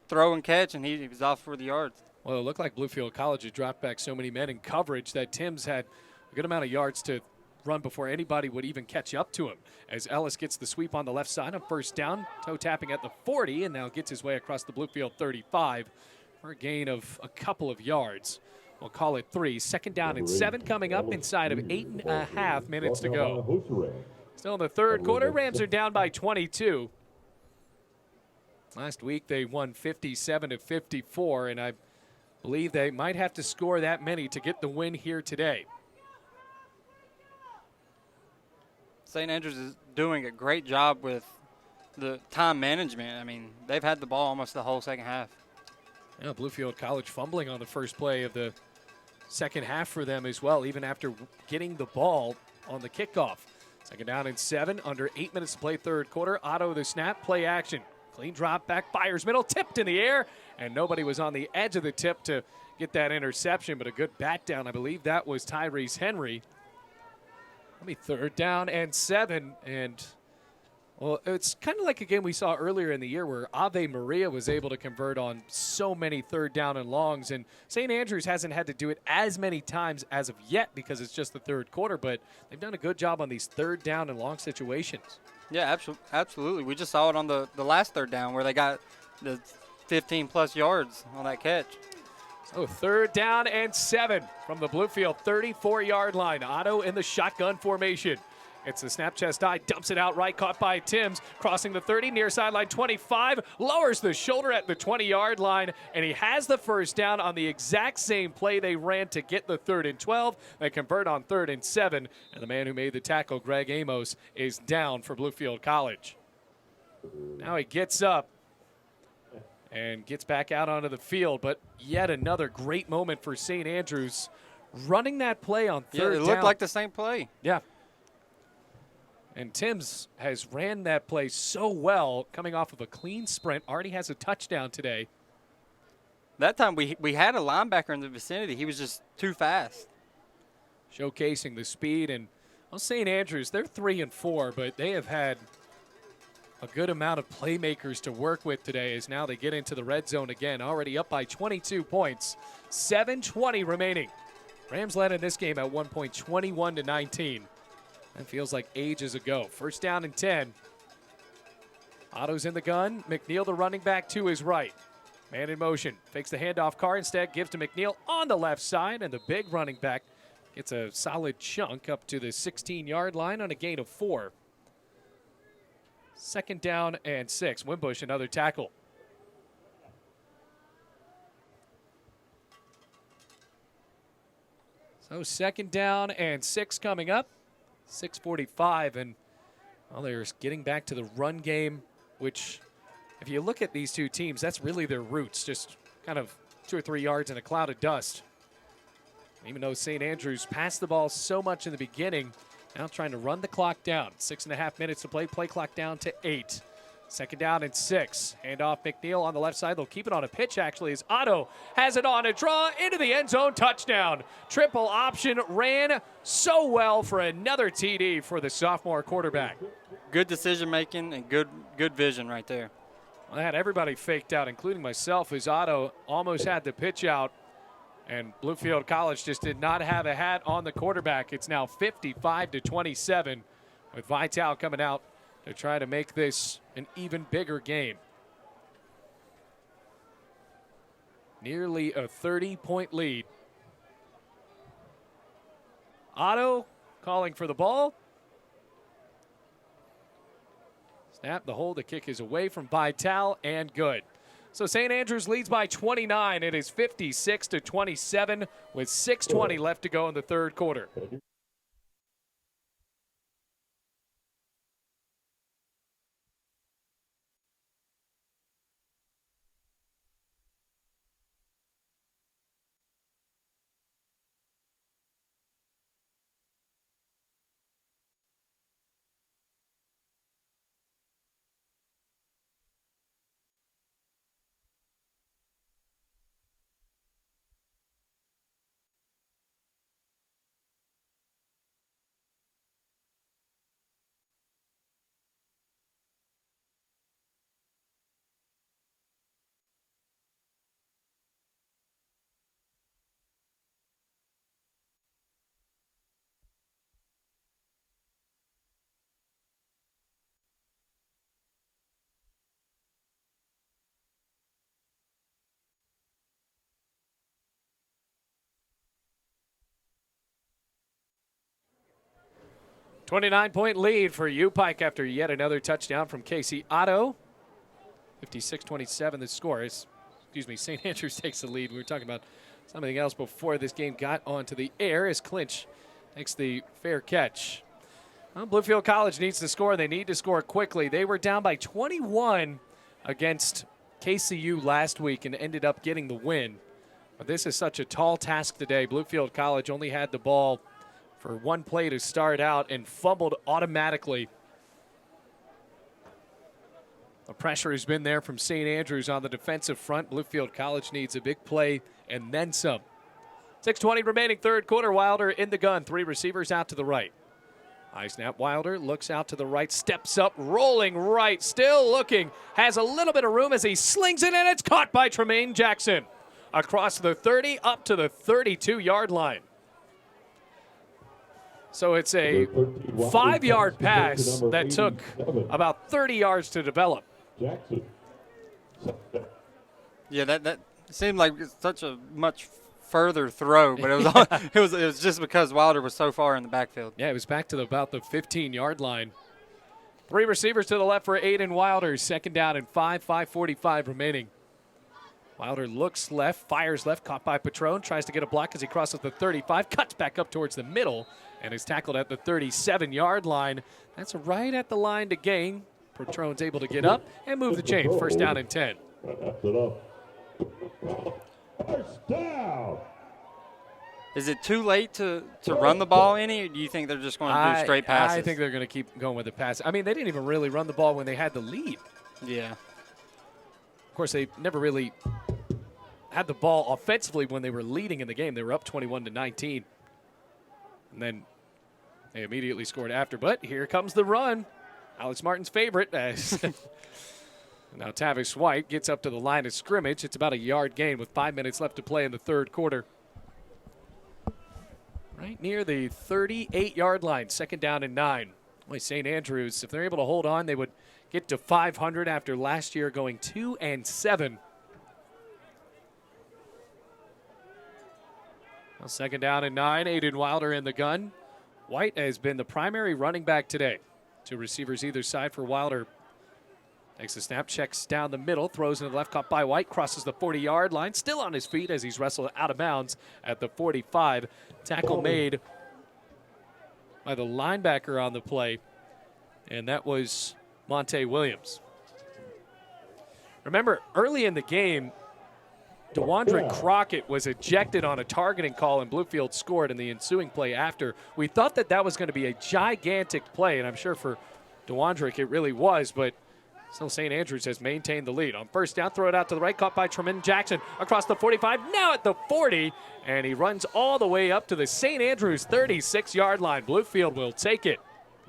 throw and catch, and he was off for the yards. Well, it looked like Bluefield College had dropped back so many men in coverage that Timms had a good amount of yards to run before anybody would even catch up to him. As Ellis gets the sweep on the left side on first down, toe tapping at the 40, and now gets his way across the Bluefield 35. For a gain of a couple of yards. We'll call it 3. Second down and 7 coming up inside of 8.5 minutes to go. Still in the third quarter, Rams are down by 22. Last week they won 57-54, and I believe they might have to score that many to get the win here today. St. Andrews is doing a great job with the time management. I mean, they've had the ball almost the whole second half. Yeah, Bluefield College fumbling on the first play of the second half for them as well, even after getting the ball on the kickoff. Second down and 7, under 8 minutes to play third quarter. Otto the snap, play action. Clean drop back, fires middle, tipped in the air, and nobody was on the edge of the tip to get that interception, but a good bat down. I believe that was Tyrese Henry. Third down and 7, and well, it's kind of like a game we saw earlier in the year where Ave Maria was able to convert on so many third down and longs, and St. Andrews hasn't had to do it as many times as of yet because it's just the third quarter, but they've done a good job on these third down and long situations. Yeah, absolutely. We just saw it on the last third down where they got the 15-plus yards on that catch. So 3rd down and 7 from the Bluefield 34-yard line. Otto in the shotgun formation. It's the snap chest eye, dumps it out right, caught by Timms, crossing the 30, near sideline 25, lowers the shoulder at the 20-yard line, and he has the 1st down on the exact same play they ran to get the 3rd and 12. They convert on 3rd and 7, and the man who made the tackle, Greg Amos, is down for Bluefield College. Now he gets up and gets back out onto the field, but yet another great moment for St. Andrews, running that play on 3rd down. Yeah, it looked like the same play. Yeah. And Timms has ran that play so well, coming off of a clean sprint, already has a touchdown today. That time we had a linebacker in the vicinity. He was just too fast. Showcasing the speed. And well, St. Andrews, they're 3-4, but they have had a good amount of playmakers to work with today as now they get into the red zone again, already up by 22 points. 7:20 remaining. Rams led in this game at one point, 21-19. That feels like ages ago. 1st down and 10. Otto's in the gun. McNeil, the running back, to his right. Man in motion. Fakes the handoff. Carr instead gives to McNeil on the left side, and the big running back gets a solid chunk up to the 16-yard line on a gain of 4. 2nd down and 6. Wimbush, another tackle. So 2nd down and 6 coming up. 6:45, and well, they're getting back to the run game, which, if you look at these two teams, that's really their roots, just kind of 2 or 3 yards in a cloud of dust. Even though St. Andrews passed the ball so much in the beginning, now trying to run the clock down. 6.5 minutes to play clock down to 8. 2nd down and 6. Handoff McNeil on the left side. They'll keep it on a pitch, actually, as Otto has it on a draw into the end zone. Touchdown. Triple option. Ran so well for another TD for the sophomore quarterback. Good decision making and good vision right there. I had everybody faked out, including myself, as Otto almost had the pitch out. And Bluefield College just did not have a hat on the quarterback. It's now 55-27 with Vital coming out to try to make this an even bigger game. Nearly a 30-point lead. Otto calling for the ball. Snap, the hold, the kick is away from Vital and good. So St. Andrews leads by 29. It is 56-27 with 6:20 left to go in the 3rd quarter. .9 lead for U-Pike after yet another touchdown from Casey Otto. 56-27 the score is, St. Andrews takes the lead. We were talking about something else before this game got onto the air as Clinch takes the fair catch. Well, Bluefield College needs to score. They need to score quickly. They were down by 21 against KCU last week and ended up getting the win. But this is such a tall task today. Bluefield College only had the ball for one play to start out and fumbled automatically. The pressure has been there from St. Andrews on the defensive front. Bluefield College needs a big play and then some. 6:20 remaining 3rd quarter. Wilder in the gun. 3 receivers out to the right. High snap. Wilder looks out to the right, steps up, rolling right, still looking. Has a little bit of room as he slings it, and it's caught by Tremaine Jackson. Across the 30, up to the 32-yard line. So it's a 5-yard pass that took about 30 yards to develop. Jackson. Yeah, It seemed like it's such a much further throw, but it was just because Wilder was so far in the backfield. Yeah, it was back to about the 15-yard line. 3 receivers to the left for Aiden Wilder. 2nd down and 5:45 remaining. Wilder looks left, fires left, caught by Patron, tries to get a block as he crosses the 35, cuts back up towards the middle, and is tackled at the 37-yard line. That's right at the line to gain. Patron's able to get up and move the chains. 1st down and 10. That's enough. First down. Is it too late to run the ball any, or do you think they're just going to do straight passes? I think they're going to keep going with the pass. I mean, they didn't even really run the ball when they had the lead. Yeah. Of course, they never really had the ball offensively when they were leading in the game. They were up 21-19. And then they immediately scored after. But here comes the run. Alex Martin's favorite. Now Tavis White gets up to the line of scrimmage. It's about a yard gain with 5 minutes left to play in the 3rd quarter. Right near the 38-yard line, 2nd down and 9. Boy, St. Andrews, if they're able to hold on, they would get to 500 after last year going 2-7. Well, 2nd down and 9. Aiden Wilder in the gun. White has been the primary running back today. 2 receivers either side for Wilder. Takes the snap, checks down the middle, throws into the left, caught by White, crosses the 40-yard line, still on his feet as he's wrestled out of bounds at the 45. Tackle made by the linebacker on the play, and that was Monte Williams. Remember, early in the game, DeWandre Crockett was ejected on a targeting call, and Bluefield scored in the ensuing play after. We thought that was going to be a gigantic play, and I'm sure for DeWandre it really was, but still, St. Andrews has maintained the lead. On 1st down, throw it out to the right, caught by Tremaine Jackson across the 45, now at the 40, and he runs all the way up to the St. Andrews 36-yard line. Bluefield will take it.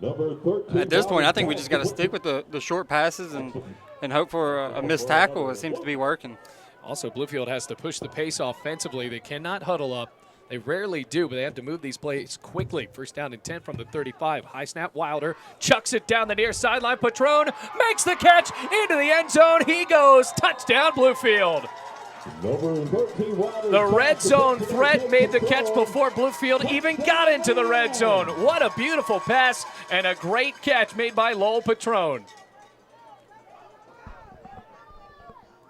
Number 13. At this point, I think we just got to stick with the short passes and hope for a missed tackle. It seems to be working. Also, Bluefield has to push the pace offensively. They cannot huddle up. They rarely do, but they have to move these plays quickly. 1st down and 10 from the 35. High snap, Wilder chucks it down the near sideline. Patron makes the catch into the end zone. He goes. Touchdown, Bluefield. Number 13, Wilder. The red zone threat made the catch before Bluefield even got into the red zone. What a beautiful pass and a great catch made by Lowell Patron.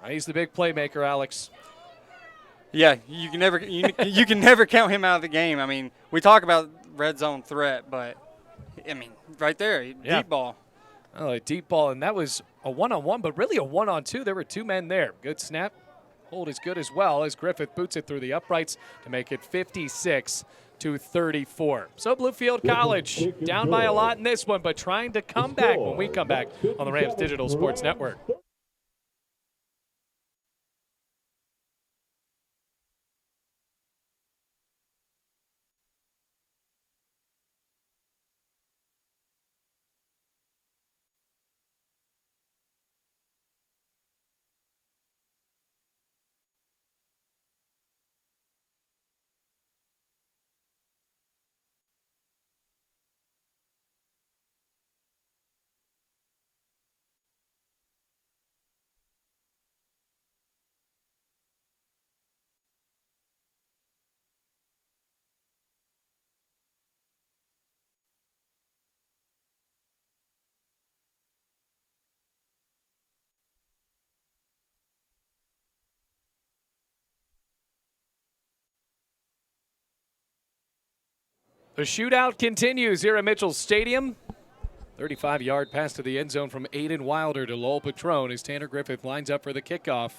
He's the big playmaker, Alex. Yeah, you can never count him out of the game. I mean, we talk about red zone threat, but I mean, right there, deep ball. Oh, a deep ball, and that was a one-on-one, but really a one-on-two. There were 2 men there. Good snap. Hold is good as well as Griffith boots it through the uprights to make it 56-34. So Bluefield College down by a lot in this one, but trying to come back when we come back on the Rams Digital Sports Network. The shootout continues here at Mitchell Stadium. 35-yard pass to the end zone from Aiden Wilder to Lowell Patron as Tanner Griffith lines up for the kickoff.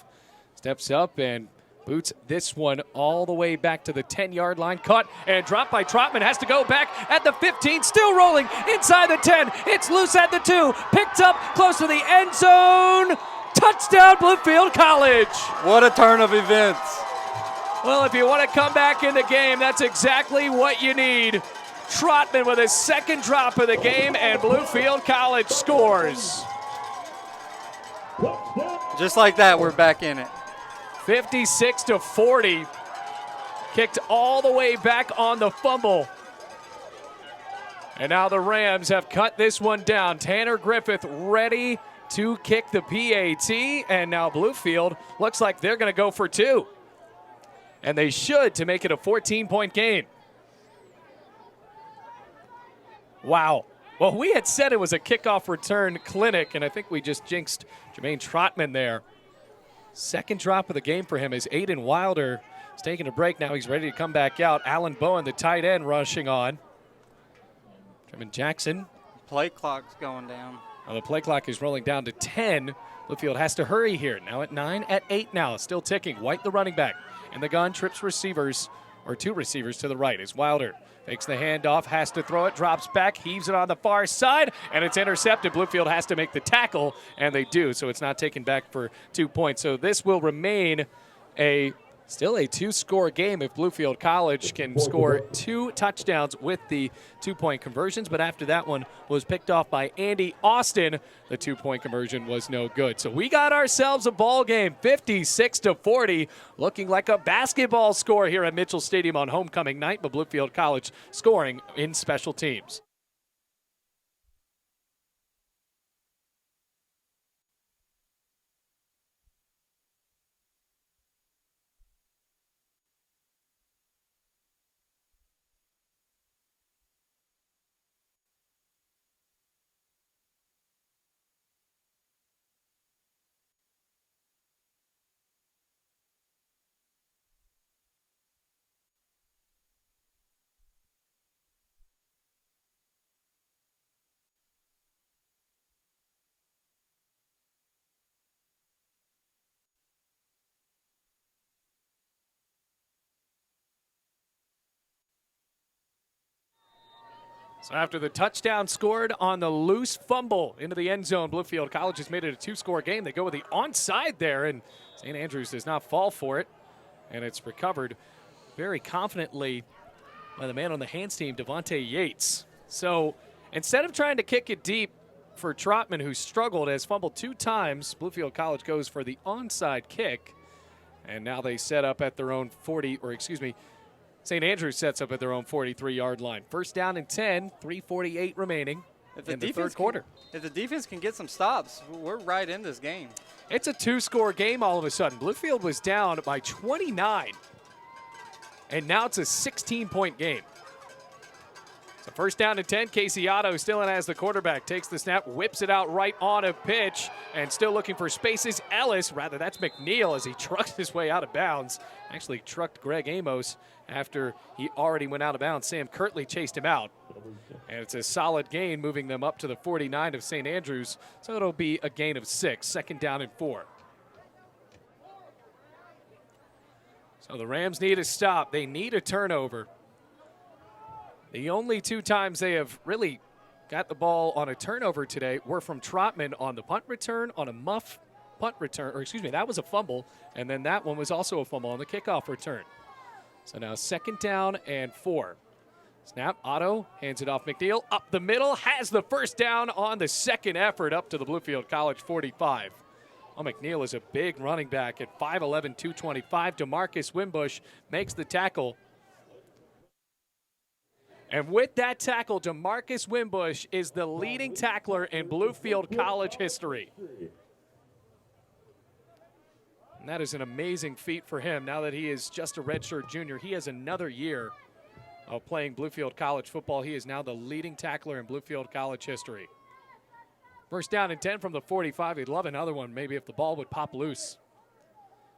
Steps up and boots this one all the way back to the 10-yard line. Caught and dropped by Trotman. Has to go back at the 15. Still rolling inside the 10. It's loose at the 2. Picked up close to the end zone. Touchdown, Bluefield College. What a turn of events. Well, if you want to come back in the game, that's exactly what you need. Trotman with his 2nd drop of the game, and Bluefield College scores. Just like that, we're back in it. 56-40. Kicked all the way back on the fumble. And now the Rams have cut this one down. Tanner Griffith ready to kick the PAT, and now Bluefield looks like they're going to go for 2. And they should to make it a 14-point game. Wow. Well, we had said it was a kickoff return clinic, and I think we just jinxed Jermaine Trotman there. Second drop of the game for him as Aiden Wilder is taking a break. Now he's ready to come back out. Alan Bowen, the tight end, rushing on. Tremaine Jackson. Play clock's going down. Well, the play clock is rolling down to 10. Bluefield has to hurry here. Now at 9, at 8 now, still ticking. White, the running back. In the gun, trips receivers, or 2 receivers to the right as Wilder takes the handoff, has to throw it, drops back, heaves it on the far side, and it's intercepted. Bluefield has to make the tackle, and they do, so it's not taken back for 2 points. So this will remain still a 2-score game if Bluefield College can score 2 touchdowns with the 2-point conversions. But after that one was picked off by Andy Austin, the 2-point conversion was no good. So we got ourselves a ball game, 56-40, looking like a basketball score here at Mitchell Stadium on homecoming night, but Bluefield College scoring in special teams. So after the touchdown scored on the loose fumble into the end zone, Bluefield College has made it a 2-score game. They go with the onside there, and St. Andrews does not fall for it. And it's recovered very confidently by the man on the hands team, Devontae Yates. So instead of trying to kick it deep for Trotman, who struggled, has fumbled 2 times, Bluefield College goes for the onside kick. And now they set up at their own St. Andrews sets up at their own 43-yard line. First down and 10, 3:48 remaining in the third quarter. If the defense can get some stops, we're right in this game. It's a 2-score game all of a sudden. Bluefield was down by 29, and now it's a 16-point game. So first down and 10, Casey Otto still in as the quarterback. Takes the snap, whips it out right on a pitch, and still looking for spaces. Ellis, that's McNeil as he trucks his way out of bounds. Actually trucked Greg Amos after he already went out of bounds. Sam Kirtley chased him out. And it's a solid gain, moving them up to the 49 of St. Andrews. So it'll be a gain of 6, second down and 4. So the Rams need a stop. They need a turnover. The only 2 times they have really got the ball on a turnover today were from Trotman on the punt return, on a muff punt return, that was a fumble, and then that one was also a fumble on the kickoff return. So now second down and 4. Snap, Otto hands it off McNeil, up the middle, has the first down on the second effort up to the Bluefield College 45. Well, McNeil is a big running back at 5'11", 225. DeMarcus Wimbush makes the tackle. And with that tackle, DeMarcus Wimbush is the leading tackler in Bluefield College history. And that is an amazing feat for him now that he is just a redshirt junior. He has another year of playing Bluefield College football. He is now the leading tackler in Bluefield College history. First down and 10 from the 45. He'd love another one, maybe if the ball would pop loose.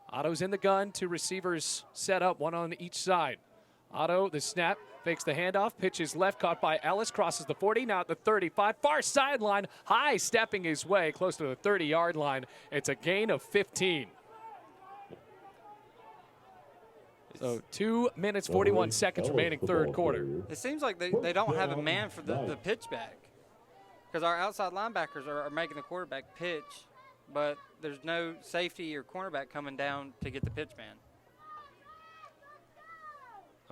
Otto's in the gun, 2 receivers set up, 1 on each side. Otto, the snap, fakes the handoff, pitches left, caught by Ellis, crosses the 40, now at the 35, far sideline, high stepping his way, close to the 30-yard line. It's a gain of 15. So 2 minutes, 41 seconds remaining third quarter. It seems like they don't have a man for the pitch back, because our outside linebackers are making the quarterback pitch, but there's no safety or cornerback coming down to get the pitch man.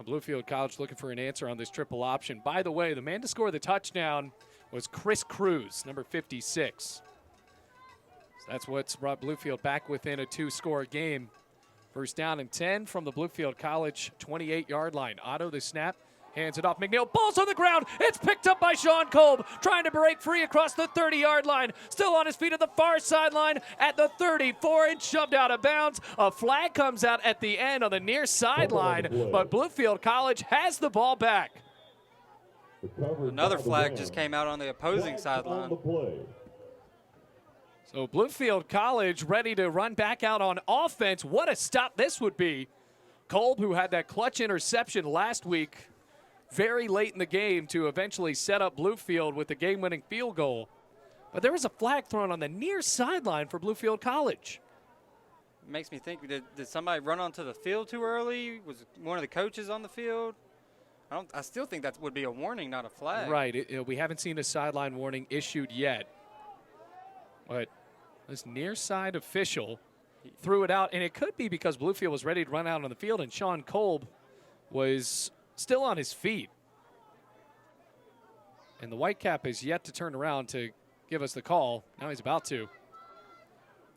Bluefield College looking for an answer on this triple option. By the way, the man to score the touchdown was Chris Cruz, number 56. So that's what's brought Bluefield back within a 2-score game. First down and 10 from the Bluefield College 28-yard line. Otto the snap, Hands it off McNeil. Ball's on the ground. It's picked up by Sean Kolb. Trying to break free across the 30-yard line. Still on his feet at the far sideline at the 34 and shoved out of bounds. A flag comes out at the end on the near sideline, but Bluefield College has the ball back. Another flag just came out on the opposing sideline. So Bluefield College ready to run back out on offense. What a stop this would be. Kolb, who had that clutch interception last week, very late in the game to eventually set up Bluefield with the game-winning field goal. But there was a flag thrown on the near sideline for Bluefield College. Makes me think, did somebody run onto the field too early? Was one of the coaches on the field? I still think that would be a warning, not a flag. Right. We haven't seen a sideline warning issued yet. But this near side official threw it out, and it could be because Bluefield was ready to run out on the field, and Sean Kolb was still on his feet. And the Whitecap has yet to turn around to give us the call. Now he's about to.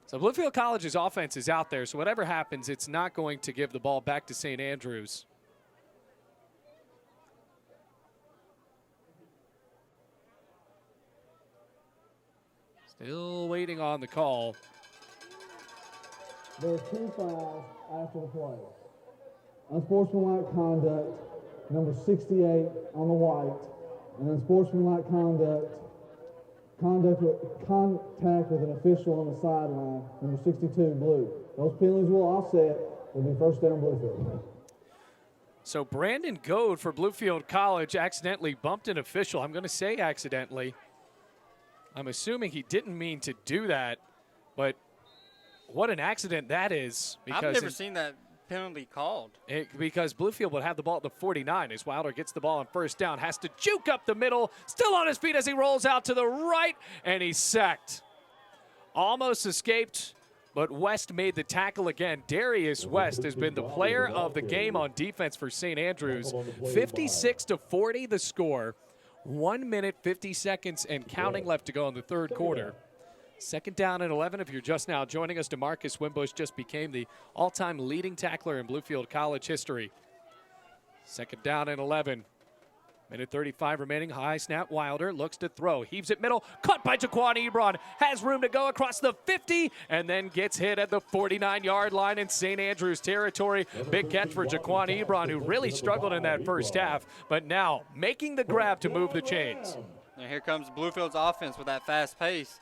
So Bluefield College's offense is out there, so whatever happens, it's not going to give the ball back to St. Andrews. Still waiting on the call. There are 2 fouls after the play. Unsportsmanlike conduct, number 68 on the white, and unsportsmanlike contact with an official on the sideline, number 62 blue. Those penalties will offset. Will be first down Bluefield. So Brandon Goad for Bluefield College accidentally bumped an official. I'm going to say accidentally. I'm assuming he didn't mean to do that, but what an accident that is. I've never seen that penalty called. Because Bluefield would have the ball at the 49 as Wilder gets the ball on first down, has to juke up the middle, still on his feet as he rolls out to the right, and he's sacked. Almost escaped, but West made the tackle again. Darius West has been the player of the game on defense for St. Andrews. 56-40 the score. 1 minute, 50 seconds, and counting left to go in the third quarter. Second down and 11. If you're just now joining us, DeMarcus Wimbush just became the all-time leading tackler in Bluefield College history. Second down and 11. Minute 35 remaining. High snap. Wilder looks to throw. Heaves it middle. Caught by Jaquan Ebron. Has room to go across the 50 and then gets hit at the 49-yard line in St. Andrews territory. Big catch for Jaquan Ebron, who really struggled in that first half, but now making the grab to move the chains. And here comes Bluefield's offense with that fast pace.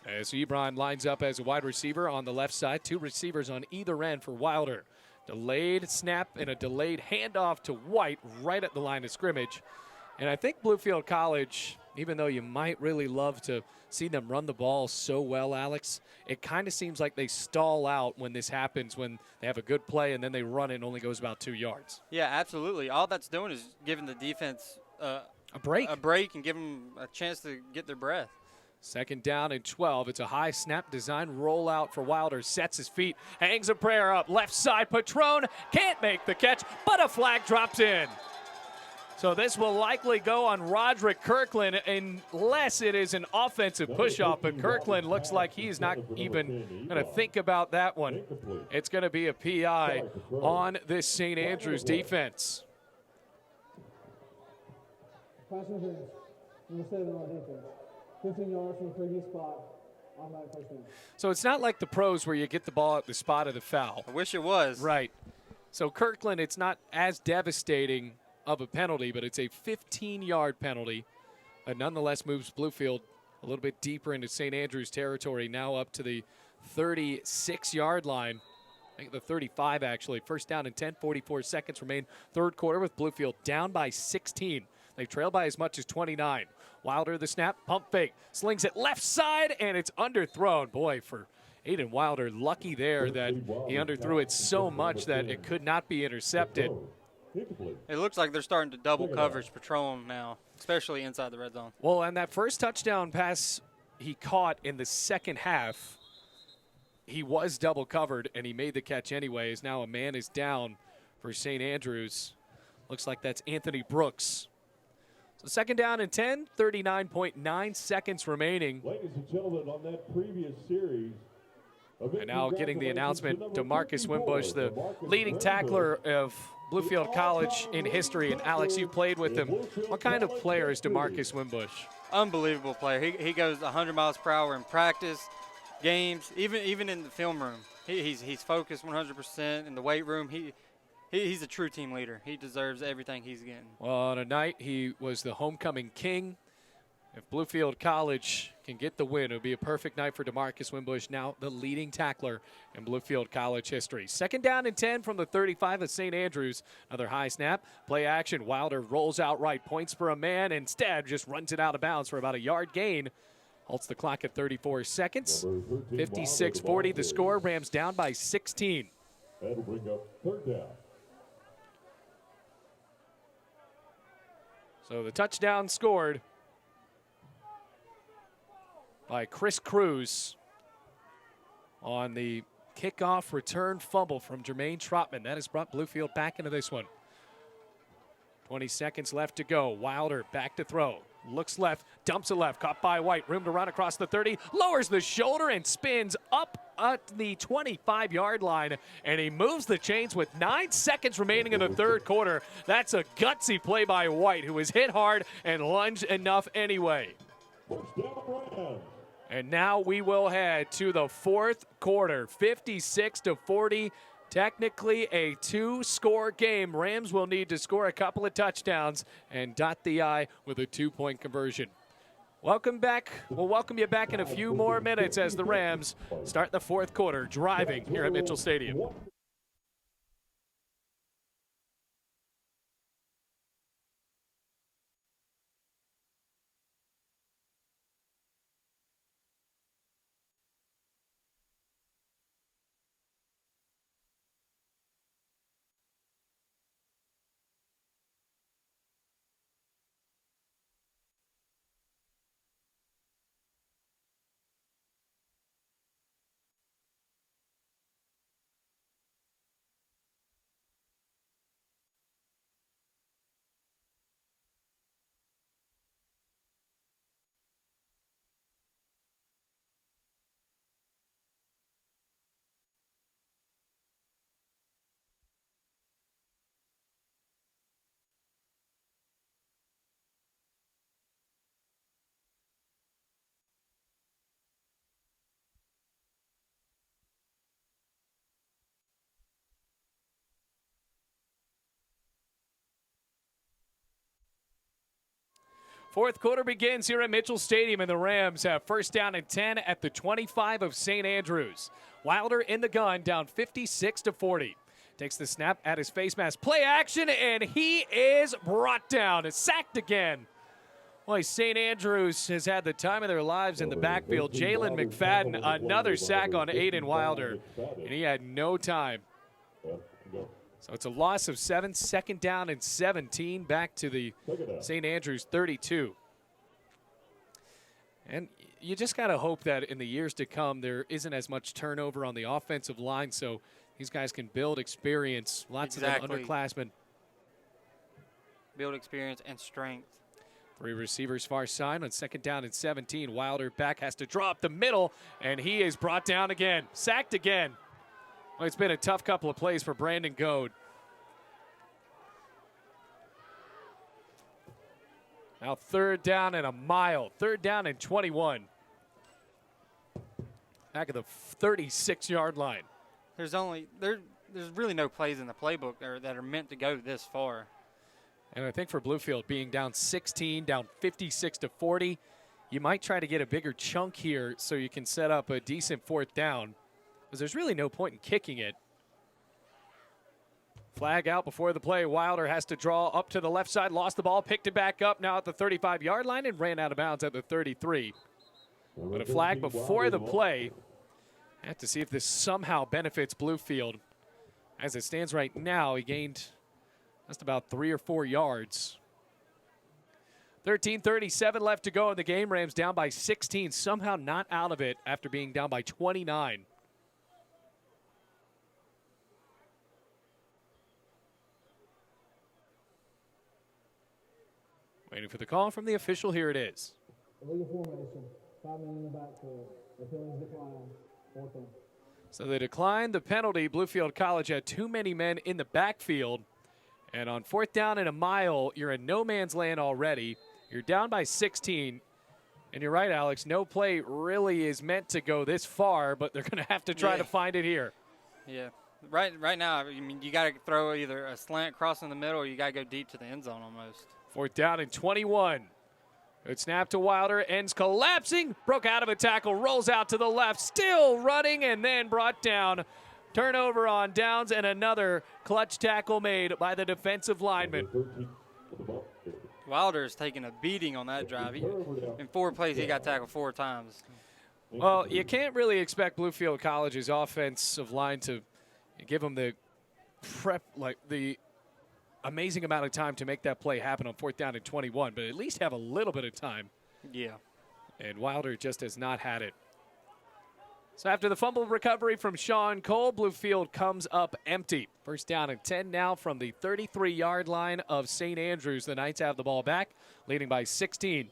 As Ebron lines up as a wide receiver on the left side, 2 receivers on either end for Wilder. Delayed snap and a delayed handoff to White right at the line of scrimmage. And I think Bluefield College, even though you might really love to see them run the ball so well, Alex, it kind of seems like they stall out when this happens, when they have a good play and then they run it and only goes about 2 yards. Yeah, absolutely. All that's doing is giving the defense a break and give them a chance to get their breath. Second down and 12. It's a high snap design rollout for Wilder. Sets his feet, hangs a prayer up. Left side, Patron can't make the catch, but a flag drops in. So this will likely go on Roderick Kirkland unless it is an offensive push-off, but Kirkland looks like he's not even going to think about that one. It's going to be a PI on this St. Andrews defense. Pass interference. Number 7 on defense. 15 yards from the previous spot. Automatic first down. So it's not like the pros where you get the ball at the spot of the foul. I wish it was. Right. So Kirkland, it's not as devastating of a penalty, but it's a 15-yard penalty. Nonetheless moves Bluefield a little bit deeper into St. Andrews territory, now up to the 36-yard line. I think the 35, actually. First down and 10, 44 seconds remain. Third quarter with Bluefield down by 16. They trail by as much as 29. Wilder the snap, pump fake, slings it left side, and it's underthrown. Boy, for Aiden Wilder, lucky there that he underthrew it so much that it could not be intercepted. It looks like they're starting to double coverage patrol him now, especially inside the red zone. Well, and that first touchdown pass he caught in the second half, he was double covered, and he made the catch anyways. Now a man is down for St. Andrews. Looks like that's Anthony Brooks. So second down and 10, 39.9 seconds remaining. Ladies and gentlemen, on that previous series. And now getting the announcement, DeMarcus Wimbush, the leading tackler of Bluefield College in history, and Alex, you played with him. What kind of player is DeMarcus Wimbush? Unbelievable player. He goes 100 miles per hour in practice, games, even in the film room. He's focused 100% in the weight room. He's a true team leader. He deserves everything he's getting. Well, tonight he was the homecoming king. If Bluefield College can get the win, it would be a perfect night for DeMarcus Wimbush, now the leading tackler in Bluefield College history. 2nd down and 10 from the 35 of St. Andrews. Another high snap. Play action. Wilder rolls out right, points for a man. Instead, just runs it out of bounds for about a yard gain. Halts the clock at 34 seconds. 56-40 the score. Rams down by 16. That'll bring up 3rd down. So the touchdown scored by Chris Cruz on the kickoff return fumble from Jermaine Trotman. That has brought Bluefield back into this one. 20 seconds left to go. Wilder back to throw. Looks left, dumps it left, caught by White. Room to run across the 30, lowers the shoulder and spins up at the 25-yard line, and he moves the chains with 9 seconds remaining in the 3rd quarter. That's a gutsy play by White, who was hit hard and lunged enough anyway. First down, Rams. And now we will head to the 4th quarter, 56-40. Technically a 2-score game. Rams will need to score a couple of touchdowns and dot the I with a 2-point conversion. Welcome back. We'll welcome you back in a few more minutes as the Rams start the 4th quarter driving here at Mitchell Stadium. Fourth quarter begins here at Mitchell Stadium, and the Rams have 1st down and 10 at the 25 of St. Andrews. Wilder in the gun, down 56-40. Takes the snap at his face mask. Play action, and he is brought down. Sacked again. Boy, St. Andrews has had the time of their lives in the backfield. Jalen McFadden, another sack on Aiden Wilder, and he had no time. So it's a loss of 7, 2nd down and 17, back to the St. Andrews 32. And you just got to hope that in the years to come there isn't as much turnover on the offensive line, so these guys can build experience. Lots of them underclassmen. Build experience and strength. 3 receivers far side on 2nd down and 17. Wilder back, has to draw up the middle, and he is brought down again. Sacked again. Well, it's been a tough couple of plays for Brandon Goad. Now 3rd down and a mile. 3rd down and 21. Back at the 36-yard line. There's really no plays in the playbook that are meant to go this far. And I think for Bluefield, being down 16, down 56-40, you might try to get a bigger chunk here so you can set up a decent 4th down, because there's really no point in kicking it. Flag out before the play. Wilder has to draw up to the left side, lost the ball, picked it back up now at the 35-yard line and ran out of bounds at the 33. But a flag before the play. I have to see if this somehow benefits Bluefield. As it stands right now, he gained just about 3 or 4 yards. 13:37 left to go in the game. Rams down by 16, somehow not out of it after being down by 29. Waiting for the call from the official. Here it is. Illegal formation. 5 men in the backfield. The penalties decline. 4th down. So they declined the penalty. Bluefield College had too many men in the backfield, And on 4th down and a mile, you're in no man's land already. You're down by 16. And you're right, Alex, no play really is meant to go this far, but they're going to have to try to find it here. Yeah. Right now, I mean, you got to throw either a slant cross in the middle or you got to go deep to the end zone almost. 4th down and 21. Good snap to Wilder, ends collapsing, broke out of a tackle, rolls out to the left, still running, and then brought down. Turnover on downs, and another clutch tackle made by the defensive lineman. Wilder's taking a beating on that drive. In 4 plays, he got tackled 4 times. Well, you can't really expect Bluefield College's offensive line to give them the the amazing amount of time to make that play happen on 4th down and 21, but at least have a little bit of time. Yeah. And Wilder just has not had it. So after the fumble recovery from Sean Cole, Bluefield comes up empty. 1st down and 10 now from the 33-yard line of St. Andrews. The Knights have the ball back, leading by 16.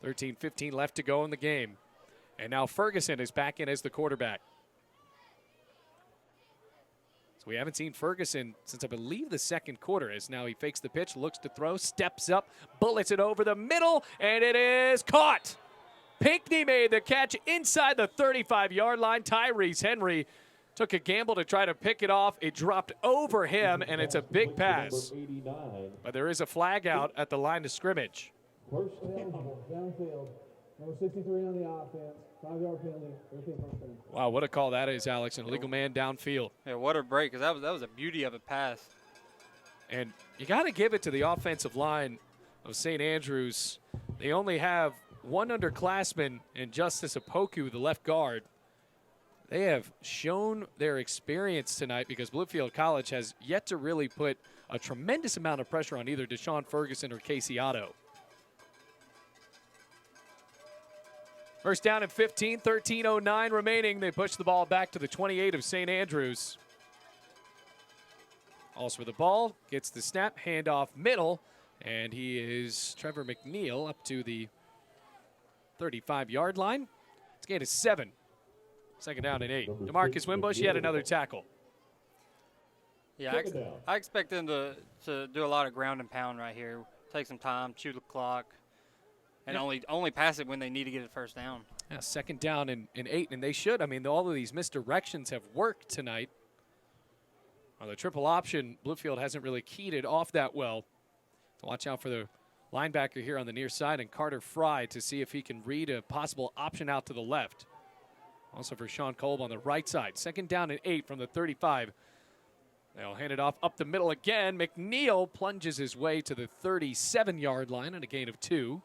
13-15 left to go in the game. And now Ferguson is back in as the quarterback. So we haven't seen Ferguson since I believe the 2nd quarter, as now he fakes the pitch, looks to throw, steps up, bullets it over the middle, and it is caught. Pinckney made the catch inside the 35-yard line. Tyrese Henry took a gamble to try to pick it off. It dropped over him, and it's a big pass. But there is a flag out at the line of scrimmage. Downfield. Number 63 on the offense. 5-yard penalty. 13 first down. Wow, what a call that is, Alex. An illegal man downfield. Yeah, what a break, because that was a beauty of a pass. And you got to give it to the offensive line of St. Andrews. They only have one underclassman in Justice Apoku, the left guard. They have shown their experience tonight because Bluefield College has yet to really put a tremendous amount of pressure on either Deshaun Ferguson or Casey Otto. 1st down and 15, 13:09 remaining. They push the ball back to the 28 of St. Andrews. Also for the ball, gets the snap, handoff middle, and he is Trevor McNeil up to the 35-yard line. It's gained is 7. 2nd down and 8. DeMarcus Wimbush yet another tackle. Yeah, I expect them to do a lot of ground and pound right here. Take some time, chew the clock, and only pass it when they need to get a 1st down. Yeah, 2nd down and 8, and they should. I mean, all of these misdirections have worked tonight. Well, the triple option, Bluefield hasn't really keyed it off that well. So watch out for the linebacker here on the near side and Carter Fry to see if he can read a possible option out to the left. Also for Sean Kolb on the right side. 2nd down and 8 from the 35. They'll hand it off up the middle again. McNeil plunges his way to the 37-yard line on a gain of 2.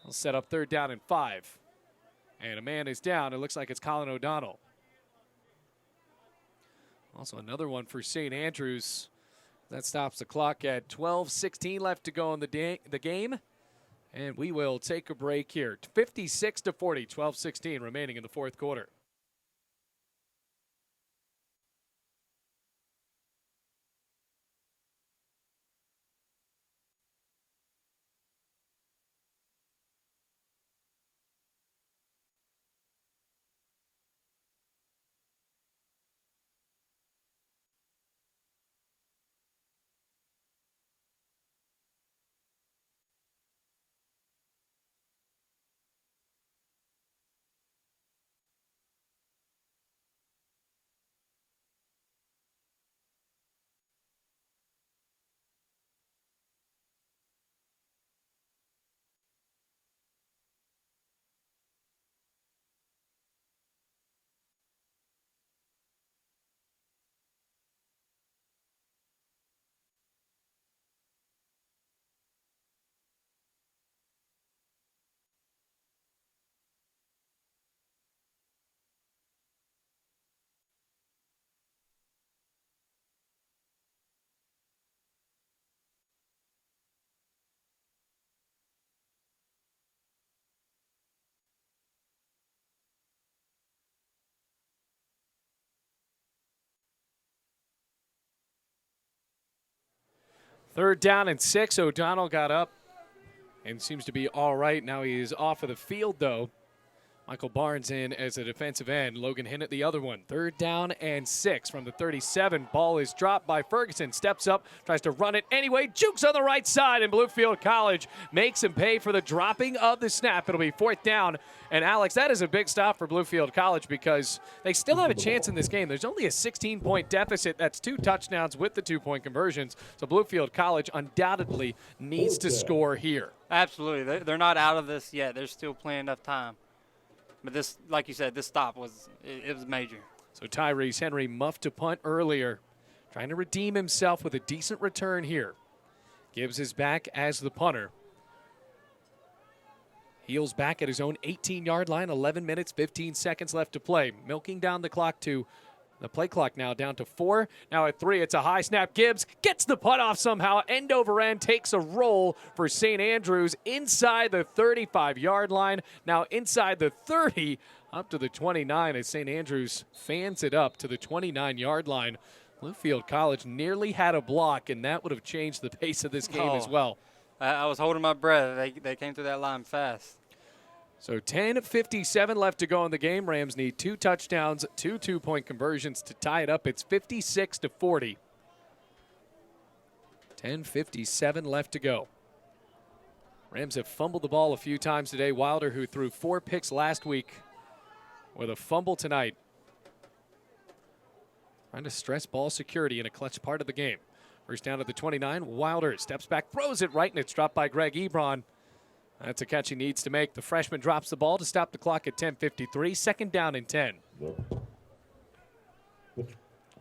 They'll set up 3rd down and 5. And a man is down. It looks like it's Colin O'Donnell. Also another one for St. Andrews. That stops the clock at 12:16 left to go in the game. And we will take a break here. 56-40, 12:16 remaining in the 4th quarter. Third down and 6. O'Donnell got up and seems to be all right. Now he is off of the field, though. Michael Barnes in as a defensive end. Logan Hinnett the other one. 3rd down and 6 from the 37. Ball is dropped by Ferguson. Steps up, tries to run it anyway. Jukes on the right side, and Bluefield College makes him pay for the dropping of the snap. It'll be 4th down. And Alex, that is a big stop for Bluefield College because they still have a chance in this game. There's only a 16-point deficit. That's 2 touchdowns with the 2-point conversions. So Bluefield College undoubtedly needs to score here. Absolutely. They're not out of this yet. There's still plenty enough time. But this, like you said, this stop was major. So Tyrese Henry muffed to punt earlier, trying to redeem himself with a decent return here. Gibbs is back as the punter. Heels back at his own 18-yard line, 11 minutes, 15 seconds left to play. Milking down the clock to the play clock now down to 4. Now at 3, it's a high snap. Gibbs gets the punt off somehow. End over end takes a roll for St. Andrews inside the 35-yard line. Now inside the 30 up to the 29 as St. Andrews fans it up to the 29-yard line. Bluefield College nearly had a block, and that would have changed the pace of this game as well. I was holding my breath. They came through that line fast. So 10:57 left to go in the game. Rams need 2 touchdowns, 2 2-point conversions to tie it up. It's 56-40. 10:57 left to go. Rams have fumbled the ball a few times today. Wilder, who threw 4 picks last week, with a fumble tonight. Trying to stress ball security in a clutch part of the game. First down at the 29. Wilder steps back, throws it right, and it's dropped by Greg Ebron. That's a catch he needs to make. The freshman drops the ball to stop the clock at 10:53. 2nd down and 10.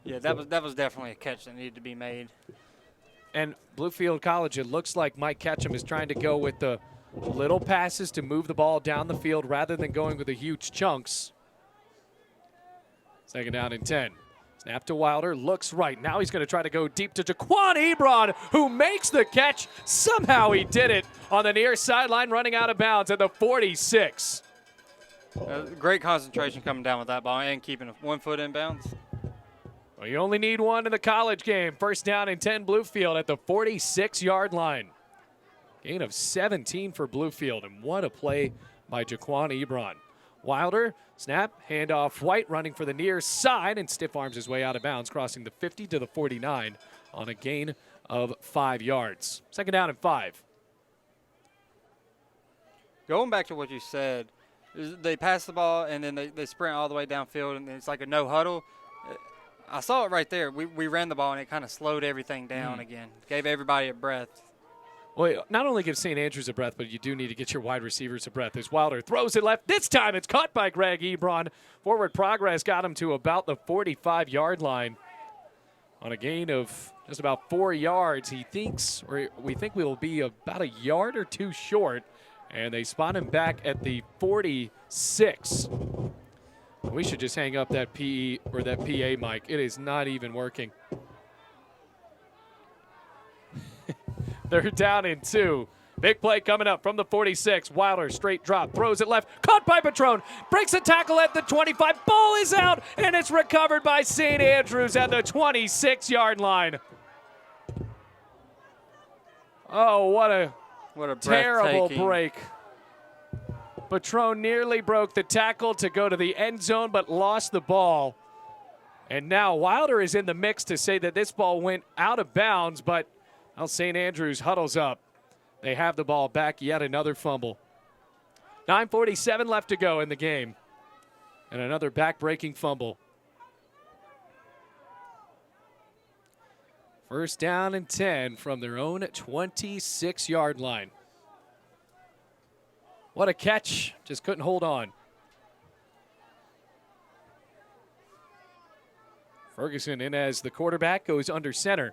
Yeah, that was definitely a catch that needed to be made. And Bluefield College, it looks like Mike Ketchum is trying to go with the little passes to move the ball down the field rather than going with the huge chunks. 2nd down and 10. Snap to Wilder, looks right. Now he's going to try to go deep to Jaquan Ebron, who makes the catch. Somehow he did it on the near sideline, running out of bounds at the 46. Great concentration coming down with that ball and keeping 1 foot in bounds. Well, you only need 1 in the college game. 1st down and 10 Bluefield at the 46-yard line. Gain of 17 for Bluefield, and what a play by Jaquan Ebron. Wilder, snap, handoff White, running for the near side and stiff arms his way out of bounds, crossing the 50 to the 49 on a gain of 5 yards. 2nd down and 5. Going back to what you said, they pass the ball and then they sprint all the way downfield, and it's like a no huddle. I saw it right there. We ran the ball, and it kind of slowed everything down again. Gave everybody a breath. Well, not only give St. Andrews a breath, but you do need to get your wide receivers a breath. As Wilder throws it left. This time it's caught by Greg Ebron. Forward progress got him to about the 45-yard line. On a gain of just about 4 yards, we think we'll be about a yard or 2 short. And they spot him back at the 46. We should just hang up that PE or that PA mic. It is not even working. 3rd down and 2. Big play coming up from the 46. Wilder straight drop, throws it left, caught by Patron, breaks a tackle at the 25. Ball is out, and it's recovered by St. Andrews at the 26-yard line. Oh, what a terrible break. Patron nearly broke the tackle to go to the end zone, but lost the ball. And now Wilder is in the mix to say that this ball went out of bounds, but St. Andrews huddles up. They have the ball back, yet another fumble. 9:47 left to go in the game. And another back-breaking fumble. 1st down and 10 from their own 26-yard line. What a catch. Just couldn't hold on. Ferguson in as the quarterback, goes under center.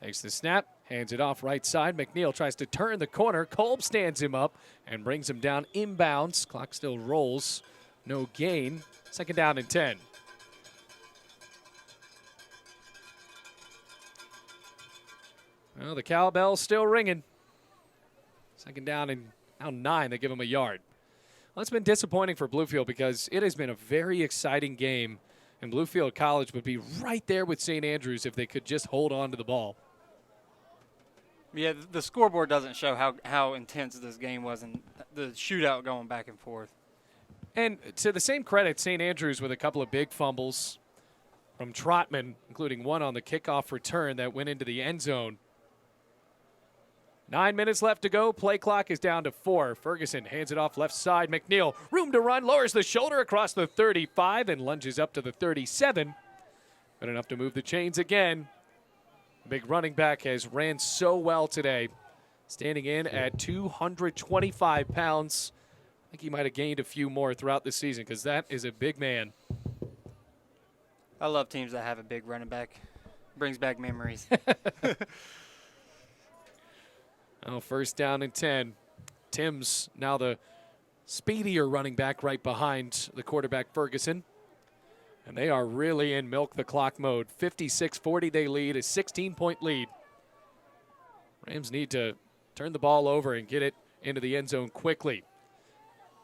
Takes the snap, hands it off right side. McNeil tries to turn the corner. Kolb stands him up and brings him down inbounds. Clock still rolls. No gain. 2nd down and 10. Well, the cowbell's still ringing. 2nd down and now 9. They give him a yard. Well, it's been disappointing for Bluefield because it has been a very exciting game, and Bluefield College would be right there with St. Andrews if they could just hold on to the ball. Yeah, the scoreboard doesn't show how intense this game was and the shootout going back and forth. And to the same credit, St. Andrews with a couple of big fumbles from Trotman, including one on the kickoff return that went into the end zone. 9 minutes left to go. Play clock is down to 4. Ferguson hands it off left side. McNeil, room to run, lowers the shoulder across the 35 and lunges up to the 37. Good enough to move the chains again. The big running back has ran so well today, standing in at 225 pounds. I think he might have gained a few more throughout the season because that is a big man. I love teams that have a big running back. Brings back memories. Oh, first down and 10. Tim's now the speedier running back right behind the quarterback Ferguson. And they are really in milk the clock mode. 56-40 they lead, a 16-point lead. Rams need to turn the ball over and get it into the end zone quickly.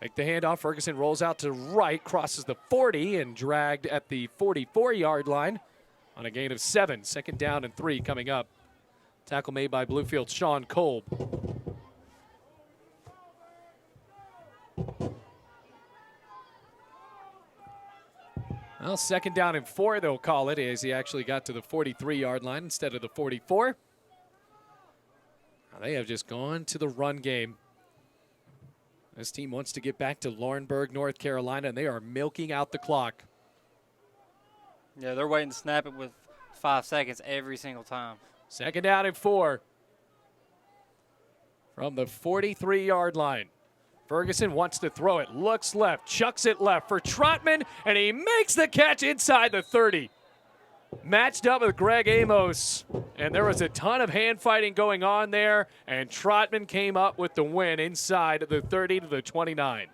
Make the handoff. Ferguson rolls out to right, crosses the 40 and dragged at the 44-yard line on a gain of 7. Second down and 3 coming up. Tackle made by Bluefield's Sean Kolb. Well, second down and 4 they'll call it as he actually got to the 43-yard line instead of the 44. Now they have just gone to the run game. This team wants to get back to Laurinburg, North Carolina, and they are milking out the clock. Yeah, they're waiting to snap it with 5 seconds every single time. Second down and 4 from the 43-yard line. Ferguson wants to throw it, looks left, chucks it left for Trotman, and he makes the catch inside the 30. Matched up with Greg Amos, and there was a ton of hand fighting going on there, and Trotman came up with the win inside the 30 to the 29.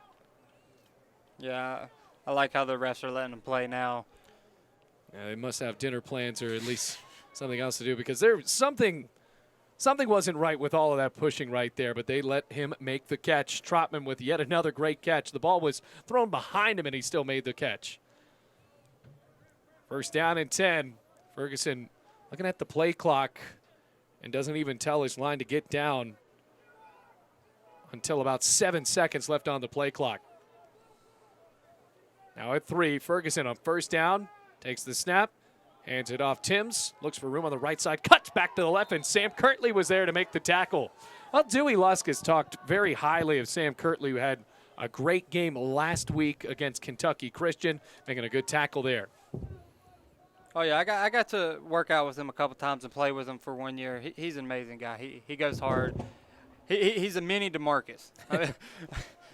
Yeah, I like how the refs are letting them play now. Yeah, they must have dinner plans or at least something else to do because there's something wasn't right with all of that pushing right there, but they let him make the catch. Trotman with yet another great catch. The ball was thrown behind him, and he still made the catch. First down and 10. Ferguson looking at the play clock and doesn't even tell his line to get down until about 7 seconds left on the play clock. Now at 3, Ferguson on first down, takes the snap, hands it off Timms, looks for room on the right side, cuts back to the left, and Sam Kirtley was there to make the tackle. Well, Dewey Lusk has talked very highly of Sam Kirtley, who had a great game last week against Kentucky Christian, making a good tackle there. Oh, yeah, I got to work out with him a couple times and play with him for 1 year. He's an amazing guy. He goes hard. He's a mini DeMarcus.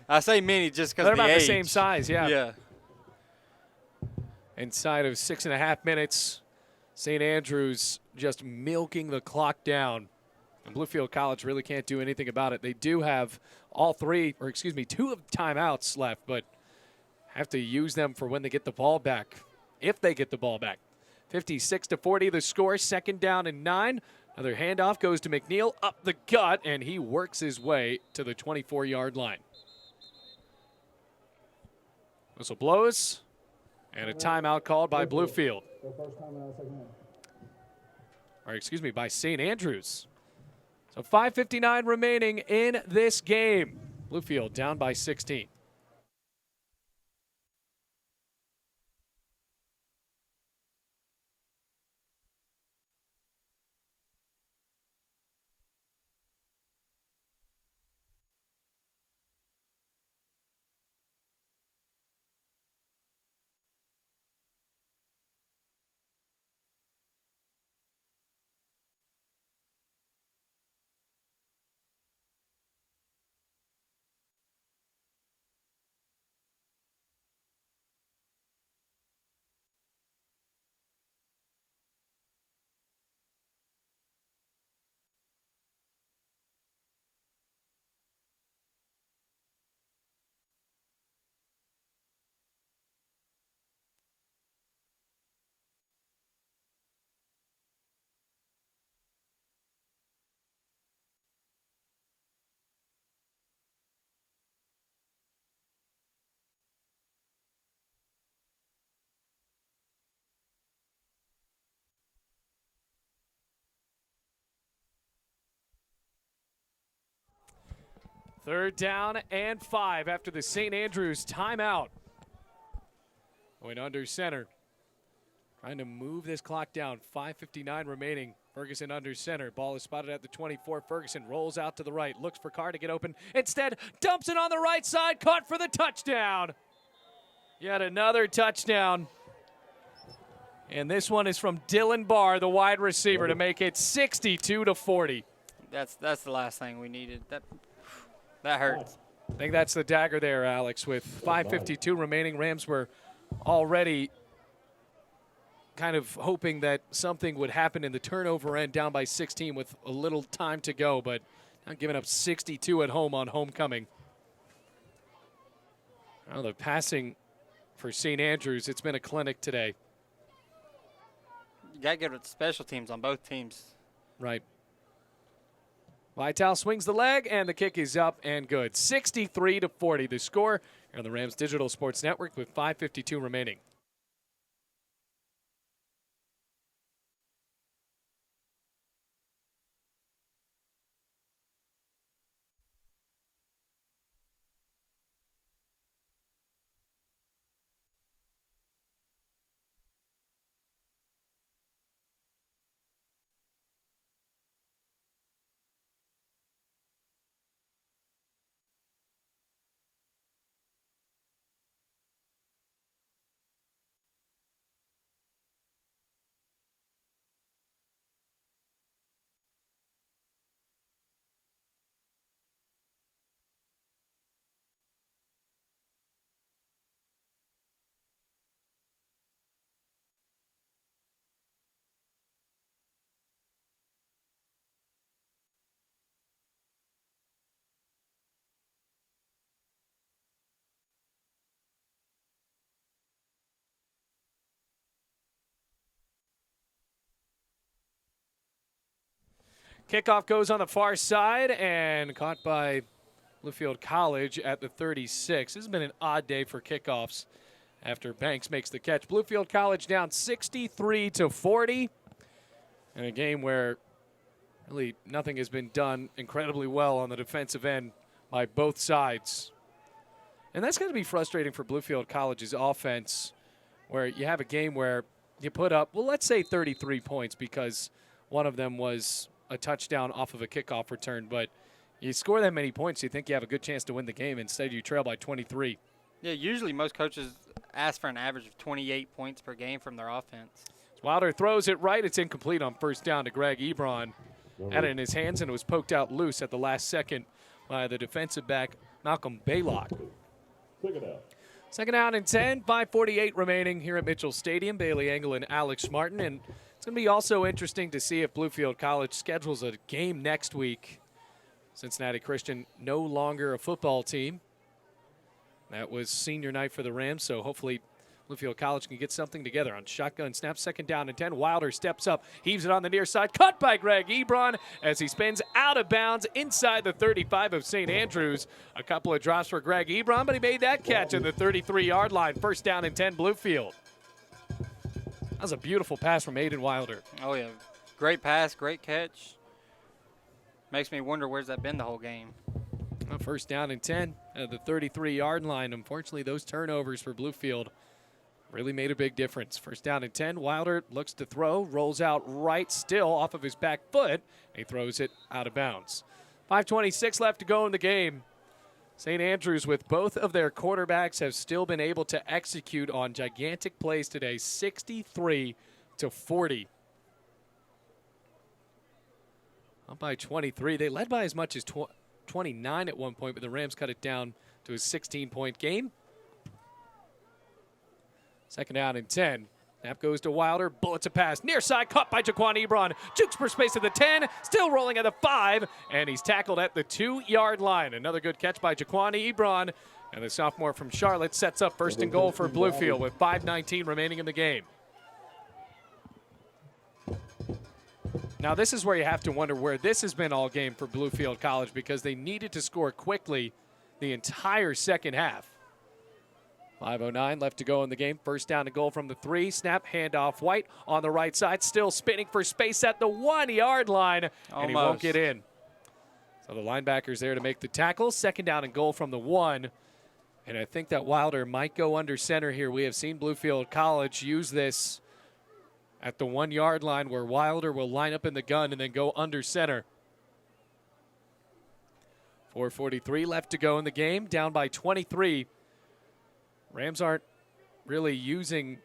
I say mini just because They're of the about age. the same size, yeah. Yeah. Inside of 6.5 minutes, St. Andrews just milking the clock down. And Bluefield College really can't do anything about it. They do have two of timeouts left, but have to use them for when they get the ball back, if they get the ball back. 56-40 the score, second down and 9. Another handoff goes to McNeil up the gut, and he works his way to the 24-yard line. Whistle blows, and a timeout called by Bluefield. Their first time out, second half. By St. Andrews. So 5:59 remaining in this game. Bluefield down by 16. 3rd down and 5 after the St. Andrews timeout. Going under center. Trying to move this clock down. 5:59 remaining. Ferguson under center. Ball is spotted at the 24. Ferguson rolls out to the right. Looks for Carr to get open. Instead, dumps it on the right side. Caught for the touchdown. Yet another touchdown. And this one is from Dylan Barr, the wide receiver, to make it 62-40. That's the last thing we needed. That hurts. I think that's the dagger there, Alex. With 5:52 remaining, Rams were already kind of hoping that something would happen in the turnover end, down by 16 with a little time to go, but not giving up 62 at home on homecoming. Now the passing for St. Andrews, it's been a clinic today. You got to get with special teams on both teams. Right. Vital swings the leg, and the kick is up and good. 63-40 the score here on the Rams Digital Sports Network with 5:52 remaining. Kickoff goes on the far side and caught by Bluefield College at the 36. This has been an odd day for kickoffs after Banks makes the catch. Bluefield College down 63-40 in a game where really nothing has been done incredibly well on the defensive end by both sides. And that's going to be frustrating for Bluefield College's offense, where you have a game where you put up, well, let's say 33 points because one of them was a touchdown off of a kickoff return, but you score that many points, you think you have a good chance to win the game. Instead, you trail by 23. Yeah, usually most coaches ask for an average of 28 points per game from their offense. Wilder throws it right. It's incomplete on 1st down to Greg Ebron. Had it in his hands, and it was poked out loose at the last second by the defensive back, Malcolm Baylock. 2nd down and 10, 5:48 remaining here at Mitchell Stadium. Bailey Engel and Alex Martin. And it's going to be also interesting to see if Bluefield College schedules a game next week. Cincinnati Christian no longer a football team. That was senior night for the Rams, so hopefully Bluefield College can get something together on shotgun snap. 2nd down and 10. Wilder steps up, heaves it on the near side. Cut by Greg Ebron as he spins out of bounds inside the 35 of St. Andrews. A couple of drops for Greg Ebron, but he made that catch at the 33-yard line. 1st down and 10, Bluefield. That was a beautiful pass from Aiden Wilder. Oh, yeah. Great pass, great catch. Makes me wonder where's that been the whole game. 1st down and 10 at the 33-yard line. Unfortunately, those turnovers for Bluefield really made a big difference. 1st down and 10. Wilder looks to throw, rolls out right still off of his back foot. He throws it out of bounds. 5:26 left to go in the game. St. Andrews, with both of their quarterbacks, have still been able to execute on gigantic plays today, 63-40. Up by 23. They led by as much as 29 at one point, but the Rams cut it down to a 16-point game. 2nd down and 10. Snap goes to Wilder. Bullets a pass. Near side, caught by Jaquan Ebron. Jukes for space at the 10. Still rolling at the 5. And he's tackled at the 2-yard line. Another good catch by Jaquan Ebron. And the sophomore from Charlotte sets up 1st and goal for Bluefield with 5:19 remaining in the game. Now, this is where you have to wonder where this has been all game for Bluefield College, because they needed to score quickly the entire second half. 5:09 left to go in the game. 1st down and goal from the 3. Snap, handoff White on the right side. Still spinning for space at the 1-yard line. And he won't get in. So the linebacker's there to make the tackle. Second down and goal from the 1. And I think that Wilder might go under center here. We have seen Bluefield College use this at the 1 yard line where Wilder will line up in the gun and then go under center. 4:43 left to go in the game, down by 23. Rams aren't really using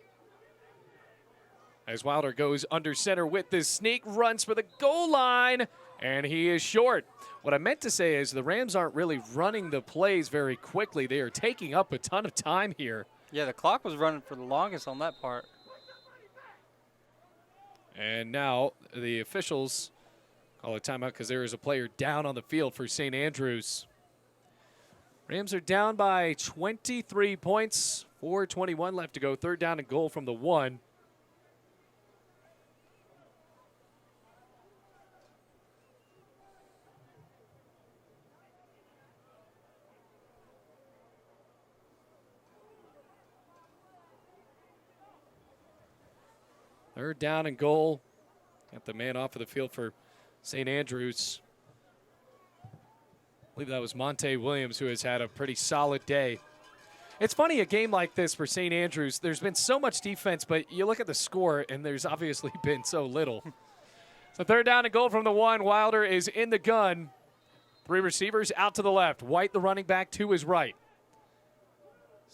as Wilder goes under center with this sneak, runs for the goal line, and he is short. What I meant to say is the Rams aren't really running the plays very quickly. They are taking up a ton of time here. Yeah, the clock was running for the longest on that part. And now the officials call a timeout because there is a player down on the field for St. Andrews. Rams are down by 23 points, 4:21 left to go. Third down and goal from the 1. Third down and goal. Got the man off of the field for St. Andrews. I believe that was Monte Williams, who has had a pretty solid day. It's funny, a game like this for St. Andrews, there's been so much defense, but you look at the score, and there's obviously been so little. So third down and goal from the 1. Wilder is in the gun. 3 receivers out to the left. White, the running back, to his right.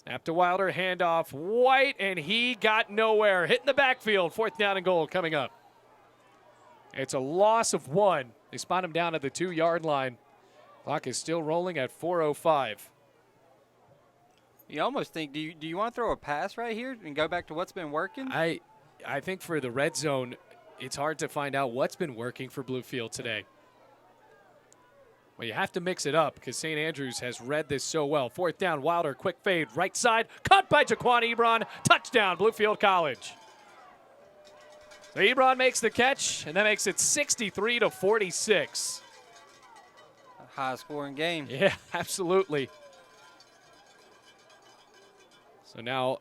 Snap to Wilder, handoff White, and he got nowhere. Hitting the backfield, 4th down and goal coming up. It's a loss of 1. They spot him down at the 2 yard line. Clock is still rolling at 4:05. You almost think, do you want to throw a pass right here and go back to what's been working? I think for the red zone, it's hard to find out what's been working for Bluefield today. Well, you have to mix it up because St. Andrews has read this so well. 4th down, Wilder, quick fade, right side, cut by Jaquan Ebron, touchdown, Bluefield College. So Ebron makes the catch, and that makes it 63-46. A high-scoring game. Yeah, absolutely. So now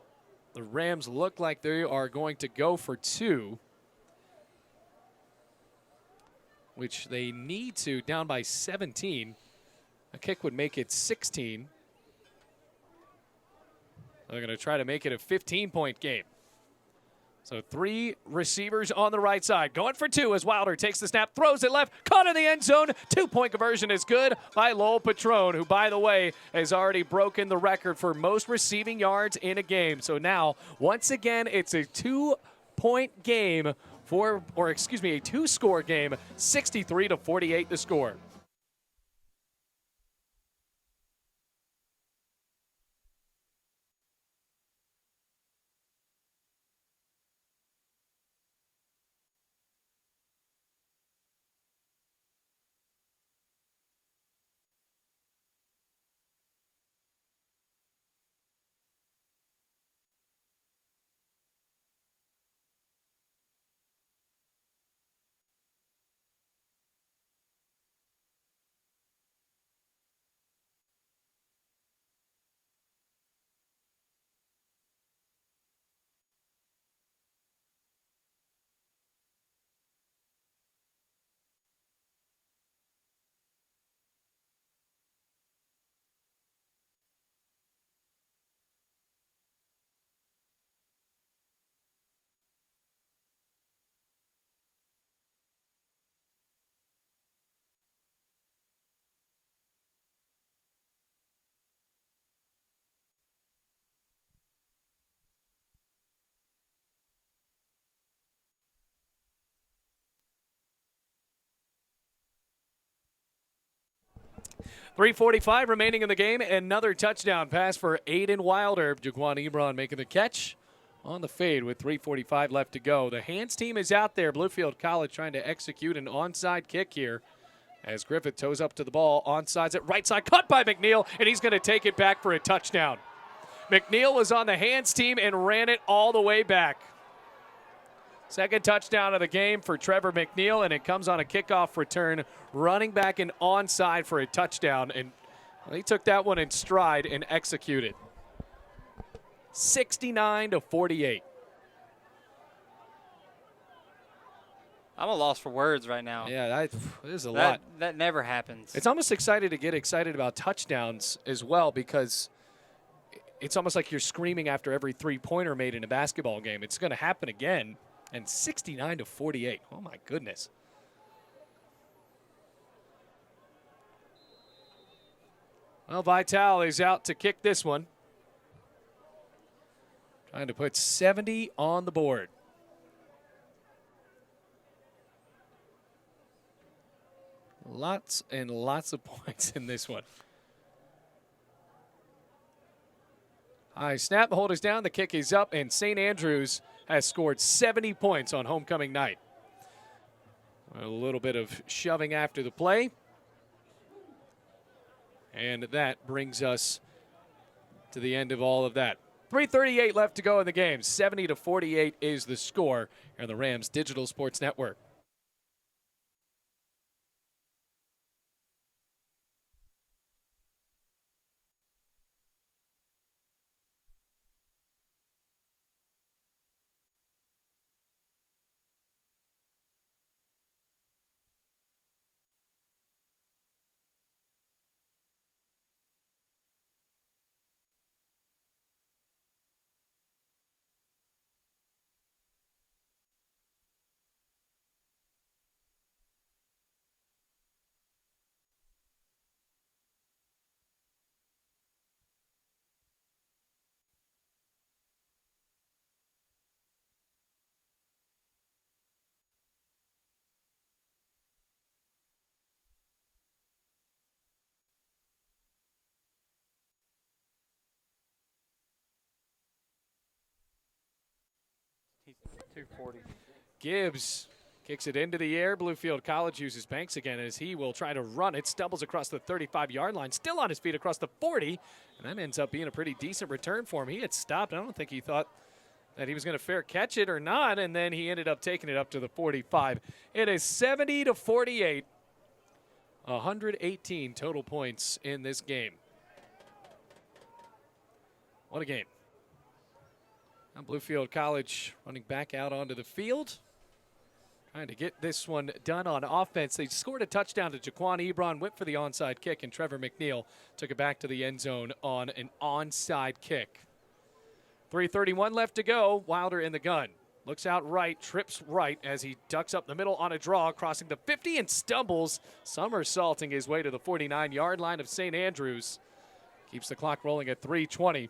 the Rams look like they are going to go for 2. Which they need to, down by 17. A kick would make it 16. They're going to try to make it a 15-point game. So 3 receivers on the right side. Going for 2 as Wilder takes the snap, throws it left, caught in the end zone. 2-point conversion is good by Lowell Patron, who, by the way, has already broken the record for most receiving yards in a game. So now, once again, it's a 2-point game. A 2-score game, 63-48 the score. .345 remaining in the game. Another touchdown pass for Aiden Wilder. Jaquan Ebron making the catch on the fade with 3:45 left to go. The hands team is out there. Bluefield College trying to execute an onside kick here as Griffith toes up to the ball. Onsides at right side, cut by McNeil, and he's going to take it back for a touchdown. McNeil was on the hands team and ran it all the way back. Second touchdown of the game for Trevor McNeil, and it comes on a kickoff return, running back and onside for a touchdown. And he took that one in stride and executed. 69-48. I'm a loss for words right now. Yeah, there's a lot. That never happens. It's almost excited to get excited about touchdowns as well, because it's almost like you're screaming after every three-pointer made in a basketball game. It's going to happen again. And 69-48. Oh, my goodness. Well, Vital is out to kick this one. Trying to put 70 on the board. Lots and lots of points in this one. High snap, the hold is down, the kick is up, and St. Andrews has scored 70 points on homecoming night. A little bit of shoving after the play. And that brings us to the end of all of that. 3:38 left to go in the game. 70-48 is the score on the Rams Digital Sports Network. He's 240. Gibbs kicks it into the air. Bluefield College uses Banks again as he will try to run it. Stumbles across the 35-yard line. Still on his feet across the 40. And that ends up being a pretty decent return for him. He had stopped. I don't think he thought that he was going to fair catch it or not. And then he ended up taking it up to the 45. It is 70-48. 118 total points in this game. What a game. Now Bluefield College running back out onto the field. Trying to get this one done on offense. They scored a touchdown to Jaquan Ebron, went for the onside kick, and Trevor McNeil took it back to the end zone on an onside kick. 3:31 left to go. Wilder in the gun. Looks out right, trips right as he ducks up the middle on a draw, crossing the 50 and stumbles, somersaulting his way to the 49-yard line of St. Andrews. Keeps the clock rolling at 3:20.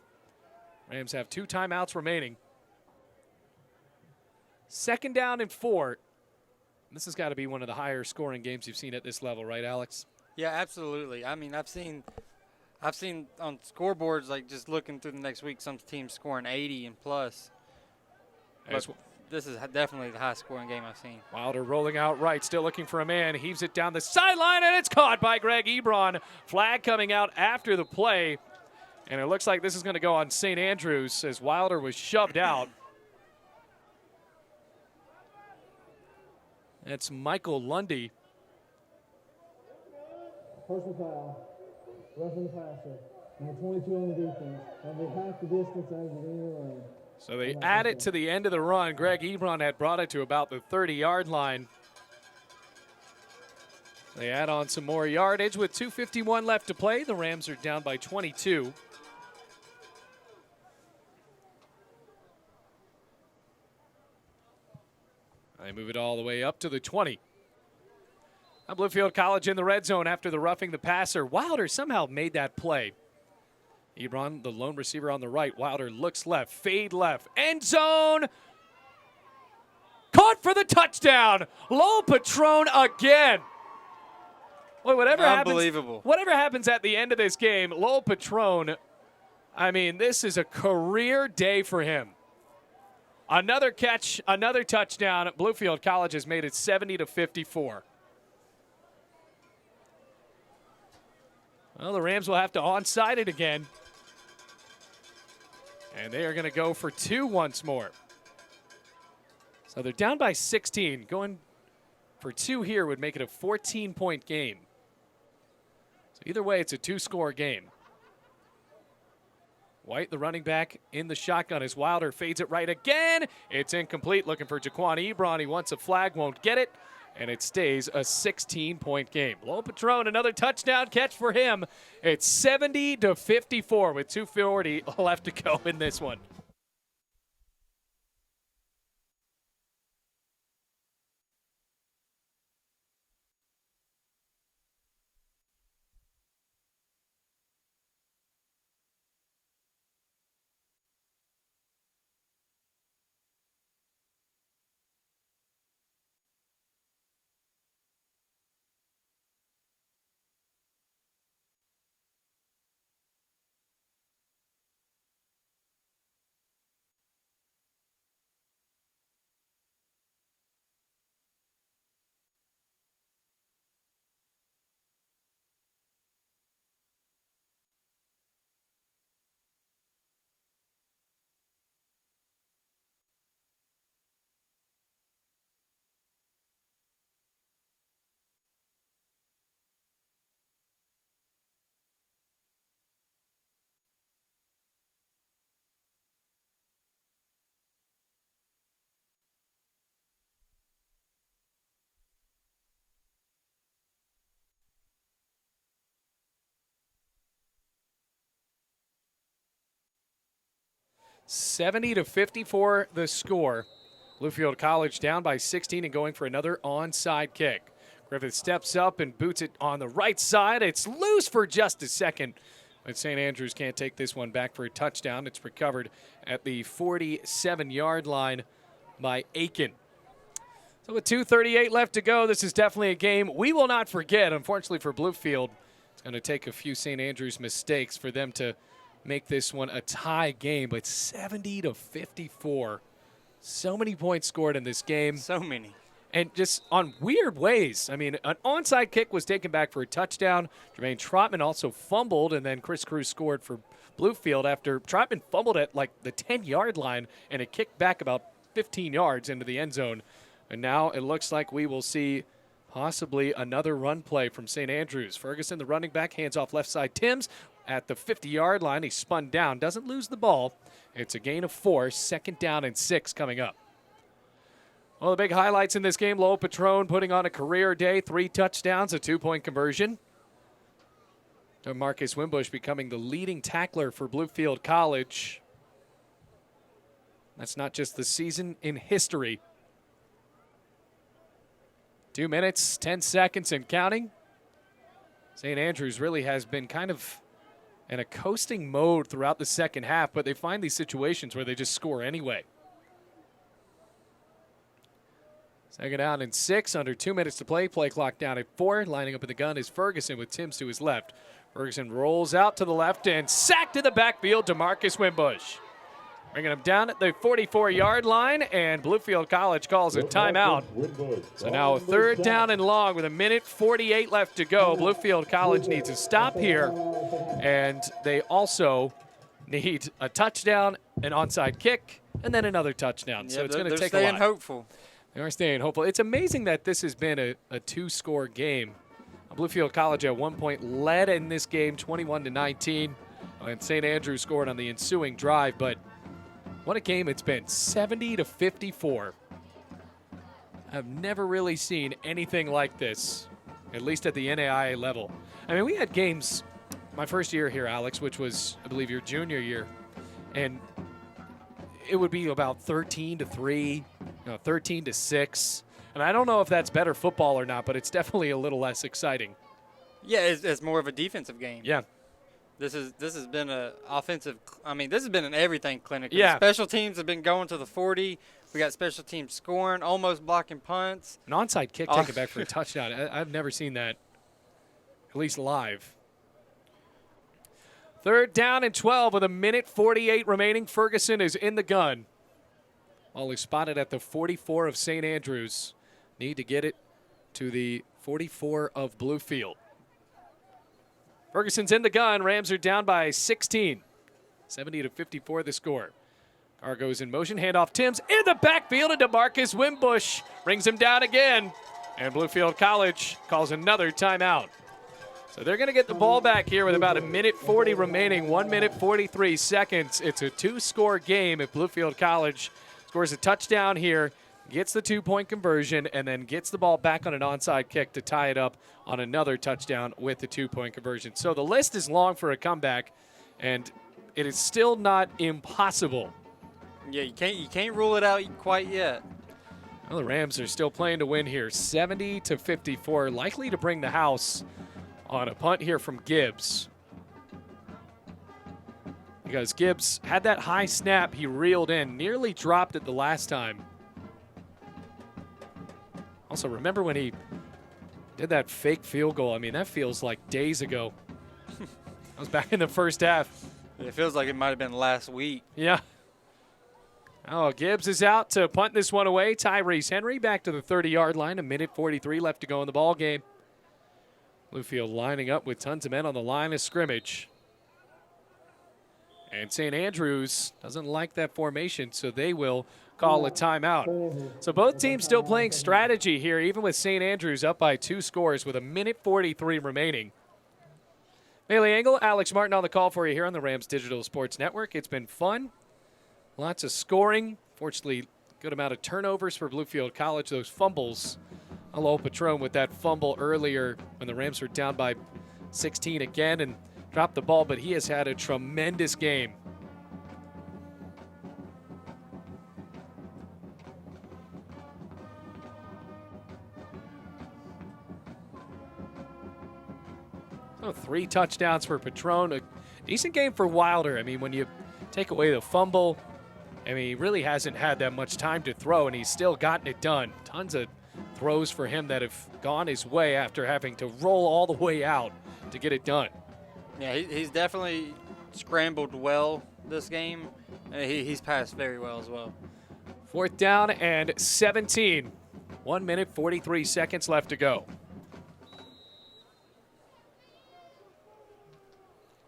Rams have 2 timeouts remaining. 2nd down and 4. This has got to be one of the higher scoring games you've seen at this level, right, Alex? Yeah, absolutely. I mean, I've seen on scoreboards, like just looking through the next week, some teams scoring 80 and plus. But this is definitely the highest scoring game I've seen. Wilder rolling out right, still looking for a man. Heaves it down the sideline, and it's caught by Greg Ebron. Flag coming out after the play. And it looks like this is going to go on St. Andrews as Wilder was shoved out. That's Michael Lundy. Personal foul, roughing the passer, number 22 on the defense, under half the distance as of any run. So they add it to the end of the run. Greg Ebron had brought it to about the 30-yard line. They add on some more yardage with 2:51 left to play. The Rams are down by 22. They move it all the way up to the 20. Now Bluefield College in the red zone after the roughing the passer. Wilder somehow made that play. Ebron, the lone receiver on the right. Wilder looks left, fade left, end zone. Caught for the touchdown. Lowell Patron again. Boy, Unbelievable. Whatever happens at the end of this game, Lowell Patron, I mean, this is a career day for him. Another catch, another touchdown. Bluefield College has made it 70-54. Well, the Rams will have to onside it again. And they are going to go for 2 once more. So they're down by 16. Going for 2 here would make it a 14-point game. So either way, it's a 2-score game. White, the running back, in the shotgun as Wilder fades it right again. It's incomplete, looking for Jaquan Ebron. He wants a flag, won't get it, and it stays a 16-point game. Low Patron, another touchdown catch for him. It's 70-54 with 2:40 left to go in this one. (70-54) the score. Bluefield College down by 16 and going for another onside kick. Griffith steps up and boots it on the right side. It's loose for just a second, but St. Andrews can't take this one back for a touchdown. It's recovered at the 47-yard line by Aiken. So with 2:38 left to go, this is definitely a game we will not forget. Unfortunately for Bluefield, it's going to take a few St. Andrews mistakes for them to make this one a tie game, but 70-54. So many points scored in this game. So many. And just on weird ways. I mean, an onside kick was taken back for a touchdown. Jermaine Trotman also fumbled, and then Chris Cruz scored for Bluefield after Trotman fumbled at like the 10-yard line, and it kicked back about 15 yards into the end zone. And now it looks like we will see possibly another run play from St. Andrews. Ferguson, the running back, hands off left side. Timms at the 50-yard line. He spun down, doesn't lose the ball. It's a gain of 4, 2nd down and 6 coming up. Well, the big highlights in this game, Lowell Patron putting on a career day, 3 touchdowns, a 2-point conversion. Marcus Wimbush becoming the leading tackler for Bluefield College. That's not just the season, in history. 2 minutes, 10 seconds and counting. St. Andrews really has been kind of in a coasting mode throughout the second half, but they find these situations where they just score anyway. 2nd down and 6, under 2 minutes to play. Play clock down at 4. Lining up in the gun is Ferguson with Timms to his left. Ferguson rolls out to the left and sacked to the backfield to Marcus Wimbush. Bringing him down at the 44-yard line, and Bluefield College calls a timeout. So now a 3rd down and long with 1:48 left to go. Bluefield College needs a stop here, and they also need a touchdown, an onside kick, and then another touchdown. So it's going to take a lot. They're staying hopeful. They are staying hopeful. It's amazing that this has been a 2-score game. Bluefield College at one point led in this game 21-19, and St. Andrews scored on the ensuing drive, but what a game it's been, 70-54. I've never really seen anything like this, at least at the NAIA level. I mean, we had games my first year here, Alex, which was, I believe, your junior year, and it would be about 13-3, 13-6. And I don't know if that's better football or not, but it's definitely a little less exciting. Yeah, it's more of a defensive game. Yeah. This has been an offensive. I mean, this has been an everything clinic. Yeah. Special teams have been going to the 40. We got special teams scoring, almost blocking punts. An onside kick taken back for a touchdown. I've never seen that, at least live. 3rd down and 12 with 1:48 remaining. Ferguson is in the gun. Ball is spotted at the 44 of St. Andrews. Need to get it to the 44 of Bluefield. Ferguson's in the gun. Rams are down by 16. 70-54 the score. Carr goes in motion. Handoff Timms in the backfield into Marcus Wimbush. Brings him down again. And Bluefield College calls another timeout. So they're going to get the ball back here with about 1:40 remaining, 1:43 seconds. It's a two-score game if Bluefield College scores a touchdown here, gets the two-point conversion, and then gets the ball back on an onside kick to tie it up on another touchdown with the two-point conversion. So the list is long for a comeback, and it is still not impossible. Yeah, you can't rule it out quite yet. Well, the Rams are still playing to win here, 70-54, likely to bring the house on a punt here from Gibbs. Because Gibbs had that high snap he reeled in, nearly dropped it the last time. Also, remember when he did that fake field goal? I mean, that feels like days ago. That was back in the first half. It feels like it might have been last week. Yeah. Oh, Gibbs is out to punt this one away. Tyrese Henry back to the 30-yard line. 1:43 left to go in the ball game. Bluefield lining up with tons of men on the line of scrimmage. And St. Andrews doesn't like that formation, so they will call a timeout. So both teams still playing strategy here, even with St. Andrews up by 2 scores with 1:43 remaining. Bailey Engel, Alex Martin on the call for you here on the Rams Digital Sports Network. It's been fun. Lots of scoring. Fortunately, good amount of turnovers for Bluefield College. Those fumbles. Hello, Patron with that fumble earlier when the Rams were down by 16 again and dropped the ball, but he has had a tremendous game. So 3 touchdowns for Patron. A decent game for Wilder. I mean, when you take away the fumble, I mean, he really hasn't had that much time to throw, and he's still gotten it done. Tons of throws for him that have gone his way after having to roll all the way out to get it done. Yeah, he's definitely scrambled well this game. He's passed very well as well. 4th down and 17. 1:43 seconds left to go.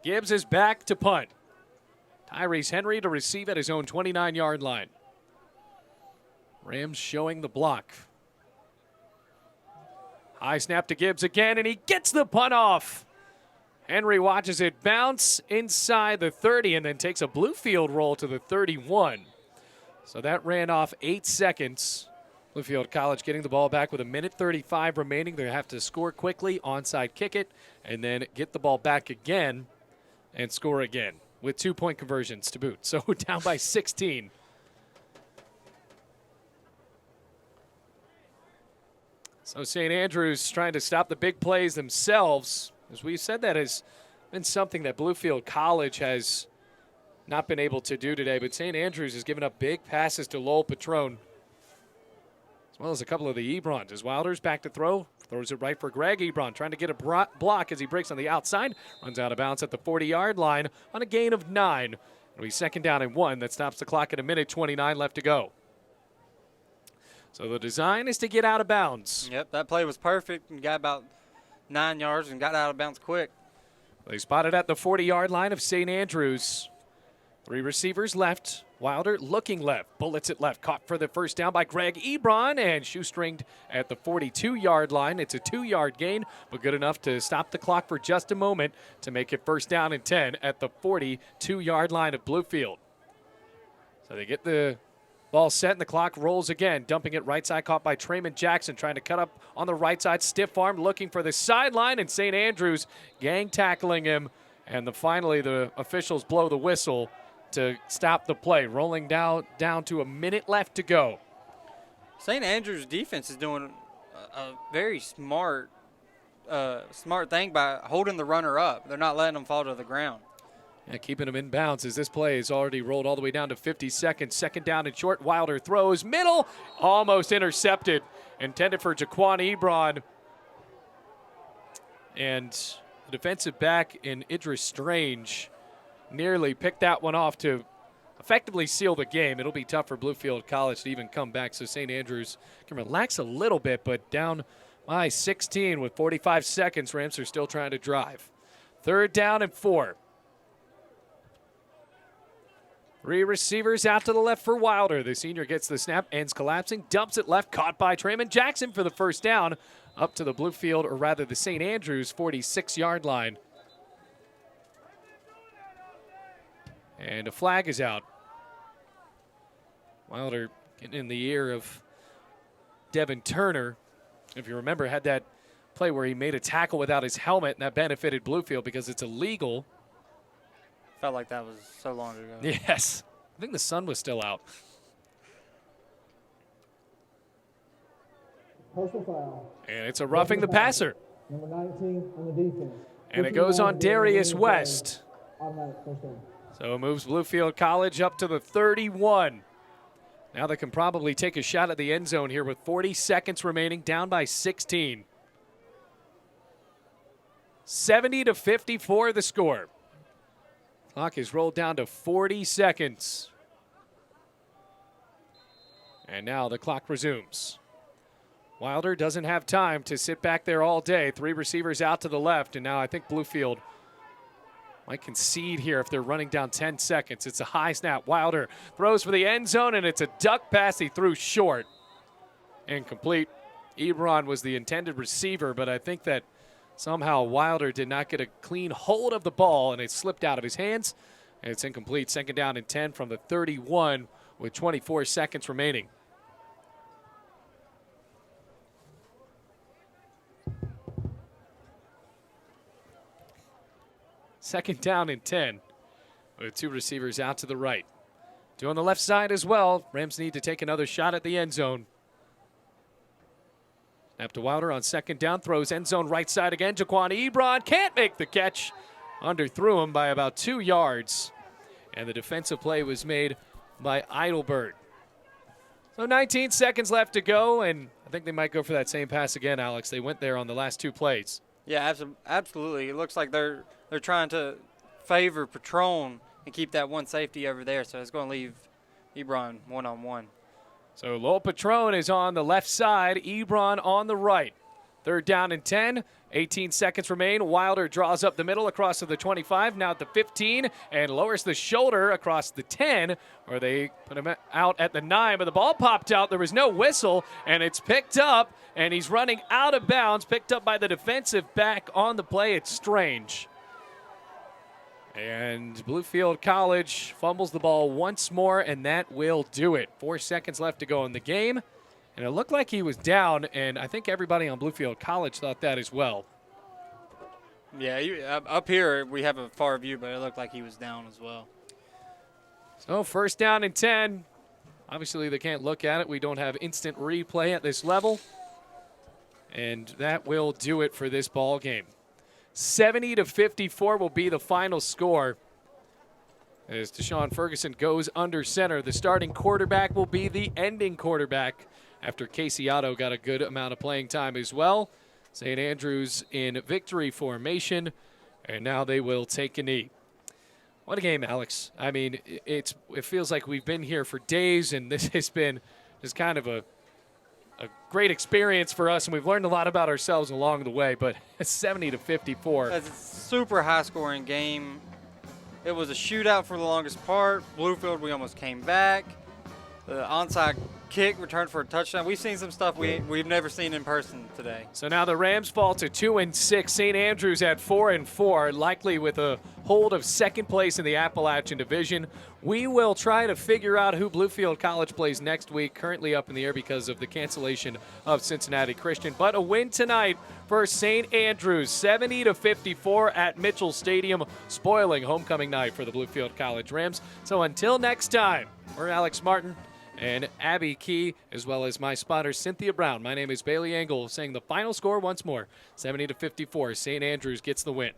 Gibbs is back to punt. Tyrese Henry to receive at his own 29-yard line. Rams showing the block. High snap to Gibbs again, and he gets the punt off. Henry watches it bounce inside the 30 and then takes a Bluefield roll to the 31. So that ran off 8 seconds. Bluefield College getting the ball back with 1:35 remaining. They have to score quickly, onside kick it, and then get the ball back again and score again with 2-point conversions to boot. So down by 16. So St. Andrews trying to stop the big plays themselves. As we said, that has been something that Bluefield College has not been able to do today. But St. Andrews has given up big passes to Lowell Patron, as well as a couple of the Ebrons. As Wilder's back to throw, throws it right for Greg Ebron, trying to get a block as he breaks on the outside. Runs out of bounds at the 40-yard line on a gain of 9. It'll be 2nd down and 1. That stops the clock at 1:29 left to go. So the design is to get out of bounds. Yep, that play was perfect and got about 9 yards and got out of bounds quick. They spotted at the 40-yard line of St. Andrews. 3 receivers left. Wilder looking left. Bullets it left. Caught for the first down by Greg Ebron and shoestringed at the 42-yard line. It's a 2-yard gain, but good enough to stop the clock for just a moment to make it 1st down and 10 at the 42-yard line of Bluefield. So they get the ball set and the clock rolls again. Dumping it right side, caught by Trayman Jackson, trying to cut up on the right side. Stiff arm looking for the sideline, and St. Andrews gang tackling him. And finally the officials blow the whistle to stop the play. Rolling down to a minute left to go. St. Andrews' defense is doing a very smart thing by holding the runner up. They're not letting him fall to the ground. Yeah, keeping him in bounds as this play is already rolled all the way down to 50 seconds. 2nd down and short. Wilder throws middle, almost intercepted. Intended for Jaquan Ebron. And the defensive back in Idris Strange nearly picked that one off to effectively seal the game. It'll be tough for Bluefield College to even come back, so St. Andrews can relax a little bit, but down by 16 with 45 seconds. Rams are still trying to drive. 3rd down and 4. 3 receivers out to the left for Wilder. The senior gets the snap, ends collapsing, dumps it left, caught by Trayman Jackson for the first down up to the Bluefield, or rather the St. Andrews 46-yard line. And a flag is out. Wilder getting in the ear of Devin Turner. If you remember, had that play where he made a tackle without his helmet, and that benefited Bluefield because it's illegal. Felt like that was so long ago. Yes. I think the sun was still out. Personal foul. And it's a roughing the passer. Number 19 on the defense. And it goes on Darius West. West. Automatic first down. So it moves Bluefield College up to the 31. Now they can probably take a shot at the end zone here with 40 seconds remaining, down by 16. 70-54 the score. Clock is rolled down to 40 seconds. And now the clock resumes. Wilder doesn't have time to sit back there all day. 3 receivers out to the left, and now I think Bluefield might concede here if they're running down 10 seconds. It's a high snap. Wilder throws for the end zone, and it's a duck pass he threw short. Incomplete. Ebron was the intended receiver, but I think that somehow Wilder did not get a clean hold of the ball, and it slipped out of his hands, and it's incomplete. Second down and 10 from the 31 with 24 seconds remaining. Second down and 10 with 2 receivers out to the right. 2 on the left side as well. Rams need to take another shot at the end zone. Snap to Wilder on second down. Throws end zone right side again. Jaquan Ebron can't make the catch. Underthrew him by about 2 yards. And the defensive play was made by Eidelberg. So 19 seconds left to go, and I think they might go for that same pass again, Alex. They went there on the last 2 plays. Yeah, absolutely. It looks like they're trying to favor Patron and keep that one safety over there, so it's going to leave Ebron one-on-one. So Lowell Patron is on the left side, Ebron on the right. Third down and 10, 18 seconds remain. Wilder draws up the middle across to the 25, now at the 15, and lowers the shoulder across the 10, where they put him out at the 9, but the ball popped out. There was no whistle, and it's picked up, and he's running out of bounds, picked up by the defensive back on the play. It's Strange. And Bluefield College fumbles the ball once more, and that will do it. 4 seconds left to go in the game. And it looked like he was down, and I think everybody on Bluefield College thought that as well. Yeah, up here we have a far view, but it looked like he was down as well. So first down and 10. Obviously they can't look at it. We don't have instant replay at this level. And that will do it for this ball game. 70-54 will be the final score. As Deshaun Ferguson goes under center, the starting quarterback will be the ending quarterback after Casey Otto got a good amount of playing time as well. St. Andrews in victory formation, and now they will take a knee. What a game, Alex. I mean, it feels like we've been here for days, and this has been just kind of a great experience for us, and we've learned a lot about ourselves along the way, but 70-54. That's a super high-scoring game. It was a shootout for the longest part. Bluefield, we almost came back. The onside kick returned for a touchdown. We've seen some stuff we've never seen in person today. So now the Rams fall to 2-6. St. Andrews at 4-4, likely with a hold of second place in the Appalachian Division. We will try to figure out who Bluefield College plays next week, currently up in the air because of the cancellation of Cincinnati Christian. But a win tonight for St. Andrews, 70-54 at Mitchell Stadium, spoiling homecoming night for the Bluefield College Rams. So until next time, we're Alex Martin and Abby Key, as well as my spotter, Cynthia Brown. My name is Bailey Engel, saying the final score once more, 70-54. St. Andrews gets the win.